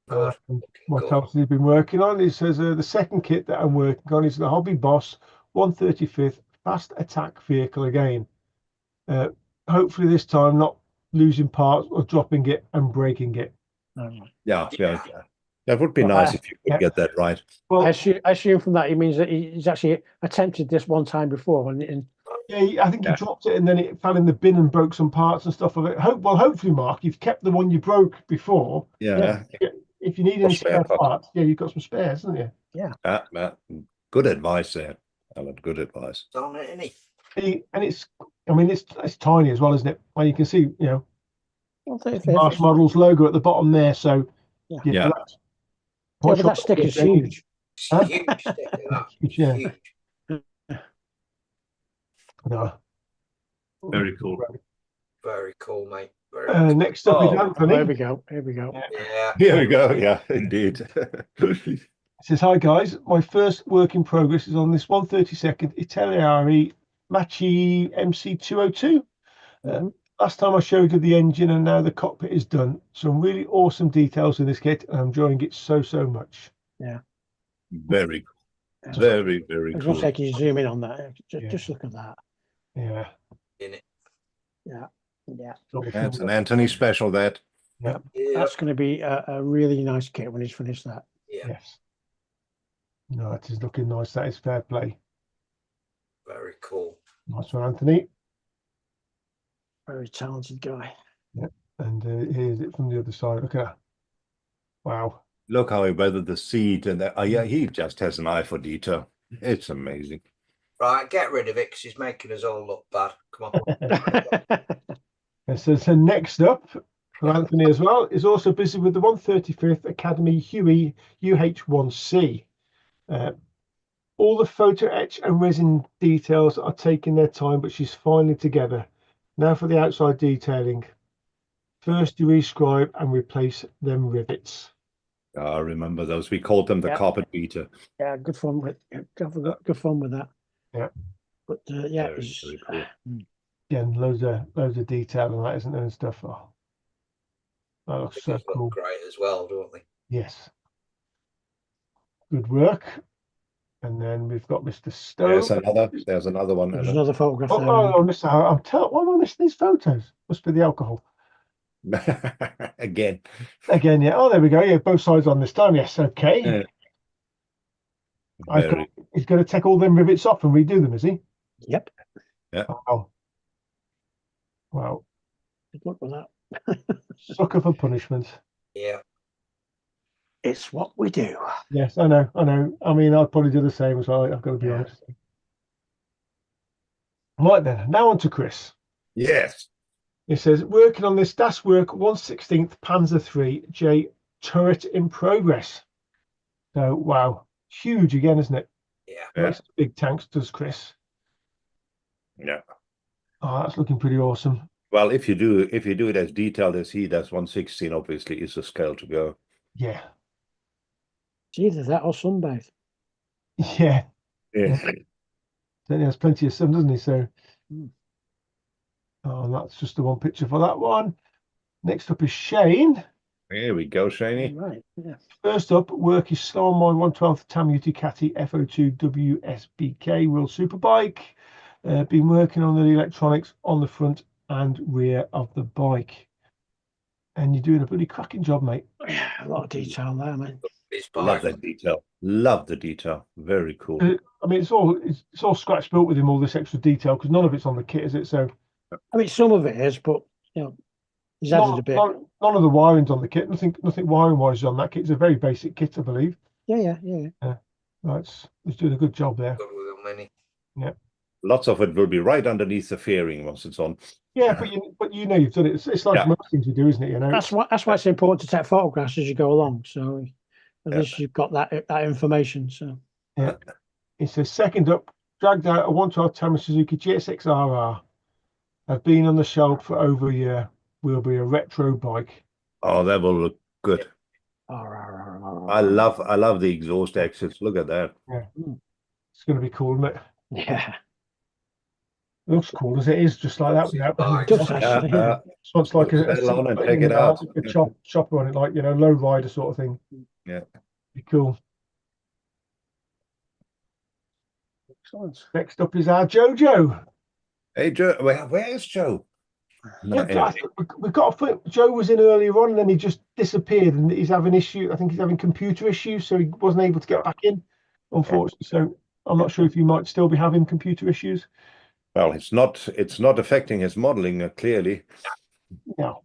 Speaker 2: What else has he been working on? He says the second kit that I'm working on is the Hobby Boss 1/35 Fast Attack Vehicle again. Hopefully this time not losing parts or dropping it and breaking it.
Speaker 1: Yeah. That would be nice if you could get that right.
Speaker 2: Well,
Speaker 3: I assume from that he means that he's actually attempted this one time before, and
Speaker 2: yeah, I think he dropped it and then it fell in the bin and broke some parts and stuff of it. Hopefully, Mark, you've kept the one you broke before.
Speaker 1: Yeah.
Speaker 2: if you need any spare parts, yeah, you've got some spares, haven't you?
Speaker 3: Yeah.
Speaker 1: Good advice there, Alan. Good advice.
Speaker 4: On it, isn't he?
Speaker 2: And it's, I mean, it's tiny as well, isn't it? Well, you can see, you know, Marsh Models logo at the bottom there. So
Speaker 1: Yeah.
Speaker 3: But that stick is huge.
Speaker 2: Huh?
Speaker 4: Huge stick of that.
Speaker 2: Huge, yeah.
Speaker 4: Huge.
Speaker 2: No.
Speaker 1: Very cool.
Speaker 4: Very cool, mate. Very cool.
Speaker 2: Next up is Anthony.
Speaker 3: Here we go. Here we go.
Speaker 4: Yeah.
Speaker 1: Here we go. Yeah, indeed.
Speaker 2: It says, hi guys, my first work in progress is on this 132nd yesteryear Machi MC202. Last time I showed you the engine and now the cockpit is done. Some really awesome details in this kit and I'm enjoying it so much.
Speaker 3: Yeah.
Speaker 1: Very cool. Very
Speaker 3: I was
Speaker 1: cool.
Speaker 3: going to say, can you zoom in on that? Just look at that.
Speaker 2: Yeah.
Speaker 4: In it.
Speaker 3: Yeah.
Speaker 1: That's an Anthony special, that.
Speaker 2: Yeah.
Speaker 3: That's going to be a really nice kit when he's finished that.
Speaker 4: Yeah.
Speaker 2: Yes. No, it is looking nice. That is fair play.
Speaker 4: Very cool.
Speaker 2: Nice one, Anthony.
Speaker 3: Very talented guy.
Speaker 2: Yeah. And here's it from the other side. Look at that. Wow.
Speaker 1: Look how he weathered the seat, and that. Yeah, he just has an eye for detail. It's amazing.
Speaker 4: Right, get rid of it because he's making us all look bad. Come on.
Speaker 2: So next up for Anthony as well is also busy with the 135th Academy Huey UH1C. All the photo etch and resin details are taking their time, but she's finally together. Now for the outside detailing. First, you rescribe and replace them rivets.
Speaker 1: I remember those. We called them the carpet beater.
Speaker 3: Yeah, good fun with good fun with that.
Speaker 2: Yeah.
Speaker 3: But yeah,
Speaker 1: Very,
Speaker 3: it's
Speaker 1: very cool.
Speaker 2: Yeah, and loads of detail and that, isn't there, and stuff. Oh, that looks so cool.
Speaker 4: Look great as well, don't they?
Speaker 2: Yes. Good work. And then we've got Mr. Stowe.
Speaker 1: There's another one.
Speaker 3: there's another photograph there.
Speaker 2: Oh, Mr. Why am I missing these photos? Must be the alcohol.
Speaker 1: Again,
Speaker 2: yeah. Oh, there we go. Yeah, both sides on this time. Yes, okay. He's going to take all them rivets off and redo them, is he?
Speaker 3: Yep.
Speaker 1: Yeah.
Speaker 2: Oh. Wow.
Speaker 3: Good luck with that.
Speaker 2: Sucker for punishment.
Speaker 4: Yeah.
Speaker 3: It's what we do.
Speaker 2: Yes, I know. I mean, I'd probably do the same as well. I've got to be honest. Right then, now on to Chris.
Speaker 1: yes.
Speaker 2: It says, working on this Das Werk 1/16 Panzer III J turret in progress. So, wow, huge again, isn't it?
Speaker 4: Yeah.
Speaker 2: That's big tanks, does Chris?
Speaker 1: Yeah.
Speaker 2: Oh, that's looking pretty awesome.
Speaker 1: Well, if you do it as detailed as he does, 1/16 obviously is the scale to go.
Speaker 2: Yeah.
Speaker 3: It's either that or sunbathe.
Speaker 2: Yeah.
Speaker 1: Yeah.
Speaker 2: Then he has plenty of sun, doesn't he? So, oh, and that's just the one picture for that one. Next up is Shane.
Speaker 1: Here we go, Shaney.
Speaker 3: Right. Yeah.
Speaker 2: First up, work is still on my 112th Tamu Ducati FO2 WSBK World Superbike. Been working on the electronics on the front and rear of the bike. And you're doing a pretty cracking job, mate.
Speaker 3: Yeah, a lot of detail there, man.
Speaker 1: Love that detail. Love the detail. Very cool.
Speaker 2: I mean, it's all scratch built with him, all this extra detail, because none of it's on the kit, is it? So,
Speaker 3: I mean, some of it is, but you know, he's added a bit.
Speaker 2: None of the wiring's on the kit. Nothing wiring wise is on that kit. It's a very basic kit, I believe.
Speaker 3: Yeah.
Speaker 2: Right, he's doing a good job there.
Speaker 4: Good with them, many.
Speaker 2: Yeah.
Speaker 1: Lots of it will be right underneath the fairing once it's on.
Speaker 2: Yeah, but you know you've done it. It's like most things you do, isn't it? You know.
Speaker 3: That's why it's important to take photographs as you go along. So at least you've got that information. So
Speaker 2: yeah. It says second up, dragged out a 112 Tama Suzuki GSX-RR. Have been on the shelf for over a year. Will be a retro bike.
Speaker 1: Oh, that will look good. I love the exhaust exits. Look at that.
Speaker 2: Yeah. It's going to be cool, isn't it?
Speaker 3: Yeah.
Speaker 2: It looks cool as it is, just like that. Without
Speaker 3: It does actually.
Speaker 2: So it's like a
Speaker 1: and take it out.
Speaker 2: A chopper on it, like, you know, low rider sort of thing.
Speaker 1: Yeah.
Speaker 2: Be cool. Excellent. Next up is our Jojo.
Speaker 1: Hey, Joe. Where is Joe?
Speaker 2: We've got Joe was in earlier on and then he just disappeared and he's having issue. I think he's having computer issues, so he wasn't able to get back in, unfortunately. So I'm not sure if you might still be having computer issues.
Speaker 1: Well, it's not affecting his modeling clearly.
Speaker 2: No.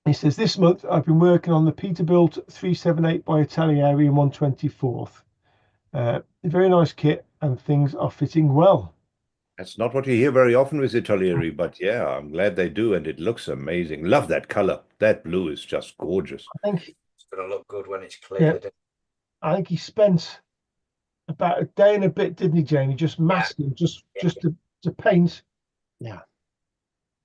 Speaker 2: He says, this month I've been working on the Peterbilt 378 by Italieri in 1/24. A very nice kit and things are fitting well.
Speaker 1: That's not what you hear very often with Italieri, but yeah, I'm glad they do, and it looks amazing. Love that color. That blue is just gorgeous.
Speaker 2: I think
Speaker 4: It's going to look good when it's cleared.
Speaker 2: I think he spent about a day and a bit, didn't he, Jamie? Just masking, just to paint.
Speaker 3: Yeah.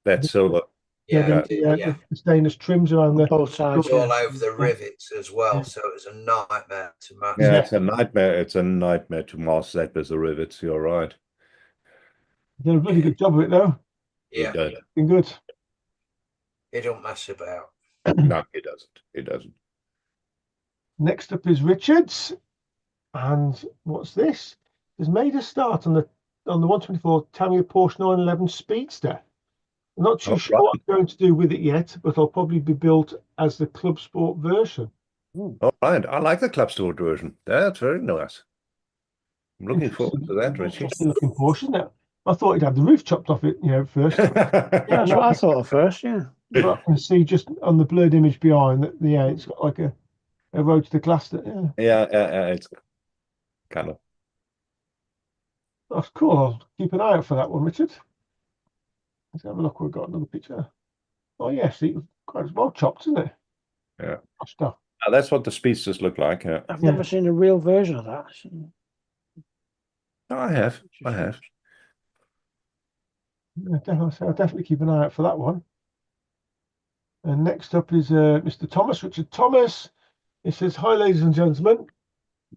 Speaker 1: That silver.
Speaker 4: Yeah,
Speaker 2: the stainless trims around the
Speaker 3: both sides.
Speaker 4: It's all over the rivets as well, so it's a nightmare to match.
Speaker 1: Yeah, it's a nightmare. It's a nightmare to mask that with the rivets. You're right.
Speaker 2: Did a really good job of it, though.
Speaker 4: Yeah,
Speaker 2: been good.
Speaker 4: He don't mess about.
Speaker 1: No, it doesn't. It doesn't.
Speaker 2: Next up is Richards, and what's this? Has made a start on the 124 Tamiya Porsche 911 Speedster. I'm not too sure what I'm going to do with it yet, but I'll probably be built as the Club Sport version.
Speaker 1: All right, I like the Club Sport version. That's very nice. I'm looking forward to that, Richie.
Speaker 2: Looking Porsche, isn't it? I thought he'd had the roof chopped off it, first.
Speaker 3: Yeah, that's what I thought at first. Yeah,
Speaker 2: but I can see just on the blurred image behind that. Yeah, it's got like a road to the glass. That
Speaker 1: it's kind of.
Speaker 2: That's cool. I'll keep an eye out for that one, Richard. Let's have a look. We've got another picture. Oh yes, it's quite well chopped, isn't it?
Speaker 1: Yeah.
Speaker 2: Stuff.
Speaker 1: That's what the Speedsters look like. Yeah.
Speaker 3: I've never seen a real version of that. So.
Speaker 1: No, I have.
Speaker 2: Yeah, I'll definitely keep an eye out for that one. And next up is Mr. Thomas, Richard Thomas. He says, "Hi, ladies and gentlemen.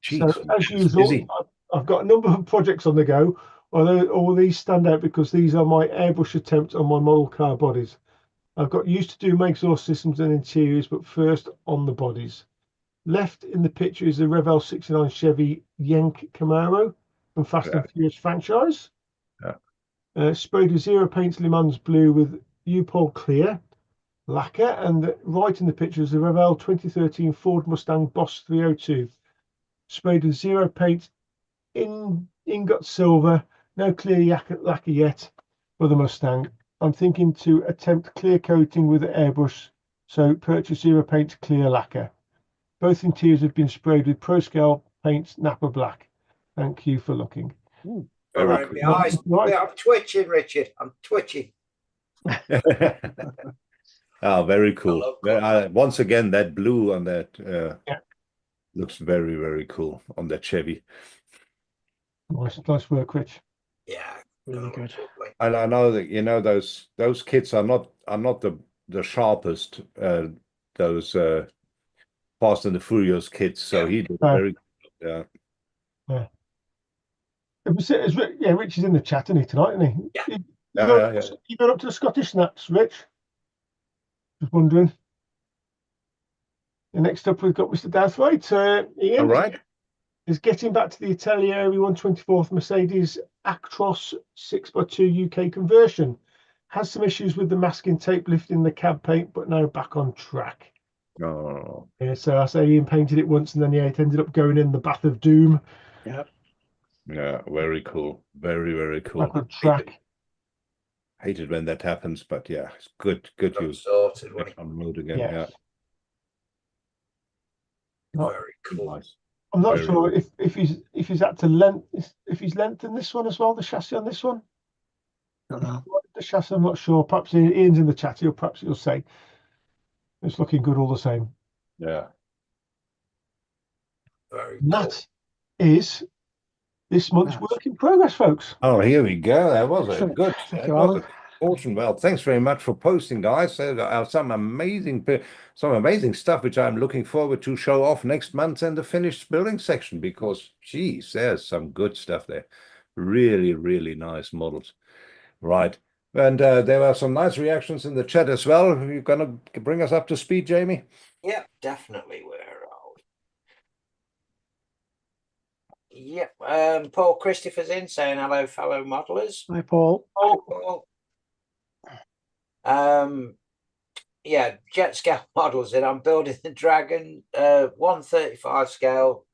Speaker 1: Jeez,
Speaker 2: so, as usual, I've got a number of projects on the go. Although all these stand out because these are my airbrush attempts on my model car bodies. I've got used to do my exhaust systems and interiors, but first on the bodies. Left in the picture is the Revell 69 Chevy Yank Camaro from Fast and Furious franchise. Sprayed with zero paints Le Mans blue with U-Pol clear lacquer, and right in the picture is the Revell 2013 Ford Mustang Boss 302. Sprayed with zero paint in ingot silver, no clear lacquer yet for the Mustang. I'm thinking to attempt clear coating with the airbrush, so purchase zero paint clear lacquer. Both interiors have been sprayed with Pro Scale paints Napa Black. Thank you for looking."
Speaker 4: All right, I'm twitching, Richard. I'm twitching.
Speaker 1: Oh, very cool. Once again, that blue on that looks very, very cool on that Chevy.
Speaker 2: Nice work, Rich.
Speaker 4: Yeah,
Speaker 3: really good.
Speaker 1: And I know that those kits are not the sharpest. Those Fast and the Furious kits. So he did very good. Yeah.
Speaker 2: Rich is in the chat, isn't he, tonight, isn't he?
Speaker 4: Yeah.
Speaker 2: You got up to the Scottish Snaps, Rich? Just wondering. And next up, we've got Mr. Darth White. Ian.
Speaker 1: All right.
Speaker 2: Is getting back to the Italieri 1/24 Mercedes Actros 6x2 UK conversion. Has some issues with the masking tape lifting the cab paint, but now back on track.
Speaker 1: Oh.
Speaker 2: Yeah, so I say Ian painted it once, and then it ended up going in the bath of doom.
Speaker 3: Yep.
Speaker 1: Yeah, very cool. Very, very cool.
Speaker 2: Back on track.
Speaker 1: Hated when that happens, but yeah, it's good. You
Speaker 4: sorted
Speaker 1: on road again.
Speaker 2: Yeah.
Speaker 4: Very cool.
Speaker 1: Nice.
Speaker 2: I'm not sure if he's had to lengthened this one as well, the chassis on this one.
Speaker 3: I don't know.
Speaker 2: The chassis, I'm not sure. Perhaps Ian's in the chat. He'll say it's looking good all the same.
Speaker 1: Yeah.
Speaker 4: Very
Speaker 2: cool. That is this month's work in progress, folks.
Speaker 1: Oh, here we go. That was it. Good.
Speaker 3: Thank you, Alan.
Speaker 1: Awesome. Well, thanks very much for posting, guys. Some amazing stuff which I'm looking forward to show off next month in the finished building section, because geez, there's some good stuff there. Really, really nice models. Right. And there were some nice reactions in the chat as well. Are you going to bring us up to speed, Jamie?
Speaker 4: Yeah, definitely. Where are we? Yep. Paul Christopher's in saying hello, fellow modelers.
Speaker 3: Hi, Paul.
Speaker 4: Paul. Yeah, jet scale models, and I'm building the Dragon 135 scale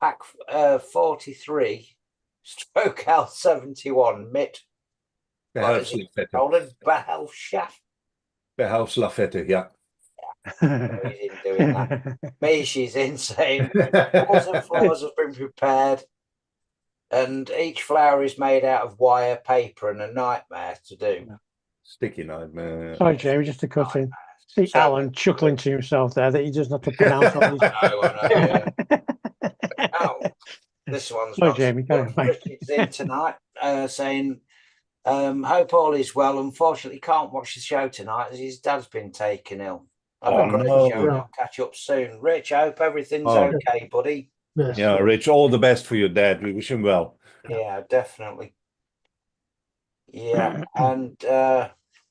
Speaker 4: pack 43 stroke L71 MIT. Behelfslafette, yeah. No, he's in doing that. She's in saying walls and floors have been prepared, and each flower is made out of wire, paper, and a nightmare to do.
Speaker 1: Sticky nightmare.
Speaker 3: Sorry, Jamie, just to cut in. See Alan chuckling to himself there that he does not to pronounce all these.
Speaker 4: I know, yeah. Oh, this one's
Speaker 3: Sorry,
Speaker 4: not.
Speaker 3: Jamie, carry on.
Speaker 4: Richard's in tonight, saying, hope all is well. Unfortunately, can't watch the show tonight as his dad's been taken ill.
Speaker 1: Oh, no.
Speaker 4: I'll catch up soon. Rich, I hope everything's
Speaker 1: Oh.
Speaker 4: okay, buddy.
Speaker 2: Yes.
Speaker 1: Yeah, Rich, all the best for your dad. We wish him well.
Speaker 4: Yeah, definitely. Yeah, and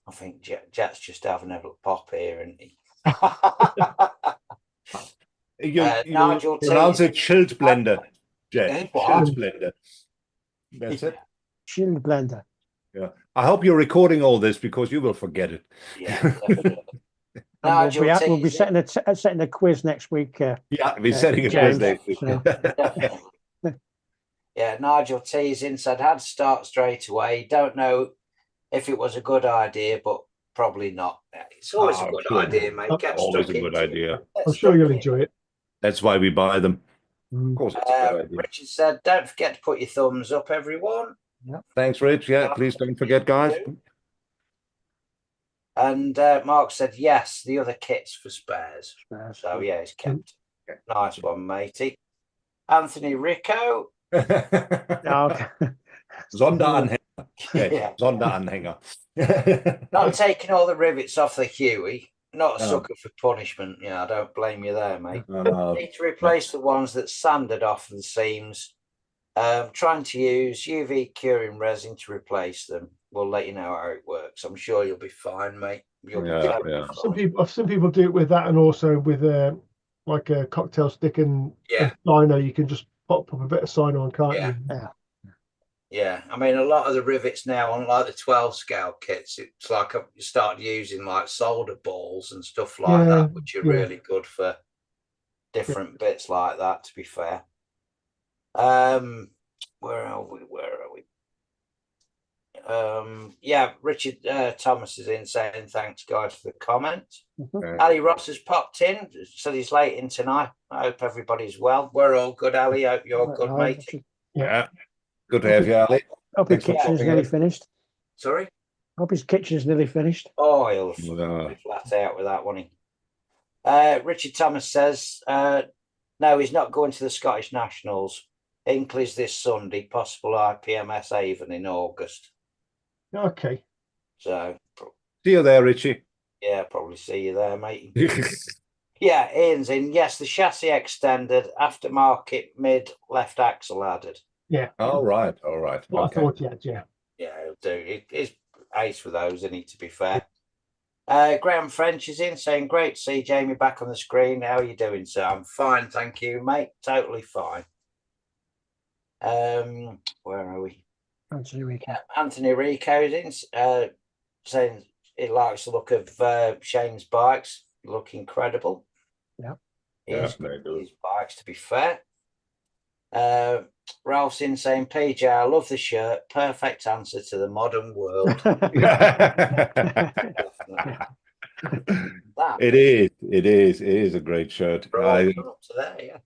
Speaker 4: I think Jet's just having a little pop here, isn't he?
Speaker 1: You
Speaker 4: Nigel
Speaker 1: pronounce
Speaker 4: T.
Speaker 1: it chilled blender, Jet.
Speaker 4: What?
Speaker 1: Chilled blender. That's it.
Speaker 3: Chilled blender.
Speaker 1: Yeah. I hope you're recording all this because you will forget it.
Speaker 4: Yeah, definitely.
Speaker 3: And we'll be setting a quiz next week.
Speaker 1: Yeah, we're setting a
Speaker 3: James,
Speaker 1: quiz next week.
Speaker 3: so.
Speaker 4: Definitely. Yeah, Nigel T's in said had to start straight away. Don't know if it was a good idea, but probably not. It's always a good idea, mate. Get
Speaker 1: Always
Speaker 4: stuck
Speaker 1: a good
Speaker 4: into
Speaker 1: idea.
Speaker 4: it. Get
Speaker 2: I'm sure
Speaker 4: stuck
Speaker 2: you'll
Speaker 4: in.
Speaker 2: enjoy it.
Speaker 1: That's why we buy them. Of course, it's a good idea.
Speaker 4: Richard said, don't forget to put your thumbs up, everyone.
Speaker 1: Thanks, Rich. Yeah, please don't forget, guys.
Speaker 4: And Mark said, yes, the other kit's for spares. So, yeah, it's kept. Nice one, matey. Anthony Rico.
Speaker 1: Sonderanhänger.
Speaker 4: Yeah.
Speaker 1: Sonderanhänger.
Speaker 4: Not taking all the rivets off the Huey. Not a sucker for punishment. Yeah, I don't blame you there, mate. Need to replace the ones that sanded off the seams. Trying to use UV curing resin to replace them. We'll let you know how it works. I'm sure you'll be fine, mate. You'll be totally fine.
Speaker 2: Some people do it with that, and also with like a cocktail stick and liner. You can just pop a bit of sign on, can't you?
Speaker 4: Yeah, I mean, a lot of the rivets now, on like the 12 scale kits, it's like you start using like solder balls and stuff like that, which are really good for different bits like that, to be fair. Where are we? Yeah, Richard Thomas is in saying thanks, guys, for the comment. Ali Ross has popped in, said he's late in tonight. I hope everybody's well. We're all good, Ali. Hope you're good, mate.
Speaker 1: Yeah. Good to have you, Ali.
Speaker 3: Hope his kitchen's nearly finished.
Speaker 4: Sorry?
Speaker 3: Hope his kitchen's nearly finished.
Speaker 4: Oh, he'll be flat out with that, won't he? Richard Thomas says, no, he's not going to the Scottish Nationals. Inkley's this Sunday, possible IPMS Avon in August.
Speaker 2: Okay.
Speaker 4: So.
Speaker 1: See you there, Richie.
Speaker 4: Yeah, probably see you there, mate. Yeah, Ian's in. Yes, the chassis extended, aftermarket mid left axle added.
Speaker 2: Yeah.
Speaker 1: All right.
Speaker 2: What I thought he had, yeah.
Speaker 4: Yeah, he'll do. He's ace with those, isn't he, to be fair? Graham French is in saying, great to see Jamie back on the screen. How are you doing, sir? I'm fine, thank you, mate. Totally fine. Where are we?
Speaker 3: Anthony Rico.
Speaker 4: Anthony Rico's in saying he likes the look of Shane's bikes. Look incredible.
Speaker 3: Yeah.
Speaker 4: His bikes, to be fair. Ralph's in saying, PJ, I love the shirt. Perfect answer to the modern world.
Speaker 1: It is a great shirt.
Speaker 4: Up to there, yeah.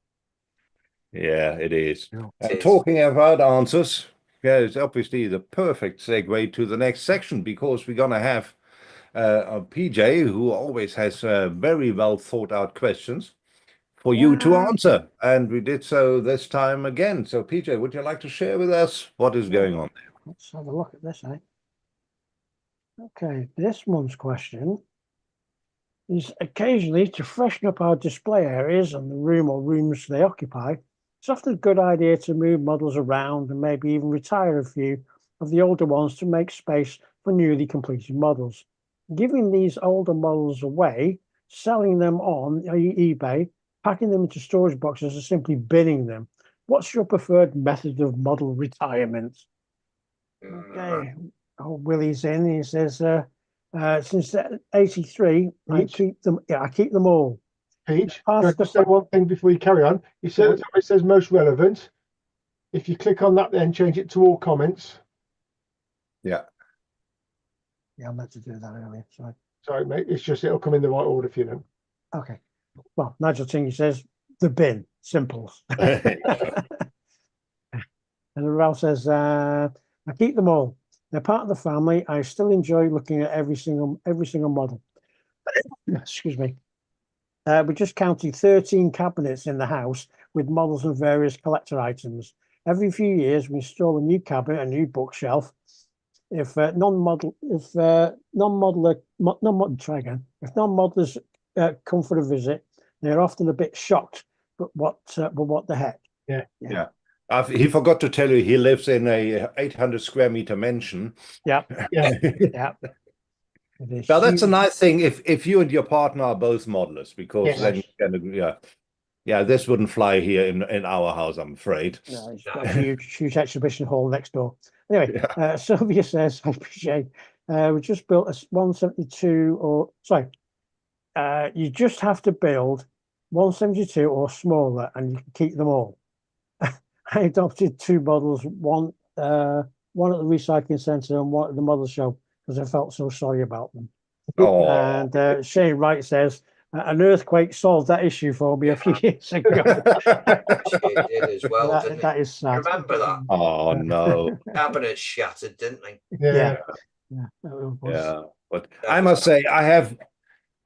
Speaker 1: Yeah, it is. Talking about answers, it's obviously the perfect segue to the next section, because we're going to have a PJ who always has very well thought out questions for you to answer. And we did so this time again. So PJ, would you like to share with us what is going on there?
Speaker 3: Let's have a look at this, Okay, this month's question is occasionally to freshen up our display areas and the room or rooms they occupy. It's often a good idea to move models around and maybe even retire a few of the older ones to make space for newly completed models. Giving these older models away, selling them on eBay, packing them into storage boxes, or simply binning them. What's your preferred method of model retirement? Okay, Willie's in. He says, since '83, I keep them. Yeah, I keep them all.
Speaker 2: Page, just say one thing before you carry on. You said it says most relevant. If you click on that, then change it to all comments.
Speaker 3: Yeah, I meant to do that earlier. Sorry,
Speaker 2: mate. It's just it'll come in the right order for you then.
Speaker 3: Okay. Well, Nigel Tingy says the bin, simples. And Ralph says, I keep them all. They're part of the family. I still enjoy looking at every single model. Excuse me. We just counted 13 cabinets in the house with models and various collector items. Every few years, we install a new cabinet, a new bookshelf. If non-modelers come for a visit, they're often a bit shocked. But what the heck?
Speaker 1: Yeah. He forgot to tell you he lives in a 800 square meter mansion.
Speaker 3: Yeah.
Speaker 2: Yeah.
Speaker 1: Now that's a nice thing if you and your partner are both modelers, because
Speaker 2: Yes.
Speaker 1: then you can, this wouldn't fly here in our house, I'm afraid.
Speaker 3: No, it's got a huge exhibition hall next door. Anyway, Sylvia says, I appreciate. We just built a 172, or sorry, you just have to build 172 or smaller, and you can keep them all. I adopted 2 models, one at the recycling centre and one at the model show, because I felt so sorry about them.
Speaker 1: Oh.
Speaker 3: And Shane Wright says, an earthquake solved that issue for me a few years ago.
Speaker 4: It did as well, didn't it?
Speaker 3: That is sad.
Speaker 4: Remember that?
Speaker 1: Oh no.
Speaker 4: Cabinets shattered, didn't they?
Speaker 2: Yeah.
Speaker 1: Yeah. But I must say, I have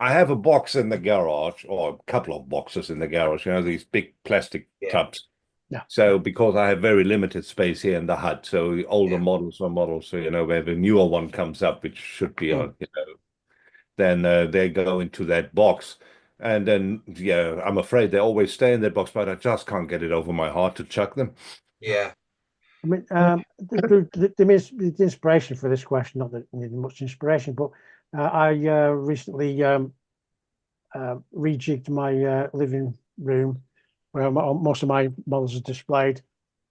Speaker 1: a box in the garage, or a couple of boxes in the garage, these big plastic tubs.
Speaker 3: Yeah.
Speaker 1: So because I have very limited space here in the hut, so the older models are models, so where the newer one comes up, which should be on, then they go into that box. And then, I'm afraid they always stay in that box, but I just can't get it over my heart to chuck them.
Speaker 4: Yeah.
Speaker 3: I mean, the inspiration for this question, not that I need much inspiration, but I recently rejigged my living room where most of my models are displayed.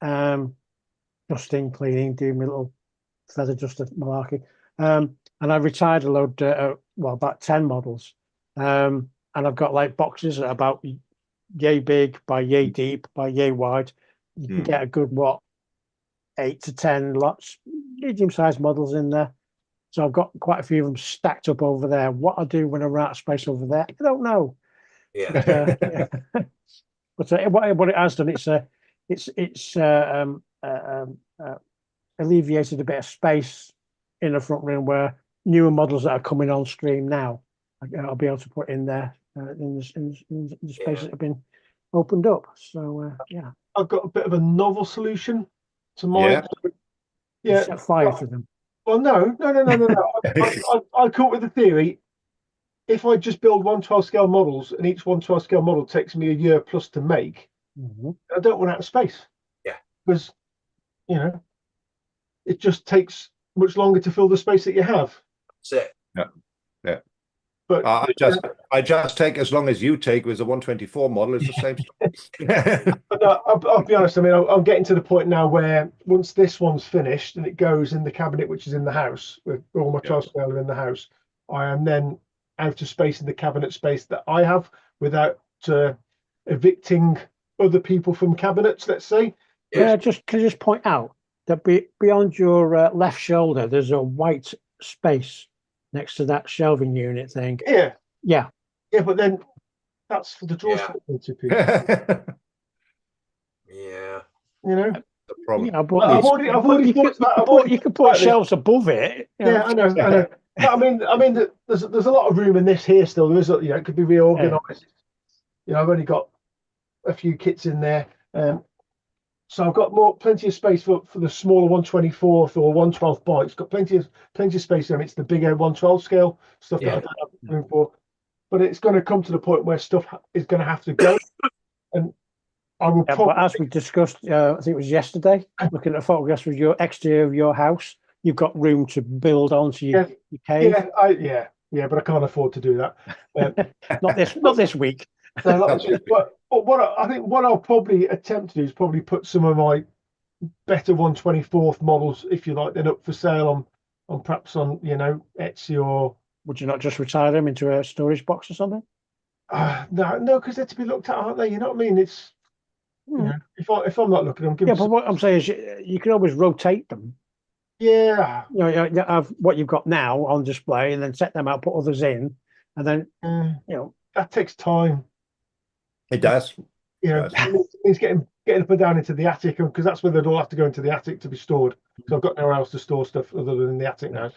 Speaker 3: Dusting, cleaning, doing my little feather duster malarkey. And I retired a load, about 10 models. And I've got like boxes that are about yay big by yay deep by yay wide. You can get a good, 8 to 10 lots, medium-sized models in there. So I've got quite a few of them stacked up over there. What I do when I'm out of space over there, I don't know.
Speaker 4: Yeah.
Speaker 3: But what it has done, it's alleviated a bit of space in the front room where newer models that are coming on stream now, I'll be able to put in there in the space that have been opened up. So
Speaker 2: I've got a bit of a novel solution to my
Speaker 3: set fire to them.
Speaker 2: Well, no. I come up with a theory. If I just build 112 scale models, and each 112 scale model takes me a year plus to make, I don't run out of space.
Speaker 4: Yeah,
Speaker 2: because it just takes much longer to fill the space that you have.
Speaker 4: That's it.
Speaker 1: Yeah.
Speaker 2: But
Speaker 1: I just take as long as you take with the 124 model. It's the same stuff.
Speaker 2: But no, I'll be honest. I mean, I'm getting to the point now where once this one's finished and it goes in the cabinet, which is in the house, with all my 12 scale are in the house, I am then out of space in the cabinet space that I have without evicting other people from cabinets, let's say.
Speaker 3: Can I just point out that beyond your left shoulder, there's a white space next to that shelving unit thing.
Speaker 2: Yeah, but then that's for the drawers to people.
Speaker 4: Yeah.
Speaker 1: The problem.
Speaker 3: But I've already you could put shelves above it.
Speaker 2: Yeah, I know. But I mean, there's a lot of room in this here still. There is, it could be reorganized. I've only got a few kits in there, so I've got plenty of space for the smaller 124th or 112th bikes. Got plenty of space there. It's the bigger 112 scale stuff that I don't have room for. But it's going to come to the point where stuff is going to have to go, and I will.
Speaker 3: But as we discussed, I think it was yesterday, looking at photographs of your exterior of your house, you've got room to build onto your cave.
Speaker 2: Yeah, but I can't afford to do that.
Speaker 3: Not this week.
Speaker 2: No, not this week. But I think what I'll probably attempt to do is probably put some of my better 124th models, if you like, then up for sale on perhaps on Etsy or.
Speaker 3: Would you not just retire them into a storage box or something?
Speaker 2: No, because they're to be looked at, aren't they? You know what I mean? It's if I'm not looking, I'm giving.
Speaker 3: Yeah, but what I'm saying is, you can always rotate them.
Speaker 2: Yeah.
Speaker 3: You have what you've got now on display, and then set them out, put others in, and then
Speaker 2: that takes time.
Speaker 1: It does.
Speaker 2: You know, it's getting up and down into the attic, because that's where they'd all have to go into the attic to be stored. So I've got nowhere else to store stuff other than in the attic now.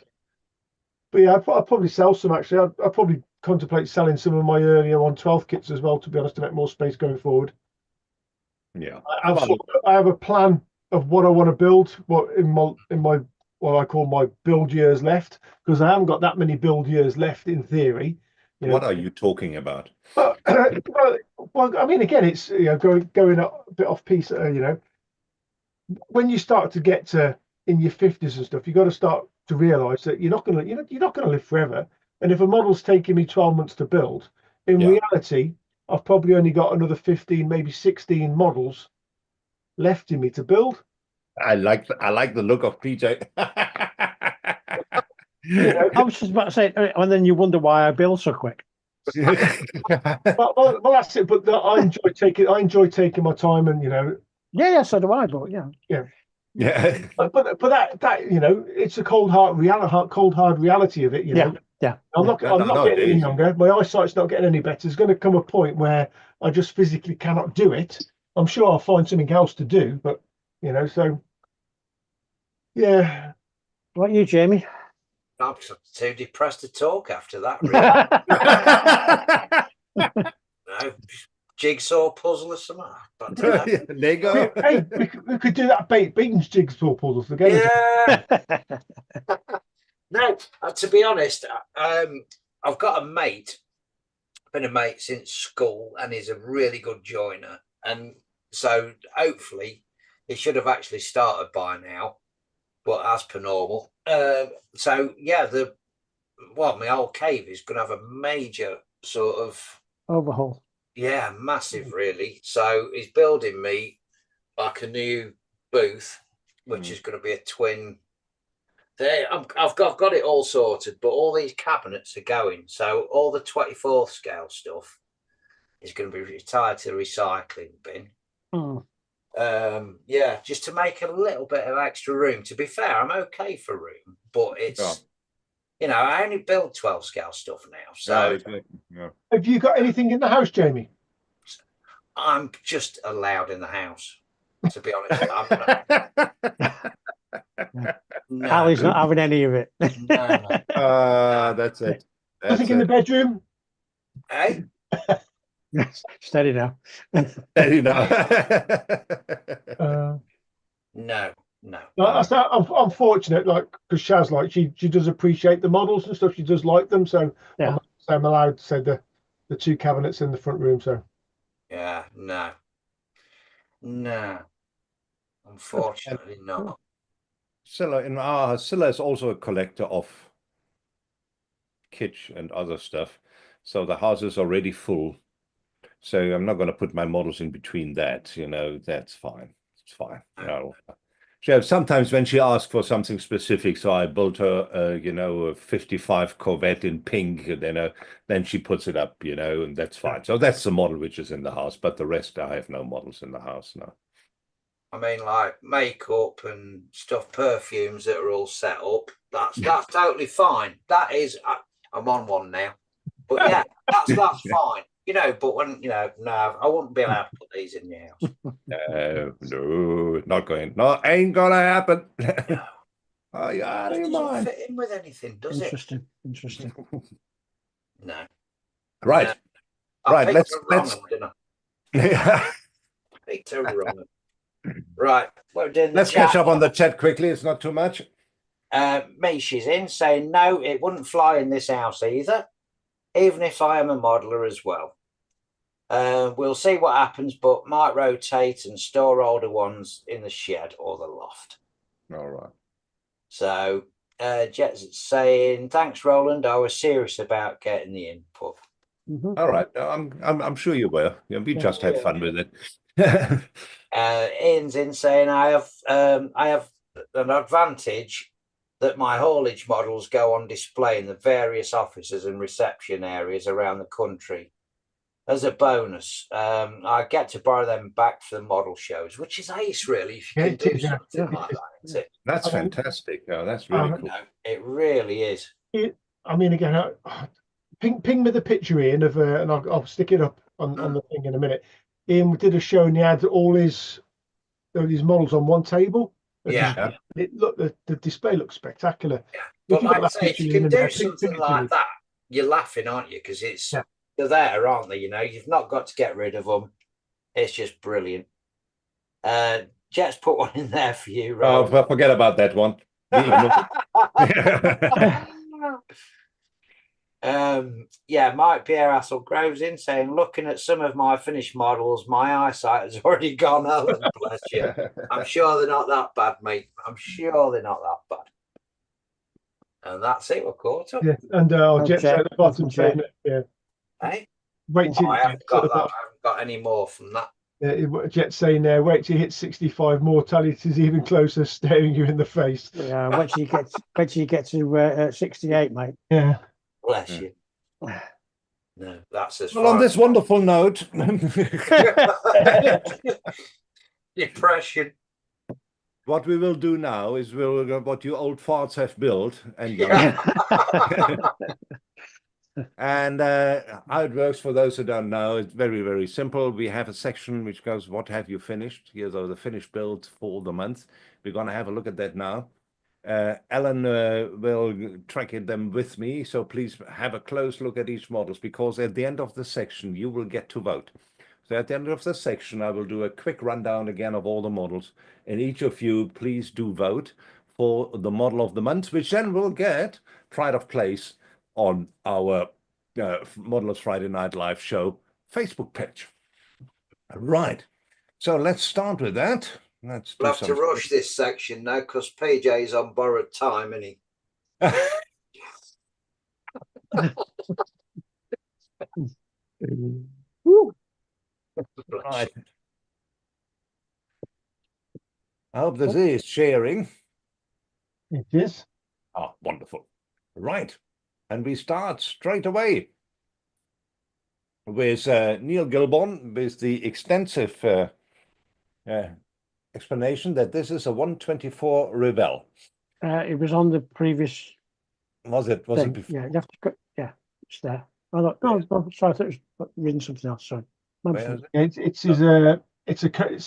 Speaker 2: But yeah, I'd probably sell some actually. I'd probably contemplate selling some of my earlier 112 kits as well, to be honest, to make more space going forward.
Speaker 1: Yeah,
Speaker 2: I have a plan of what I want to build, what in my what I call my build years left, because I haven't got that many build years left in theory.
Speaker 1: What are you talking about?
Speaker 2: Well, I mean, again, it's going a bit off piece. When you start to get to in your 50s and stuff, you got to start to realise that you're not going to live forever. And if a model's taking me 12 months to build, in reality, I've probably only got another 15, maybe 16 models left in me to build.
Speaker 1: I like the look of PJ.
Speaker 3: I was just about to say, and then you wonder why I build so quick.
Speaker 2: well, that's it. But I enjoy taking my time, and
Speaker 3: Yeah, so do I. But
Speaker 2: yeah.
Speaker 1: But
Speaker 2: that it's a cold hard reality of it.
Speaker 3: Yeah.
Speaker 2: I'm not getting any younger. My eyesight's not getting any better. There's going to come a point where I just physically cannot do it. I'm sure I'll find something else to do, but so yeah.
Speaker 3: What about you, Jamie?
Speaker 4: I'm too depressed to talk after that. Really. No, jigsaw puzzle or something. But
Speaker 1: Lego.
Speaker 2: Hey, we could do that Beaton's jigsaw puzzle together.
Speaker 4: Yeah. No, to be honest, I've got a mate. Been a mate since school, and he's a really good joiner. And so hopefully he should have actually started by now, but as per normal. So yeah, my old cave is going to have a major sort of
Speaker 3: overhaul.
Speaker 4: Yeah, massive, really. So he's building me like a new booth, which is going to be a twin. I've got it all sorted, but all these cabinets are going. So all the 24th scale stuff is going to be retired to the recycling bin. Yeah, just to make a little bit of extra room. To be fair, I'm okay for room, but it's I only build 12 scale stuff now. So
Speaker 2: have you got anything in the house, Jamie?
Speaker 4: I'm just allowed in the house, to be honest. No.
Speaker 3: Ali's not having any of it.
Speaker 4: No.
Speaker 1: That's it.
Speaker 2: Nothing in the bedroom?
Speaker 4: Hey?
Speaker 3: Steady now.
Speaker 1: Steady now.
Speaker 4: No.
Speaker 2: I'm fortunate, because Shaz, she does appreciate the models and stuff. She does like them, so yeah. I'm allowed to say the two cabinets in the front room. So
Speaker 4: yeah, no, unfortunately not.
Speaker 1: Scylla is also a collector of kitsch and other stuff, so the house is already full. So I'm not going to put my models in between that. That's fine. It's fine. Sometimes when she asks for something specific, so I built her, a 55 Corvette in pink, then she puts it up, and that's fine. So that's the model which is in the house, but the rest, I have no models in the house now.
Speaker 4: I mean, like makeup and stuff, perfumes that are all set up. That's totally fine. That is, I'm on one now, but yeah, that's fine. But when no, I wouldn't be allowed to put these in your house.
Speaker 1: No, not going. No, ain't gonna happen. Oh, yeah,
Speaker 4: it doesn't fit in with anything, does it?
Speaker 3: Interesting.
Speaker 4: No.
Speaker 1: Right.
Speaker 4: No.
Speaker 1: Right. Let's.
Speaker 4: Yeah. Picked her wrong. Right.
Speaker 1: Let's catch up on the chat quickly. It's not too much.
Speaker 4: Mishi's in saying no, it wouldn't fly in this house either, even if I am a modeler as well. We'll see what happens, but might rotate and store older ones in the shed or the loft.
Speaker 1: All right.
Speaker 4: So Jet's saying, thanks, Roland. I was serious about getting the input.
Speaker 1: All right. I'm sure you will. We just had fun with it.
Speaker 4: Ian's in saying I have an advantage that my haulage models go on display in the various offices and reception areas around the country. As a bonus, I get to borrow them back for the model shows, which is ace, really, if you can do something like that. Isn't it?
Speaker 1: That's fantastic. That's really cool.
Speaker 4: It really is.
Speaker 2: I mean, again, ping me the picture, Ian, of and I'll stick it up on the thing in a minute. Ian did a show and he had all his models on one table.
Speaker 4: Yeah.
Speaker 2: The display looks spectacular.
Speaker 4: Yeah.
Speaker 2: If
Speaker 4: But
Speaker 2: you
Speaker 4: like
Speaker 2: got
Speaker 4: I
Speaker 2: that
Speaker 4: say, if
Speaker 2: picture
Speaker 4: you
Speaker 2: in
Speaker 4: can
Speaker 2: there,
Speaker 4: do something
Speaker 2: ping it to
Speaker 4: like
Speaker 2: me.
Speaker 4: that, you're laughing, aren't you? Because they're there, aren't they? You know, you've not got to get rid of them. It's just brilliant. Jet's put one in there for you,
Speaker 1: Oh,
Speaker 4: right?
Speaker 1: forget about that one. We ignore
Speaker 4: Yeah, Mike Pierre Hassel Groves in saying, looking at some of my finished models, my eyesight has already gone. Alan, bless you. I'm sure they're not that bad, mate. I'm sure they're not that bad. And that's it. We're caught up.
Speaker 2: Yeah, and Jet's at the bottom saying, yeah.
Speaker 4: Hey?
Speaker 2: Wait till
Speaker 4: I haven't got that. I haven't got any more from that.
Speaker 2: Jet's saying there, wait till you hit 65, mortality is even closer, staring you in the face.
Speaker 3: Yeah, wait till you get to 68, mate.
Speaker 2: Yeah.
Speaker 4: Bless you. No, that's as
Speaker 1: Well, on this wonderful note,
Speaker 4: depression.
Speaker 1: what we will do now is we'll go what you old farts have built and and how it works for those who don't know, it's very, very simple. We have a section which goes, what have you finished? Here's the finished build for the month. We're going to have a look at that now. Alan will track them with me, so please have a close look at each models, because at the end of the section you will get to vote. So at the end of the section I will do a quick rundown again of all the models, and each of you please do vote for the model of the month, which then will get pride of place on our Modelers Friday Night Live show Facebook page. Right, so let's start with that. Let's
Speaker 4: we'll have to rush this section now because PJ's on borrowed time, isn't he?
Speaker 1: Right. I hope this is sharing.
Speaker 2: It is.
Speaker 1: Oh, wonderful. Right. And we start straight away with Neil Gilborn with the extensive explanation that this is a 124 Revell.
Speaker 3: It was on the previous.
Speaker 1: Was it? Was
Speaker 3: thing.
Speaker 1: it before?
Speaker 3: Yeah, you have to go. Yeah, it's there. Oh, no, sorry, I thought it was reading something else. Sorry.
Speaker 2: It's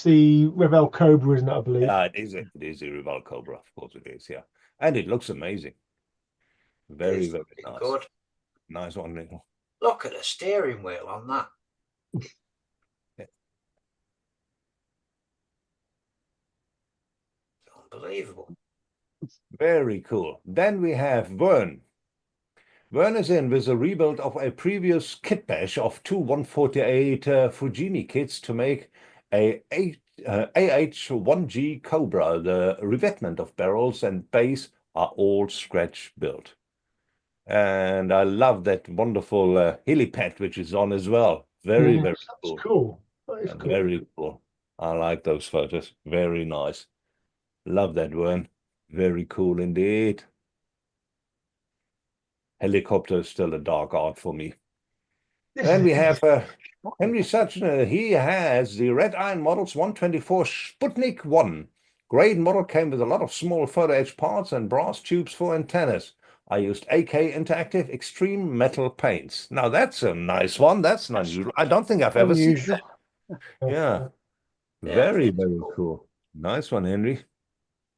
Speaker 2: the Revell Cobra, isn't it? I believe.
Speaker 1: Yeah, it is a Revell Cobra, of course it is. Yeah, and it looks amazing. Very, very nice.
Speaker 4: Good.
Speaker 1: Nice one, Nick.
Speaker 4: Look at the steering wheel on that.
Speaker 1: Yeah.
Speaker 4: Unbelievable.
Speaker 1: Very cool. Then we have Vern. Vern is in with a rebuild of a previous kit bash of two 148 Fujini kits to make a AH-1G Cobra. The revetment of barrels and base are all scratch built. And I love that wonderful helipad which is on as well. Very, very cool.
Speaker 2: Cool. That is cool.
Speaker 1: Very cool. I like those photos. Very nice. Love that one. Very cool indeed. Helicopter is still a dark art for me. Then we have Henry Suchner. He has the Red Iron Models 124 Sputnik 1. Grade model came with a lot of small photo etch parts and brass tubes for antennas. I used AK Interactive Extreme Metal paints. Now that's a nice one. That's not unusual. I don't think I've ever seen that. Yeah. Very, very cool. Nice one, Henry.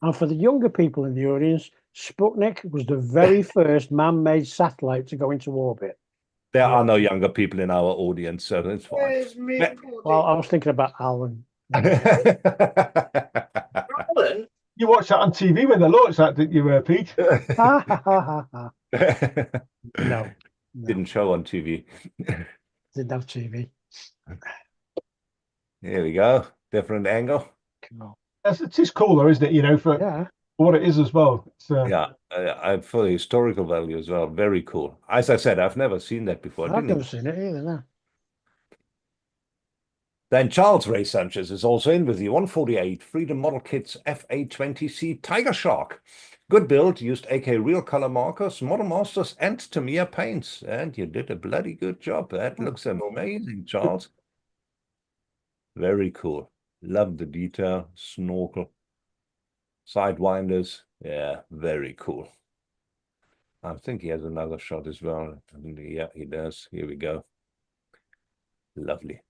Speaker 3: And for the younger people in the audience, Sputnik was the very first man-made satellite to go into orbit.
Speaker 1: There are no younger people in our audience, so that's fine.
Speaker 3: Well, I was thinking about Alan.
Speaker 4: Alan?
Speaker 2: You watched that on TV when they launched that, didn't you, Pete?
Speaker 3: No.
Speaker 1: Didn't show on TV.
Speaker 3: Didn't have TV.
Speaker 1: Here we go. Different angle.
Speaker 3: Cool.
Speaker 2: It is cool, though, isn't it? You know, for what it is as well. It's,
Speaker 1: yeah, for the historical value as well. Very cool. As I said, I've never seen that before.
Speaker 3: I've never seen it either. No.
Speaker 1: Then Charles Ray Sanchez is also in with the 148 Freedom Model Kits FA20C Tiger Shark. Good build, used AK Real Color markers, Model Masters, and Tamiya paints. And you did a bloody good job. That looks amazing, Charles. Very cool. Love the detail. Snorkel. Sidewinders. Yeah, very cool. I think he has another shot as well. Yeah, he does. Here we go. Lovely.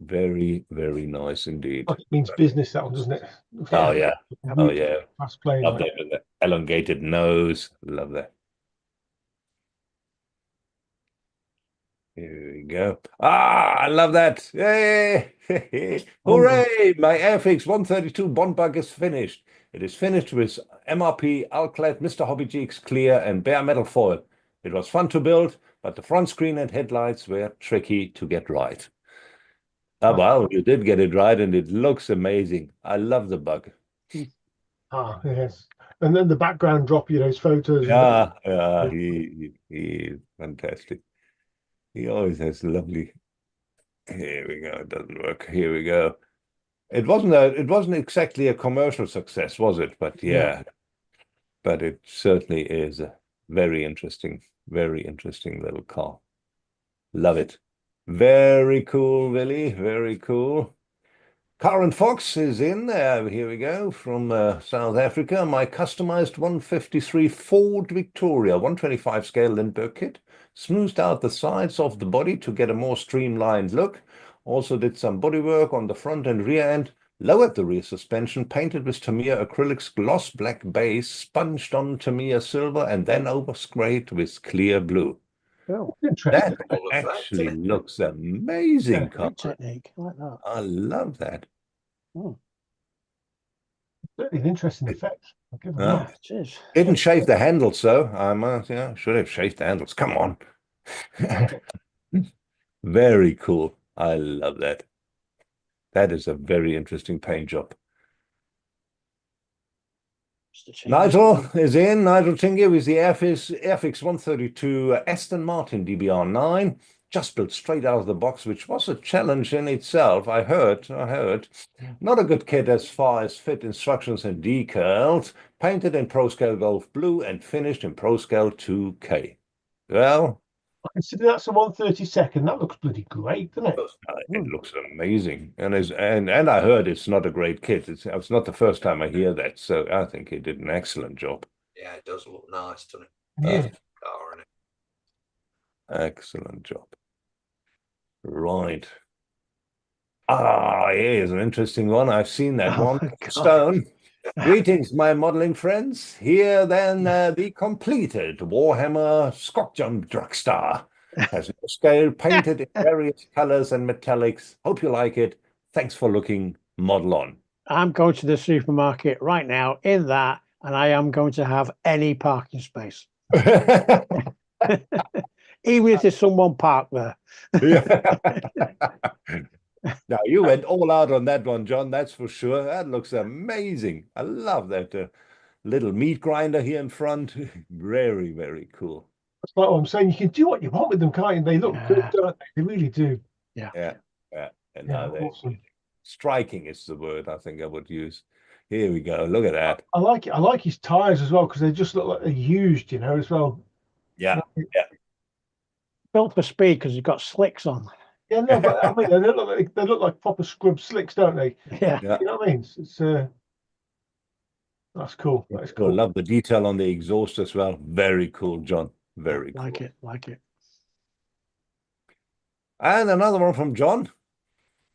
Speaker 1: Very, very nice indeed.
Speaker 2: It means business, that one, doesn't it?
Speaker 1: Oh, yeah. Oh, yeah.
Speaker 2: Fast playing.
Speaker 1: Love that with the elongated nose. Love that. Here we go. I love that. Yay! Hooray! My Airfix 132 Bond bug is finished. It is finished with MRP, Alclad, Mr. Hobby Cheeks, clear, and bare metal foil. It was fun to build, but the front screen and headlights were tricky to get right. Well, you did get it right, and it looks amazing. I love the bug.
Speaker 2: Yes. And then the background drop, his photos.
Speaker 1: Yeah, he is fantastic. He always has lovely. Here we go. It doesn't work. Here we go. It wasn't exactly a commercial success, was it? But yeah, but it certainly is a very interesting little car. Love it. Very cool, Willie. Very cool. Karen Fox is in there. Here we go from South Africa. My customized 153 Ford Victoria 125 scale Lindbergh kit. Smoothed out the sides of the body to get a more streamlined look. Also did some bodywork on the front and rear end. Lowered the rear suspension, painted with Tamiya acrylics gloss black base, sponged on Tamiya silver, and then oversprayed with clear blue.
Speaker 3: Oh,
Speaker 2: interesting.
Speaker 1: That actually looks amazing.
Speaker 3: Great technique. I like that.
Speaker 1: I love that.
Speaker 2: Certainly an interesting effect. I'll give them that.
Speaker 3: It is.
Speaker 1: Didn't shave the handles, so I should have shaved the handles. Come on. Very cool. I love that. That is a very interesting paint job. Nigel is in. Nigel Tingy with the Airfix 132 Aston Martin DBR9. Just built straight out of the box, which was a challenge in itself. I heard. Not a good kit as far as fit instructions and decals. Painted in ProScale Golf Blue and finished in ProScale 2K. Well,
Speaker 2: I consider that's a 132nd. That looks bloody great, doesn't it?
Speaker 1: It looks amazing. And I heard it's not a great kit. It's not the first time I hear that. So I think he did an excellent job.
Speaker 4: Yeah, it does look nice, doesn't it?
Speaker 2: Yeah.
Speaker 1: Excellent job. Right. Here's an interesting one. I've seen that one. Stone. Greetings, my modeling friends. Here then the completed Warhammer Scott Jump Drugster. Has no scale, painted in various colors and metallics. Hope you like it. Thanks for looking. Model on.
Speaker 3: I'm going to the supermarket right now in that, and I am going to have any parking space. Even if there's someone parked there.
Speaker 1: Now, you went all out on that one, John, that's for sure. That looks amazing. I love that little meat grinder here in front. Very, very cool.
Speaker 2: That's like what I'm saying. You can do what you want with them, can't you? They look good, don't they? They really do.
Speaker 1: Yeah. And
Speaker 2: awesome.
Speaker 1: Striking is the word I think I would use. Here we go. Look at that.
Speaker 2: I like it. I like his tires as well because they just look like they're used, as well.
Speaker 1: Yeah.
Speaker 3: Built for speed because you've got slicks on.
Speaker 2: Yeah, no, but I mean, they look like proper scrub slicks, don't they?
Speaker 3: Yeah.
Speaker 2: You know what I mean? It's that's cool. That's cool.
Speaker 1: I love the detail on the exhaust as well. Very cool, John. Very cool.
Speaker 3: Like it.
Speaker 1: And another one from John.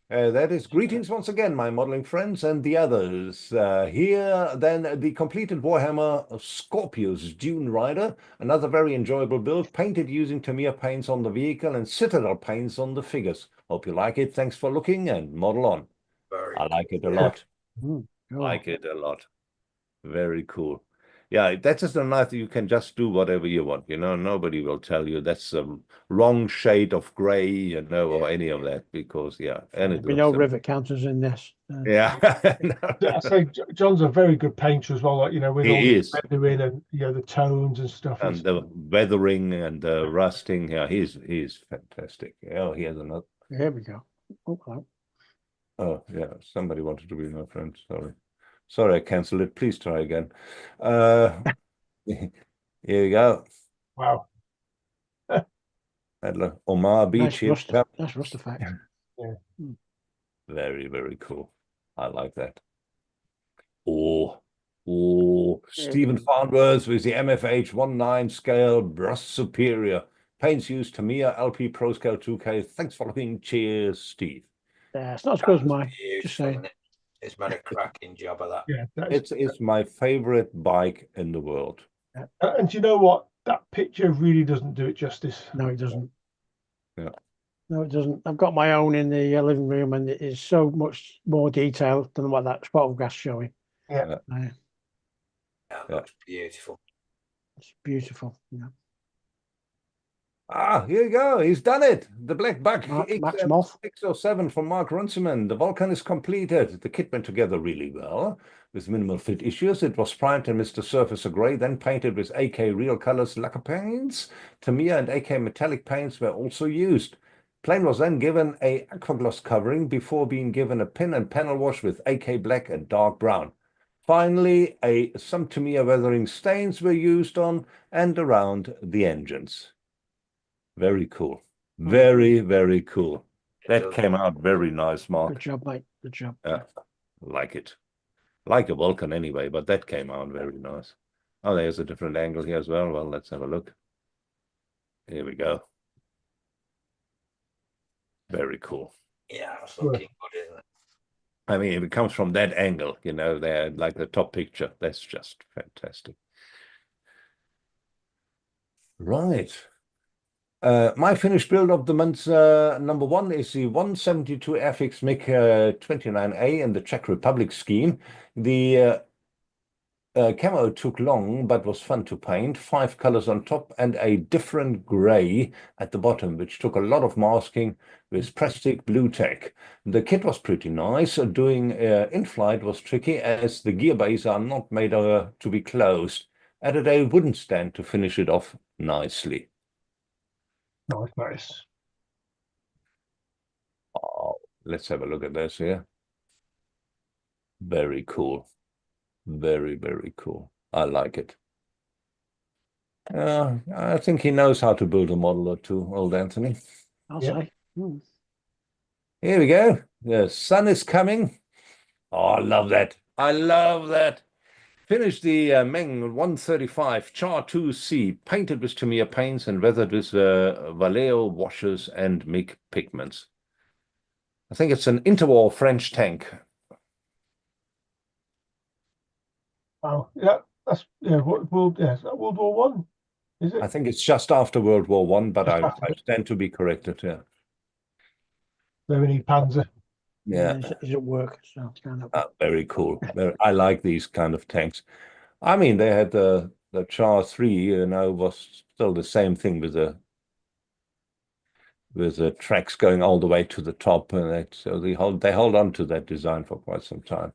Speaker 1: That is greetings once again, my modeling friends and the others. Here, then, the completed Warhammer Scorpius Dune Rider. Another very enjoyable build, painted using Tamiya paints on the vehicle and Citadel paints on the figures. Hope you like it. Thanks for looking and model on. I like it a lot. Like it a lot. Very cool. Yeah, that's just a nice. You can just do whatever you want. Nobody will tell you that's a wrong shade of gray, or any of that, because and
Speaker 3: there'll be no rivet counters in this.
Speaker 1: Yeah.
Speaker 2: I say John's a very good painter as well. Like with all the weathering and the tones and stuff,
Speaker 1: and the weathering and the rusting. Yeah, he's fantastic. Oh, he has another.
Speaker 3: Here we go. Okay.
Speaker 1: Oh yeah, somebody wanted to be my friend. Sorry, I cancelled it. Please try again. Here we go.
Speaker 2: Wow.
Speaker 1: Omar Beach.
Speaker 3: That's rust effect.
Speaker 2: Yeah.
Speaker 1: Very, very cool. I like that. Oh, Oh, Stephen Farnworth with the MFH 19 scale brush superior. Paints used Tamiya LP Pro Scale 2K. Thanks for looking. Cheers, Steve.
Speaker 3: Yeah, it's not as good as mine. Just saying.
Speaker 4: It's made a cracking job of that.
Speaker 2: Yeah,
Speaker 1: It's my favorite bike in the world.
Speaker 2: and do you know what? That picture really doesn't do it justice.
Speaker 3: No, it doesn't.
Speaker 1: Yeah.
Speaker 3: No, it doesn't. I've got my own in the living room, and it is so much more detailed than what that photograph's showing.
Speaker 2: Yeah.
Speaker 4: That looks beautiful.
Speaker 3: It's beautiful. Yeah.
Speaker 1: Ah, here you go. He's done it. The Black Buck
Speaker 3: Maximoff
Speaker 1: 607 from Mark Runciman. The Vulcan is completed. The kit went together really well with minimal fit issues. It was primed in Mr. Surfacer Grey, then painted with AK Real Colors lacquer paints. Tamiya and AK metallic paints were also used. Plane was then given a aquagloss covering before being given a pin and panel wash with AK black and dark brown. Finally, some Tamiya weathering stains were used on and around the engines. Very cool. Very, very cool. That came out very nice, Mark.
Speaker 3: Good job, mate. Good job.
Speaker 1: Like it. Like a Vulcan anyway, but that came out very nice. Oh, there's a different angle here as well. Well, let's have a look. Here we go. Very cool.
Speaker 4: Yeah, it's looking good, isn't it?
Speaker 1: I mean, if it comes from that angle, you know, they're like the top picture. That's just fantastic. Right. My finished build of the month number one is the 172 Airfix MiG 29A in the Czech Republic scheme. The camo took long, but was fun to paint. 5 colors on top and a different gray at the bottom, which took a lot of masking with Prestic Blue Tech. The kit was pretty nice. Doing in-flight was tricky as the gear bays are not made to be closed. Added a wooden stand to finish it off nicely.
Speaker 2: Nice.
Speaker 1: Oh, let's have a look at this here. Very cool. Very, very cool. I like it. I think he knows how to build a model or two, old Anthony.
Speaker 3: I'll say.
Speaker 1: Here we go. The sun is coming. Oh, I love that. I love that. Finished the Meng 135 Char 2C, painted with Tamiya paints and weathered with Vallejo washes and MiG pigments. I think it's an interwar French tank.
Speaker 2: Oh, yeah, that's World War One, is it?
Speaker 1: I think it's just after World War One, but I stand to be corrected. Yeah.
Speaker 2: So we need Panzer.
Speaker 1: Yeah.
Speaker 3: Is it work? So
Speaker 1: very cool. I like these kind of tanks. I mean, they had the Char 3, you know, was still the same thing with the tracks going all the way to the top, and so they hold on to that design for quite some time.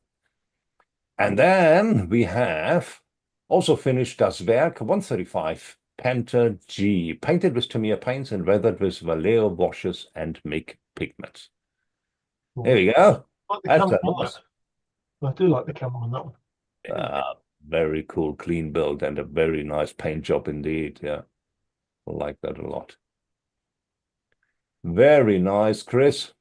Speaker 1: And then we have also finished Das Werk 135 Panther G, painted with Tamiya paints and weathered with Vallejo washes and MiG pigments. There we go. That's nice.
Speaker 2: I do like the camera on that one.
Speaker 1: Very cool, clean build and a very nice paint job indeed. Yeah, I like that a lot. Very nice, Chris.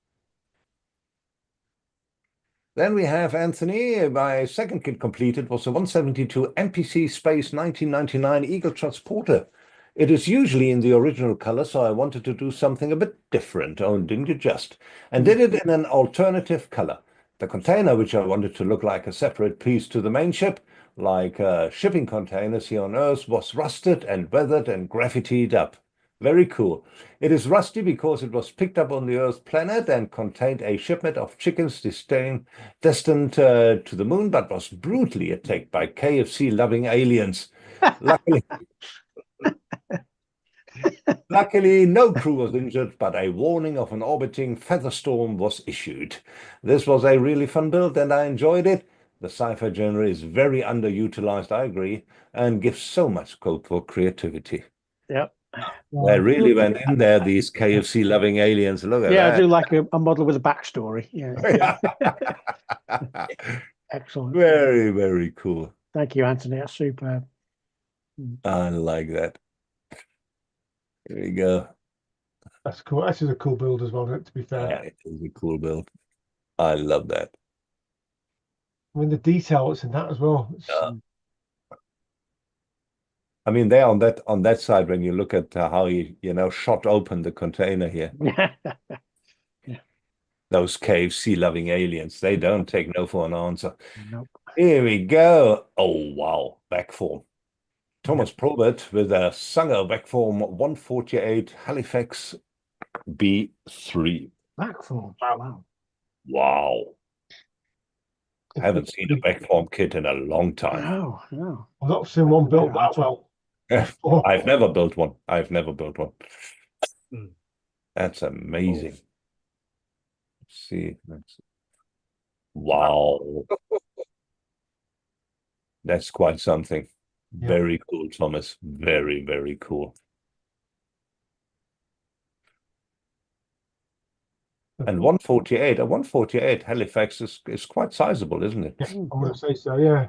Speaker 1: Then we have Anthony. My second kit completed was a 172 NPC Space 1999 Eagle Transporter. It is usually in the original color, so I wanted to do something a bit different, oh, didn't you just? And did it in an alternative color. The container, which I wanted to look like a separate piece to the main ship, like shipping containers here on Earth, was rusted and weathered and graffitied up. Very cool. It is rusty because it was picked up on the Earth planet and contained a shipment of chickens destined to the moon, but was brutally attacked by KFC-loving aliens. Luckily, no crew was injured, but a warning of an orbiting feather storm was issued. This was a really fun build, and I enjoyed it. The sci-fi genre is very underutilized, I agree, and gives so much scope for creativity.
Speaker 3: Yep.
Speaker 1: They really went in there, these KFC-loving aliens. Look at that.
Speaker 3: Yeah, I do like a model with a backstory. Yeah. Excellent.
Speaker 1: Very, very cool.
Speaker 3: Thank you, Anthony. That's superb.
Speaker 1: I like that. Here we go.
Speaker 2: That's cool. This is a cool build as well, to be fair.
Speaker 1: Yeah, it is a cool build. I love that.
Speaker 2: I mean, the detail that's in that as well.
Speaker 1: I mean, there on that side, when you look at how he, shot open the container here, those KFC-loving aliens, they don't take no for an answer.
Speaker 3: Nope.
Speaker 1: Here we go. Oh, wow. Back form. Thomas Probert with a Sanger back form 148 Halifax B3.
Speaker 3: Back form. Wow.
Speaker 1: Wow. I haven't seen a back form kit in a long time.
Speaker 3: No.
Speaker 2: I've not seen one built that well.
Speaker 1: I've never built one. That's amazing. Let's see. Wow. That's quite something.
Speaker 2: Yeah.
Speaker 1: Very cool, Thomas. Very, very cool. And 148, a 148 Halifax is quite sizable, isn't it?
Speaker 2: Yeah, I'm going to say so, yeah.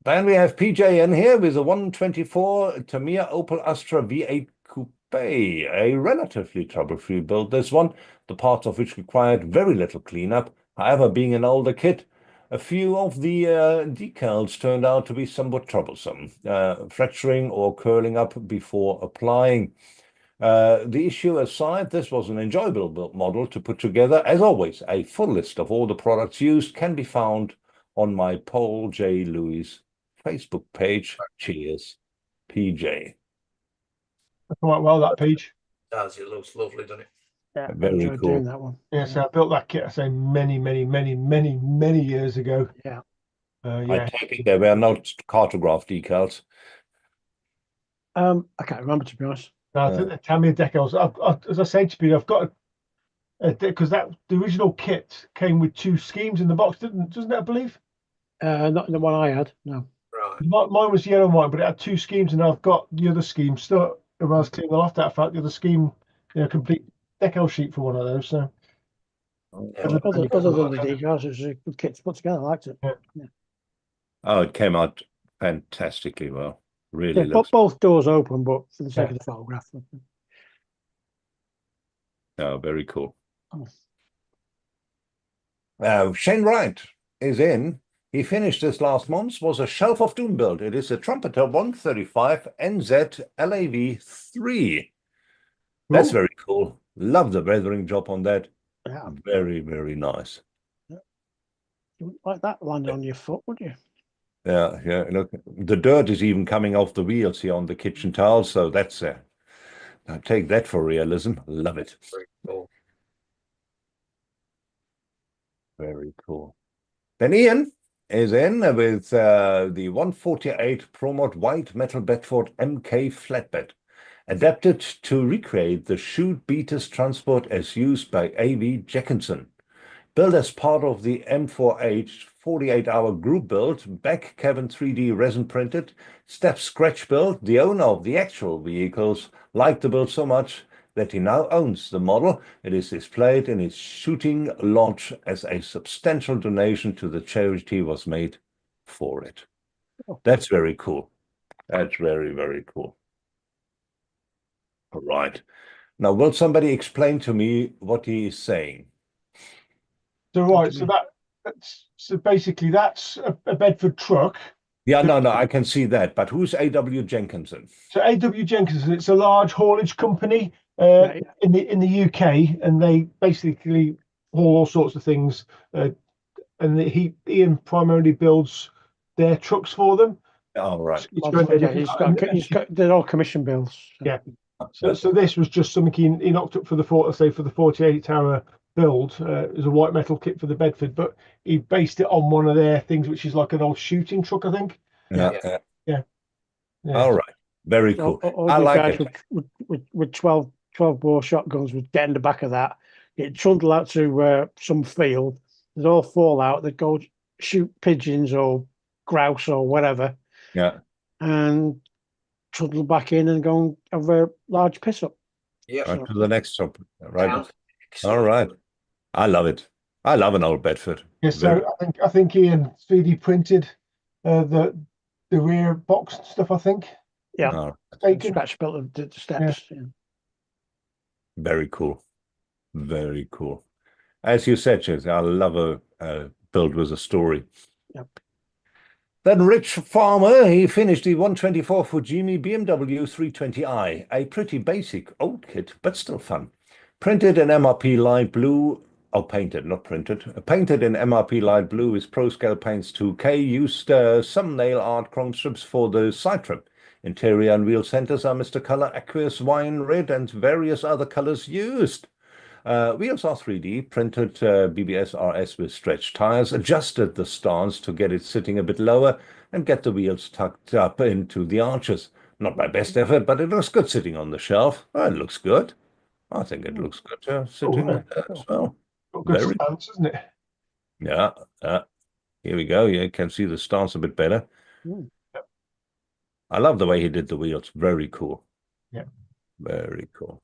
Speaker 1: Then we have PJ in here with a 124 Tamiya Opel Astra V8 Coupe, a relatively trouble-free build. This one, the parts of which required very little cleanup. However, being an older kit, a few of the decals turned out to be somewhat troublesome, fracturing or curling up before applying. The issue aside, this was an enjoyable build model to put together. As always, a full list of all the products used can be found on my Paul J. Lewis Facebook page. Cheers, PJ.
Speaker 2: Quite well, that page.
Speaker 4: It looks lovely, doesn't it?
Speaker 3: Yeah,
Speaker 1: Very
Speaker 3: enjoyed
Speaker 1: cool.
Speaker 3: doing that one.
Speaker 2: Yeah, so I built that kit, I say, many years ago.
Speaker 3: Yeah.
Speaker 1: I take it there were no cartograph decals.
Speaker 3: I can't remember, to be honest.
Speaker 2: No, I think the Tamiya decals. As I say to you, I've got because the original kit came with 2 schemes in the box, doesn't it? I believe.
Speaker 3: Not the one I had. No.
Speaker 4: Right.
Speaker 2: Mine was yellow and white, but it had 2 schemes, and I've got the other scheme still. When I was cleaning the loft out, I found the other scheme, complete decal sheet for one of those. So.
Speaker 3: Other than the decals, it was a good kit to put together. I liked it.
Speaker 2: Yeah.
Speaker 1: Oh, it came out fantastically well. Really
Speaker 3: looks... both doors open, but for the sake of the photograph.
Speaker 1: Oh, very cool. Shane Wright is in. He finished this last month, was a Shelf of Doom build. It is a Trumpeter 135 NZ LAV 3. That's very cool. Love the weathering job on that.
Speaker 3: Yeah.
Speaker 1: Very, very nice.
Speaker 3: Yeah. You wouldn't like that landing on your foot, would you?
Speaker 1: Yeah. Look, the dirt is even coming off the wheels here on the kitchen tiles, so that's I take that for realism. Love it.
Speaker 4: Very cool.
Speaker 1: Very cool. Then Ian is in with the 148 ProMod White Metal Bedford MK flatbed, adapted to recreate the chute beaters transport as used by A.V. Jackinson. Built as part of the M4H 48-hour group build, back cabin 3D resin printed, step scratch build, the owner of the actual vehicles liked the build so much that he now owns the model. It is displayed in his shooting lodge as a substantial donation to the charity was made for it. Oh. That's very cool. That's very, very cool. All right. Now, will somebody explain to me what he is saying?
Speaker 2: So so basically that's a Bedford truck.
Speaker 1: Yeah, no, I can see that. But who's A.W. Jenkinson?
Speaker 2: So A.W. Jenkinson, it's a large haulage company in the UK, and they basically haul all sorts of things. And Ian primarily builds their trucks for them.
Speaker 1: Oh, right.
Speaker 3: They're all commission bills. So.
Speaker 2: Yeah. So this was just something he knocked up for the 48-hour build. It was a white metal kit for the Bedford, but he based it on one of their things, which is like an old shooting truck, I think. Yeah.
Speaker 1: All right. Very cool.
Speaker 3: I like it. With 12 bore shotguns would get in the back of that. It'd trundle out to some field. They'd all fall out. They'd go shoot pigeons or grouse or whatever.
Speaker 1: Yeah.
Speaker 3: And trundle back in and go and have a large piss up.
Speaker 4: Yeah.
Speaker 1: Right to the next job. Right. All right. I love it. I love an old Bedford.
Speaker 2: Yes, yeah, so I think Ian 3D printed the rear box and stuff, I think.
Speaker 3: Yeah. Scratch built the steps. Yeah.
Speaker 1: Very cool. Very cool. As you said, Jez, I love a built with a story.
Speaker 3: Yep.
Speaker 1: Then Rich Farmer, he finished the 124 Fujimi BMW 320i, a pretty basic old kit, but still fun. Printed in MRP light blue, painted, not printed, painted in MRP light blue with ProScale Paints 2K, used some nail art chrome strips for the side trim. Interior and wheel centers are Mr. Color Aqueous Wine Red and various other colors used. Wheels are 3D, printed BBS RS with stretched tires, adjusted the stance to get it sitting a bit lower and get the wheels tucked up into the arches. Not my best effort, but it looks good sitting on the shelf. It looks good. I think it looks good sitting there as well.
Speaker 2: Got good stance, isn't it?
Speaker 1: Yeah. Here we go. You can see the stance a bit better.
Speaker 3: Mm.
Speaker 1: I love the way he did the wheels. Very cool.
Speaker 2: Yeah.
Speaker 1: Very cool.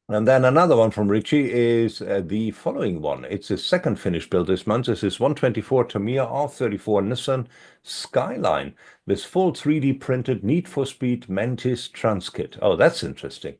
Speaker 1: And then another one from Richie is the following one. It's his second finished build this month. This is 124 Tamiya R34 Nissan Skyline with full 3D printed Need for Speed Mantis trans kit. Oh, that's interesting.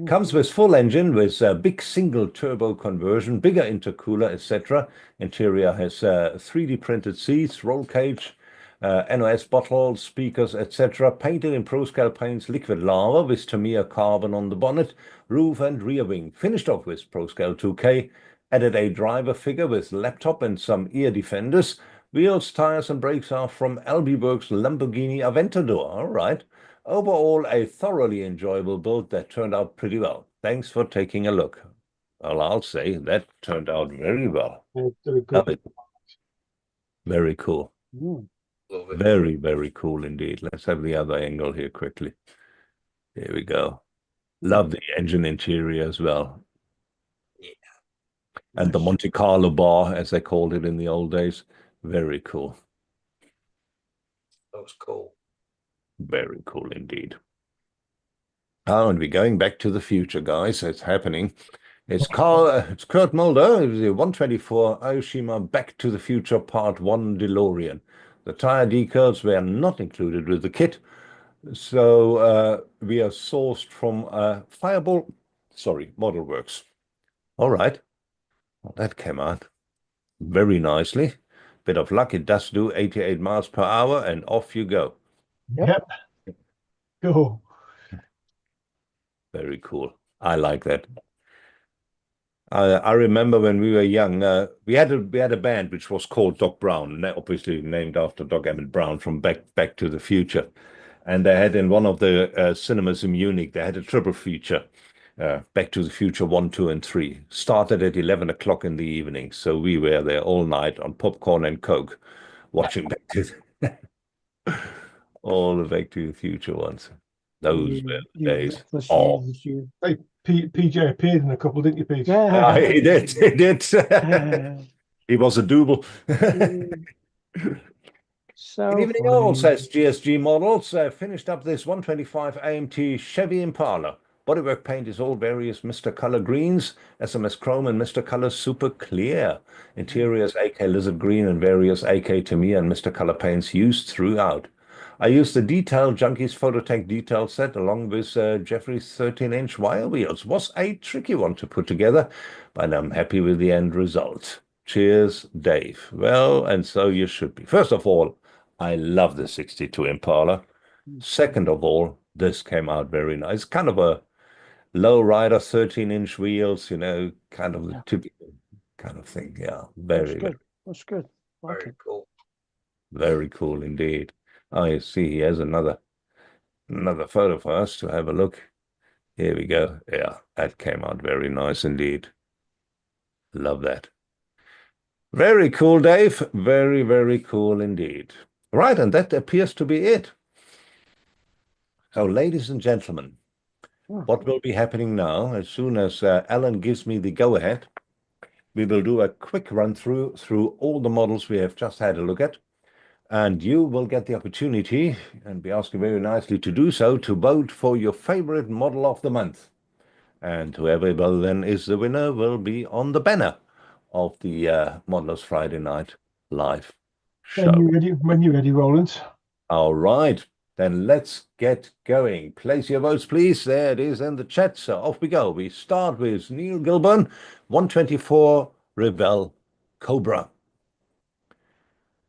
Speaker 1: Comes with full engine with a big single turbo conversion, bigger intercooler, etc. Interior has 3D printed seats, roll cage, NOS bottles, speakers, etc. Painted in ProScale Paints liquid lava with Tamiya carbon on the bonnet, roof and rear wing. Finished off with ProScale 2K. Added a driver figure with laptop and some ear defenders. Wheels, tires and brakes are from LB Works Lamborghini Aventador. All right. Overall, a thoroughly enjoyable build that turned out pretty well. Thanks for taking a look. Well, I'll say that turned out very well. Love it. Very cool. Very, very cool indeed. Let's have the other angle here quickly. Here we go. Love the engine interior as well.
Speaker 4: Yeah.
Speaker 1: And the Monte Carlo bar, as they called it in the old days. Very cool.
Speaker 4: That was cool.
Speaker 1: Very cool indeed. Oh, and we're going back to the future, guys. It's happening. It's Kurt Mulder, the 124 Aoshima Back to the Future Part 1 DeLorean. The tire decals were not included with the kit, so we are sourced from Model Works. All right. Well, that came out very nicely. Bit of luck, it does do 88 miles per hour, and off you go.
Speaker 2: Yep. Cool.
Speaker 1: Very cool. I like that. I remember when we were young, we had a band which was called Doc Brown, obviously named after Doc Emmett Brown from Back to the Future. And they had in one of the cinemas in Munich, they had a triple feature, Back to the Future 1, 2, and 3. Started at 11 o'clock in the evening. So we were there all night on popcorn and Coke, watching all the Back to the Future ones. Those were the days.
Speaker 2: Hey, PJ appeared in a couple, didn't you, PJ?
Speaker 3: Yeah.
Speaker 1: He did. He did. He was a double.
Speaker 3: So
Speaker 1: Good evening, all, says GSG Models. Finished up this 125 AMT Chevy Impala. Bodywork paint is all various Mr. Color greens, SMS Chrome and Mr. Color Super Clear. Interiors AK Lizard Green and various AK Tamiya and Mr. Color paints used throughout. I used the Detail Junkies Phototech detail set along with Jeffrey's 13-inch wire wheels. Was a tricky one to put together, but I'm happy with the end result. Cheers, Dave. Well, and so you should be. First of all, I love the 62 Impala. Second of all, this came out very nice. Kind of a low rider, 13-inch wheels, kind of the typical kind of thing. Yeah,
Speaker 3: that's good.
Speaker 4: Very cool.
Speaker 1: Very cool indeed. Oh, you see, he has another photo for us to have a look. Here we go. Yeah, that came out very nice indeed. Love that. Very cool, Dave. Very, very cool indeed. Right, and that appears to be it. So, ladies and gentlemen, what will be happening now, as soon as Alan gives me the go-ahead, we will do a quick run-through all the models we have just had a look at. And you will get the opportunity, and we ask you very nicely to do so, to vote for your favorite model of the month. And whoever then is the winner will be on the banner of the Modelers Friday Night Live show.
Speaker 2: When you're ready, Roland.
Speaker 1: All right, then let's get going. Place your votes, please. There it is in the chat. So off we go. We start with Neil Gilburn, 124 Revell Cobra.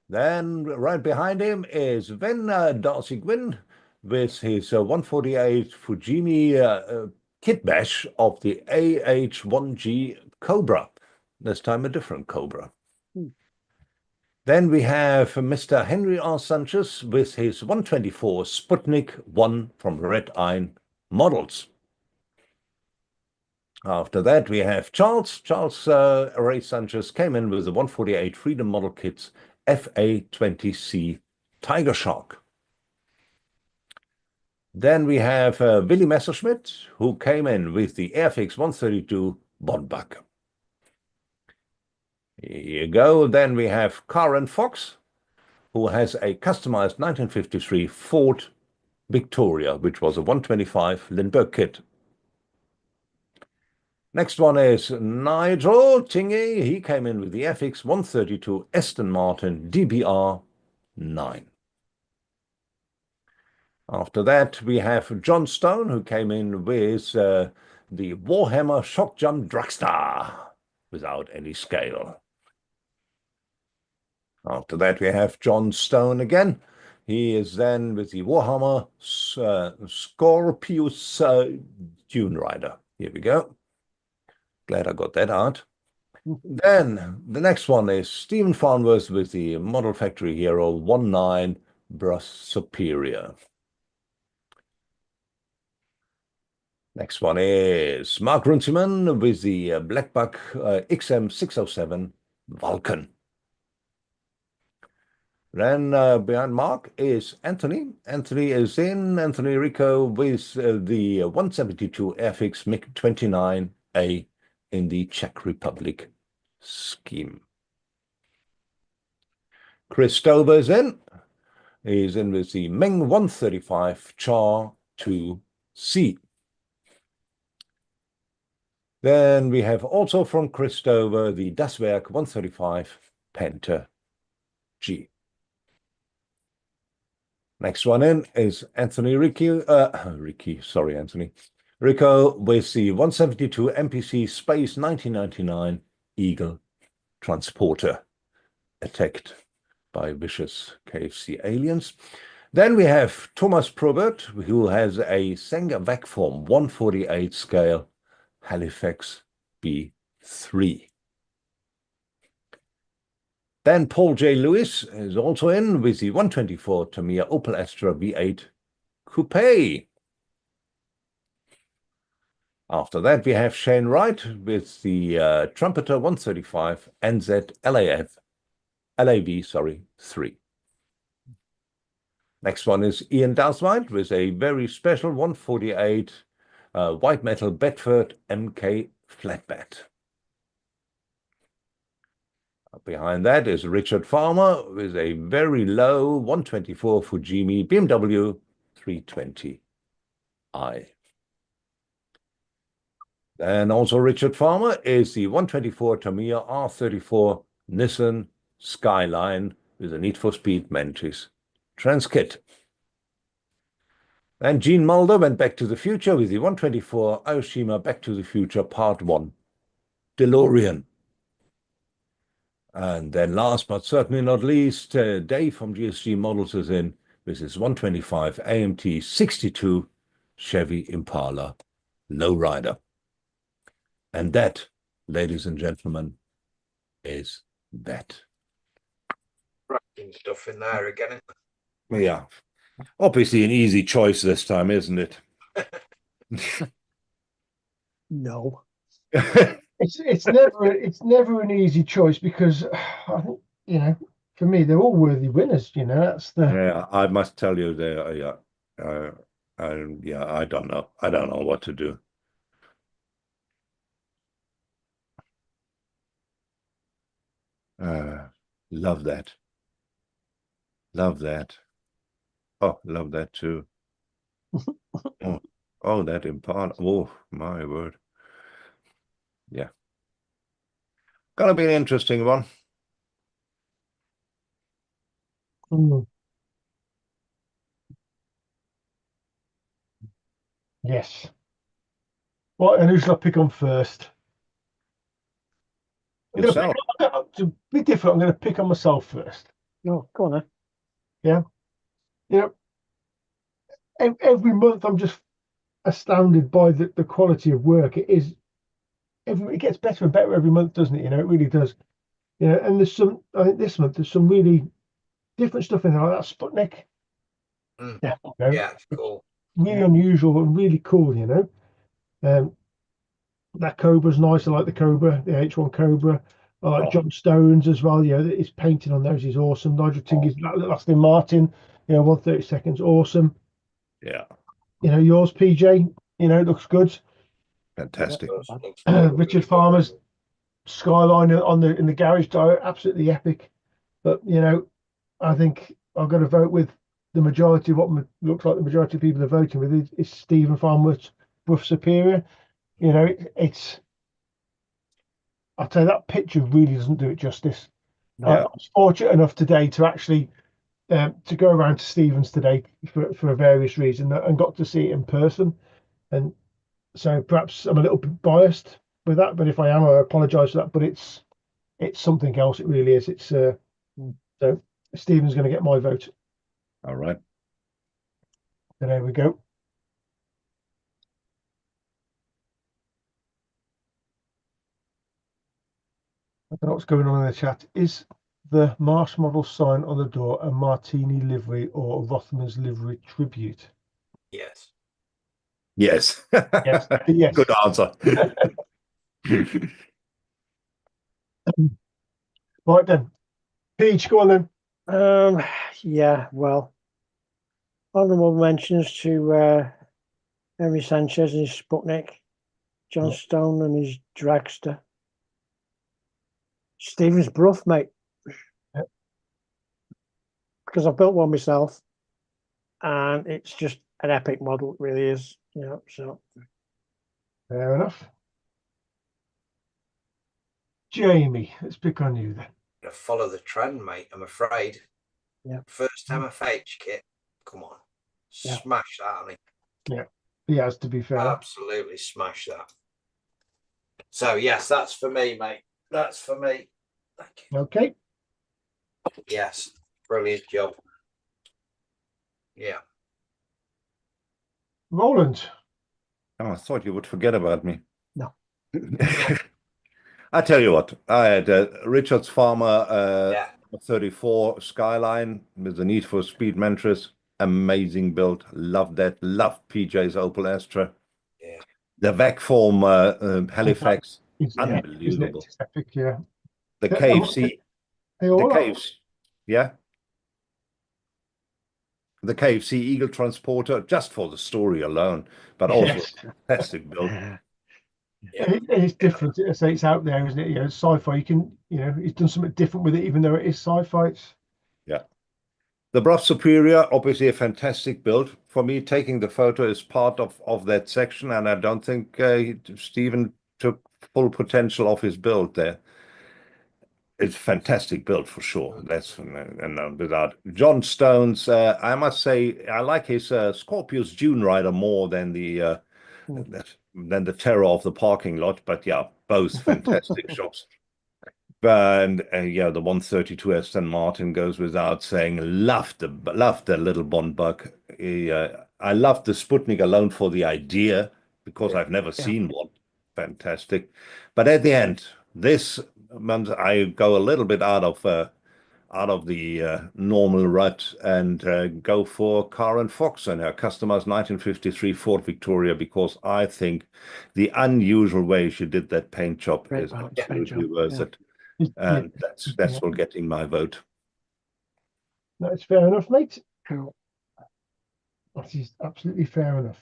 Speaker 1: Then right behind him is Darcy Gwynn with his 148 Fujimi kit bash of the AH-1G Cobra. This time a different Cobra. Then we have Mr. Henry R. Sanchez with his 124 Sputnik 1 from Red Iron Models. After that, we have Charles Ray Sanchez came in with the 148 Freedom Model Kits FA-20C Tiger Shark. Then we have Willy Messerschmidt, who came in with the Airfix 132 Bondbug. Here you go. Then we have Karen Fox, who has a customized 1953 Ford Victoria, which was a 125 Lindbergh kit. Next one is Nigel Tingy. He came in with the FX 132 Aston Martin DBR 9. After that, we have John Stone, who came in with the Warhammer Shock Jump Dragster without any scale. After that, we have John Stone again. He is then with the Warhammer Scorpius Dune Rider. Here we go. Glad I got that out. Then the next one is Stephen Farnworth with the Model Factory Hero 19 Brush Superior. Next one is Mark Runciman with the Blackbuck XM607 Vulcan. Then behind Mark is Anthony. Anthony is in Anthony Rico with the 172 Airfix MiG-29A in the Czech Republic scheme. Chris Stover is in. He's in with the Meng 135 Char 2C. Then we have also from Chris Stover the Das Werk 135 Panther G. Next one in is Anthony Rico with the 172 MPC Space 1999 Eagle Transporter, attacked by vicious KFC aliens. Then we have Thomas Probert, who has a Sanger Vacform 148 scale Halifax B3. Then Paul J. Lewis is also in with the 124 Tamiya Opel Astra V8 Coupe. After that, we have Shane Wright with the Trumpeter 135 NZ LAV 3. Next one is Ian Dowswhite with a very special 148 white metal Bedford MK Flatbed. Behind that is Richard Farmer with a very low 124 Fujimi BMW 320i. And also Richard Farmer is the 124 Tamiya R34 Nissan Skyline with a Need for Speed Mantis Transkit. And Gene Mulder went Back to the Future with the 124 Aoshima Back to the Future Part 1 DeLorean. And then last but certainly not least, Dave from GSG Models is in with his 125 AMT 62 Chevy Impala Lowrider. And that, ladies and gentlemen, is that.
Speaker 4: Cracking stuff in there again.
Speaker 1: Yeah. Obviously an easy choice this time, isn't it?
Speaker 3: No.
Speaker 2: It's never an easy choice because I think, for me they're all worthy winners. That's the
Speaker 1: Yeah. I must tell you, I don't know. I don't know what to do. Love that. Love that. Oh, love that too. Oh, that Impala. Oh, my word. Yeah. Gonna be an interesting one.
Speaker 2: Yes. Well, and who shall I pick on first?
Speaker 1: yourself.
Speaker 2: To be different, I'm going to pick on myself first.
Speaker 3: No, go on then.
Speaker 2: Yeah. You know, every month I'm just astounded by the quality of work. It gets better and better every month, doesn't it? You know, it really does. You know, and I think this month there's some really different stuff in there, like that Sputnik.
Speaker 4: Yeah,
Speaker 2: you know,
Speaker 4: yeah, cool.
Speaker 2: really unusual and really cool, you know. That Cobra's nice. I like the Cobra, the H1 Cobra. I like John Stones as well. You know, his painting on those is awesome. Nigel Tingey's Aston Martin, 130 seconds, awesome.
Speaker 1: Yeah.
Speaker 2: You know, yours, PJ, it looks good.
Speaker 1: Fantastic.
Speaker 2: Richard Farmer's Skyline in the garage tire, absolutely epic. But I think I've got to vote with the majority of what looks like the majority of people are voting with is Stephen Farmer's Rough Superior. It's I'll tell you, that picture really doesn't do it justice.
Speaker 1: Yeah.
Speaker 2: I was fortunate enough today to actually to go around to Stevens today for a various reason and got to see it in person. And so perhaps I'm a little bit biased with that, but if I am, I apologise for that. But it's something else. It really is. It's so Stephen's going to get my vote.
Speaker 1: All right.
Speaker 2: So there we go. I don't know what's going on in the chat. Is the Marsh model sign on the door a Martini livery or a Rothman's livery tribute?
Speaker 4: Yes.
Speaker 1: Yes.
Speaker 2: Yes. Yes.
Speaker 1: Good answer.
Speaker 2: Right then. Peach, go on then.
Speaker 3: Yeah, well, honourable mentions to Henry Sanchez and his Sputnik, John Stone and his Dragster, Stephen's Bruff, mate.
Speaker 2: Yep.
Speaker 3: Because I've built one myself, and it's just an epic model. It really is. So
Speaker 2: Fair enough. Jamie, let's pick on you then.
Speaker 4: Follow the trend, mate. I'm afraid.
Speaker 3: Yeah.
Speaker 4: First time FH kit. Come on.
Speaker 3: Yeah.
Speaker 4: Smash that, I mean.
Speaker 2: Yeah, he has, to be fair.
Speaker 4: Absolutely smash that. So yes, that's for me, mate. That's for me. Thank you.
Speaker 2: Okay.
Speaker 4: Yes. Brilliant job. Yeah.
Speaker 2: Roland.
Speaker 1: Oh, I thought you would forget about me.
Speaker 3: No.
Speaker 1: I tell you what, I had Richard's Farmer
Speaker 4: Yeah.
Speaker 1: 34 Skyline with the Need for Speed Mantras. Amazing build. Love that. Love PJ's Opel Astra.
Speaker 4: Yeah.
Speaker 1: The VAC form Halifax. Unbelievable.
Speaker 2: It's epic, yeah.
Speaker 1: The KFC.
Speaker 2: They
Speaker 1: The
Speaker 2: all are.
Speaker 1: KFC. Yeah. The KFC Eagle Transporter, just for the story alone, but also
Speaker 2: Yes.
Speaker 1: a fantastic build.
Speaker 4: Yeah.
Speaker 2: It's different. It's out there, isn't it? Sci-fi. You can, he's done something different with it, even though it is sci-fi.
Speaker 1: Yeah. The Bruff Superior, obviously a fantastic build. For me, taking the photo is part of that section, and I don't think Stephen took full potential of his build there. It's a fantastic build for sure. That's and without John Stones, I must say I like his Scorpius Dune Rider more than the terror of the parking lot. But yeah, both fantastic shots. And yeah, the 132 Aston Martin goes without saying. Loved the little Bond bug. I loved the Sputnik alone for the idea because I've never seen one. Fantastic. But at the end, this month I go a little bit out of the normal rut and go for Karen Fox and her customized 1953 Ford Victoria, because I think the unusual way she did that paint job is absolutely worth it. And that's all getting my vote.
Speaker 2: That's fair enough, mate.
Speaker 3: Cool.
Speaker 2: That is absolutely fair enough.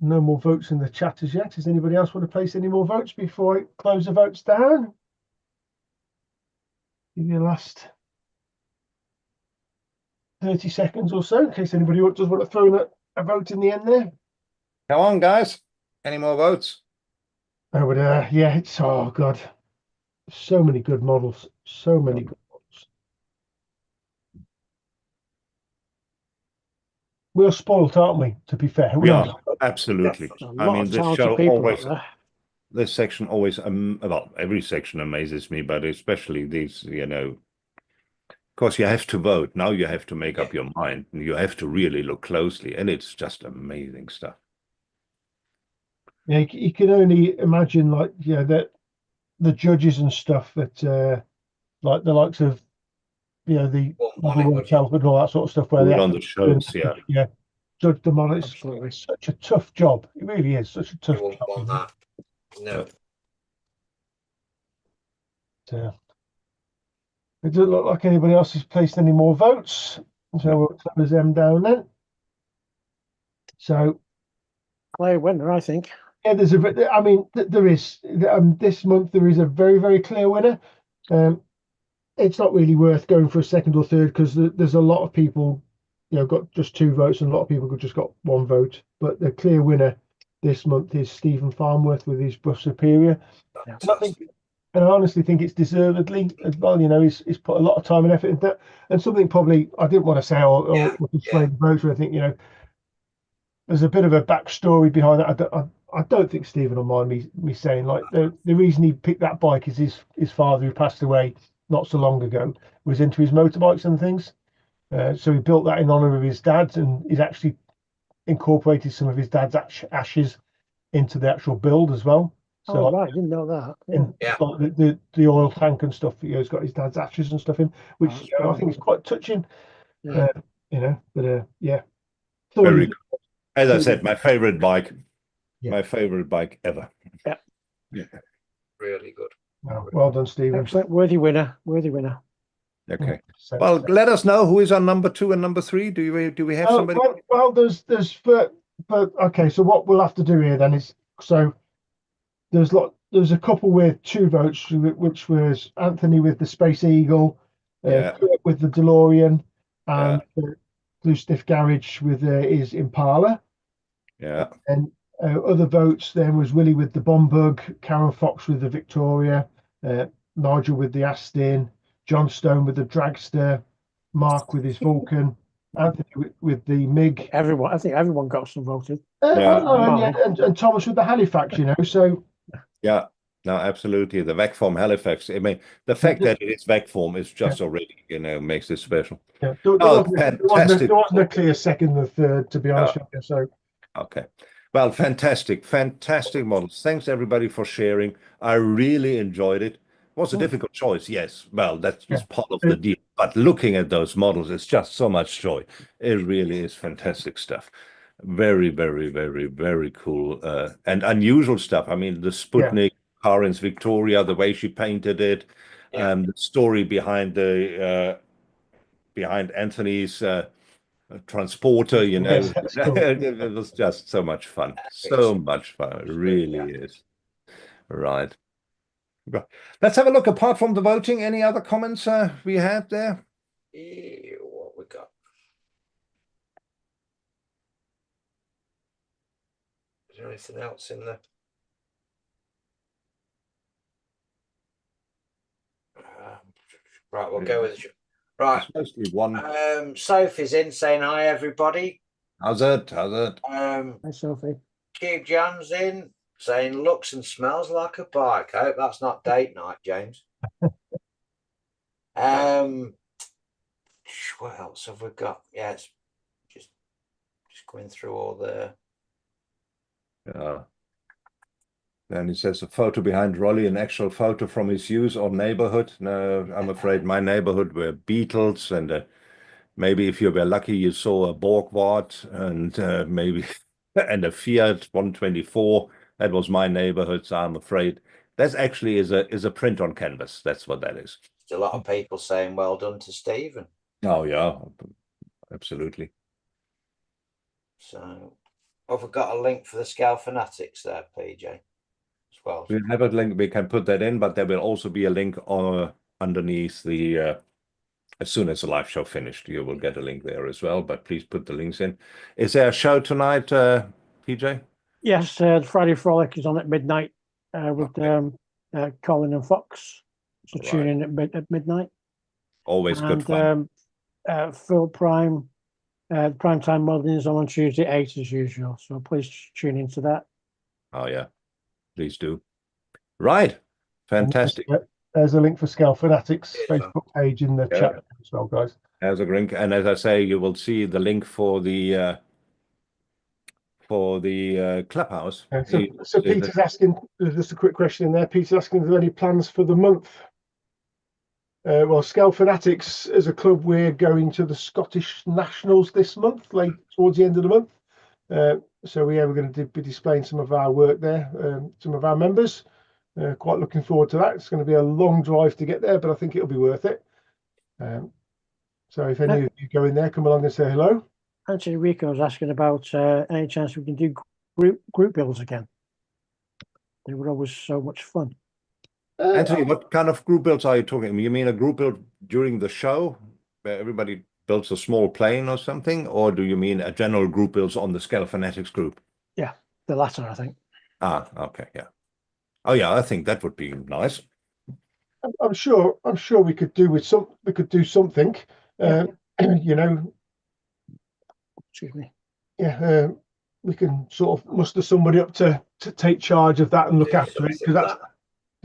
Speaker 2: No more votes in the chat as yet. Does anybody else want to place any more votes before I close the votes down? Give you the last 30 seconds or so in case anybody does want to throw a vote in the end there.
Speaker 1: Come on, guys. Any more votes?
Speaker 2: Oh, but yeah, it's, oh God, so many good models. So many good models. We're spoilt, aren't we? To be fair,
Speaker 1: We are absolutely. I mean, this show always. this section always, well, every section amazes me, but especially these, you know, of course you have to vote. Now you have to make up your mind. You have to really look closely, and it's just amazing stuff.
Speaker 2: Yeah, you can only imagine, like, yeah, that the judges and stuff that, like the likes of, you know, the Telford and all that sort of stuff, where they
Speaker 1: on the shows,
Speaker 2: yeah, judge the model. It's
Speaker 3: Absolutely.
Speaker 2: such a tough job. It really is such a tough
Speaker 4: You won't
Speaker 2: job.
Speaker 4: want that. No.
Speaker 2: It doesn't look like anybody else has placed any more votes, so we'll close them down then. So
Speaker 3: Clear winner, I think.
Speaker 2: yeah, there's a. I mean, there is this month there is a very, very clear winner. It's not really worth going for a second or third because there's a lot of people, you know, got just 2 votes, and a lot of people just got 1 vote. But the clear winner this month is Stephen Farnworth with his Brush Superior. And I honestly think it's deservedly as well. You know, he's put a lot of time and effort into that. And something probably I didn't want to say or sway the voter. I think, you know, there's a bit of a backstory behind that. I don't think Stephen will mind me saying, like, the reason he picked that bike is his father, who passed away not so long ago, was into his motorbikes and things. So he built that in honor of his dad, and he's actually incorporated some of his dad's ashes into the actual build as well. So,
Speaker 3: right, I didn't know that.
Speaker 2: Like the oil tank and stuff, you know, he's got his dad's ashes and stuff in, which I think is quite touching.
Speaker 3: Yeah.
Speaker 2: You know, but yeah.
Speaker 1: Very good. As I said, my favorite bike, my favorite bike ever.
Speaker 3: Yeah.
Speaker 4: Really good.
Speaker 2: Well done, Stephen.
Speaker 3: Excellent. Worthy winner. Worthy winner.
Speaker 1: Okay. Well, let us know who is on number 2 and number 3. Do we have somebody?
Speaker 2: Well, there's but okay. So what we'll have to do here then is, so there's a couple with 2 votes, which was Anthony with the Space Eagle, Kurt with the DeLorean, and Blue Stiff Garage with his Impala.
Speaker 1: Yeah.
Speaker 2: And other votes then was Willie with the Bombug, Karen Fox with the Victoria, Nigel with the Aston, John Stone with the Dragster, Mark with his Vulcan, Anthony with the MiG.
Speaker 3: I think everyone got some voted.
Speaker 2: And Thomas with the Halifax, you know, so.
Speaker 1: Yeah, no, absolutely. The VAC form Halifax. I mean, the fact that it is VAC form is just already, you know, makes it special.
Speaker 2: Yeah, there wasn't a clear second or third, to be honest with you. So.
Speaker 1: Okay. Well, fantastic models. Thanks everybody for sharing. I really enjoyed it. It was a difficult choice, yes. Well, that's just part of the deal. But looking at those models, it's just so much joy. It really is fantastic stuff. Very, very, very, very cool and unusual stuff. I mean, the Sputnik, Karin's Victoria, the way she painted it, the story behind behind Anthony's transporter, you know. It was just so much fun. So much fun. It really is. Right. Let's have a look. Apart from the voting, any other comments we had there?
Speaker 4: What we got? Is there anything else in there? Right, we'll go with right.
Speaker 1: It's mostly one.
Speaker 4: Sophie's in saying hi, everybody.
Speaker 1: How's it?
Speaker 3: Hi, Sophie.
Speaker 4: Cube Jan's in saying looks and smells like a bike. I hope that's not date night, James. What else have we got? Yeah, it's just going through all the.
Speaker 1: Then he says a photo behind Rolly, an actual photo from his use or neighborhood. No, I'm afraid my neighborhood were Beetles, and maybe if you were lucky, you saw a Borgward and maybe and a Fiat 124. That was my neighborhood, so I'm afraid that's actually is a print on canvas. That's what that is.
Speaker 4: There's a lot of people saying well done to Stephen.
Speaker 1: Oh yeah, absolutely.
Speaker 4: So, have we got a link for the Scale Fanatics there, PJ? As well.
Speaker 1: We have a link. We can put that in, but there will also be a link underneath the. As soon as the live show finished, you will get a link there as well. But please put the links in. Is there a show tonight, PJ?
Speaker 3: Yes, Friday Frolic is on at midnight with Colin and Fox. So tune in at midnight.
Speaker 1: Always good fun.
Speaker 3: Full Prime, prime time modeling is on Tuesday 8 as usual. So please tune into that.
Speaker 1: Oh yeah, please do. Right. Fantastic.
Speaker 2: There's a link for Scale Fanatics
Speaker 4: Yes,
Speaker 2: Facebook page in the chat as well, guys.
Speaker 1: As a link, and as I say, you will see the link for the Clubhouse.
Speaker 2: So Peter's asking, just a quick question in there. Peter's asking, are there any plans for the month? Well, Scale Fanatics as a club, we're going to the Scottish Nationals this month, late towards the end of the month. So yeah, we're going to be displaying some of our work there, some of our members. Quite looking forward to that. It's going to be a long drive to get there, but I think it'll be worth it. So if any of you go in there, come along and say hello.
Speaker 3: Anthony Rico was asking about any chance we can do group builds again. They were always so much fun.
Speaker 1: Anthony, what kind of group builds are you talking? You mean a group build during the show where everybody builds a small plane or something? Or do you mean a general group builds on the Scale Fanatics group?
Speaker 3: Yeah, the latter, I think.
Speaker 1: Ah, okay, yeah. Oh yeah, I think that would be nice.
Speaker 2: I'm sure we could do with some. We could do something. You know.
Speaker 3: Excuse me.
Speaker 2: Yeah, we can sort of muster somebody up to take charge of that and look after it, because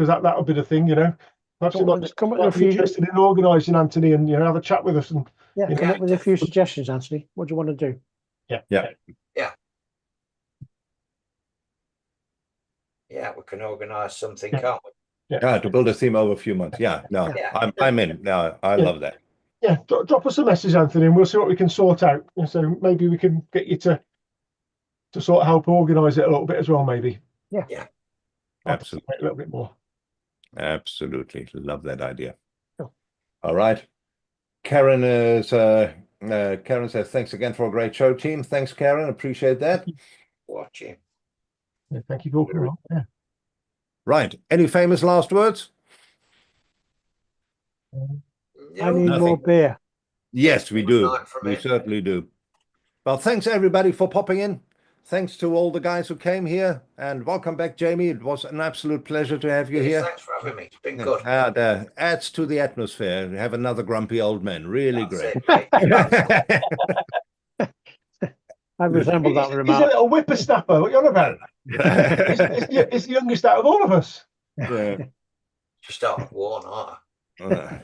Speaker 2: that'll be the thing, you know. Perhaps it might be interested in organising, Anthony, and have a chat with us and
Speaker 3: come up with a few suggestions, Anthony. What do you want to do?
Speaker 4: Yeah, we can organise something, can't we?
Speaker 1: Yeah, to build a theme over a few months. I'm in. No, I love that.
Speaker 2: Yeah, drop us a message, Anthony, and we'll see what we can sort out. So maybe we can get you to sort of help organise it a little bit as well, maybe.
Speaker 4: Yeah.
Speaker 1: Absolutely.
Speaker 2: A little bit more.
Speaker 1: Absolutely. Love that idea.
Speaker 2: Cool.
Speaker 1: All right. Karen says, thanks again for a great show, team. Thanks, Karen. Appreciate that.
Speaker 4: Watching.
Speaker 2: Yeah, thank you, Paul. Yeah.
Speaker 1: Right. Any famous last words?
Speaker 3: I need more beer.
Speaker 1: Yes, we do. We certainly do. Well, thanks everybody for popping in. Thanks to all the guys who came here, and welcome back, Jamie. It was an absolute pleasure to have you here.
Speaker 4: Thanks for having me. It's been good.
Speaker 1: And adds to the atmosphere. Have another grumpy old man. Really great.
Speaker 3: I resemble that remark.
Speaker 2: He's a little whippersnapper. What are you on about? It's the youngest out of all of us.
Speaker 1: Yeah.
Speaker 4: Just start worn, aren't
Speaker 2: I?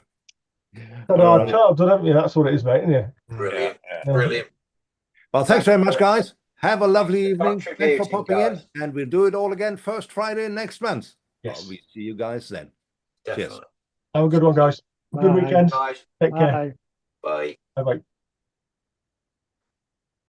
Speaker 2: Our child, don't you? That's what it is, mate. Isn't it?
Speaker 4: Brilliant. Brilliant.
Speaker 1: Well, thanks very much, guys. Have a lovely evening. Thanks for popping in. And we'll do it all again first Friday next month.
Speaker 2: Yes.
Speaker 1: Well, we see you guys then.
Speaker 4: Definitely.
Speaker 1: Cheers.
Speaker 2: Have a good one, guys. Good weekend.
Speaker 4: Bye.
Speaker 2: Take care.
Speaker 4: Bye.
Speaker 2: Bye-bye.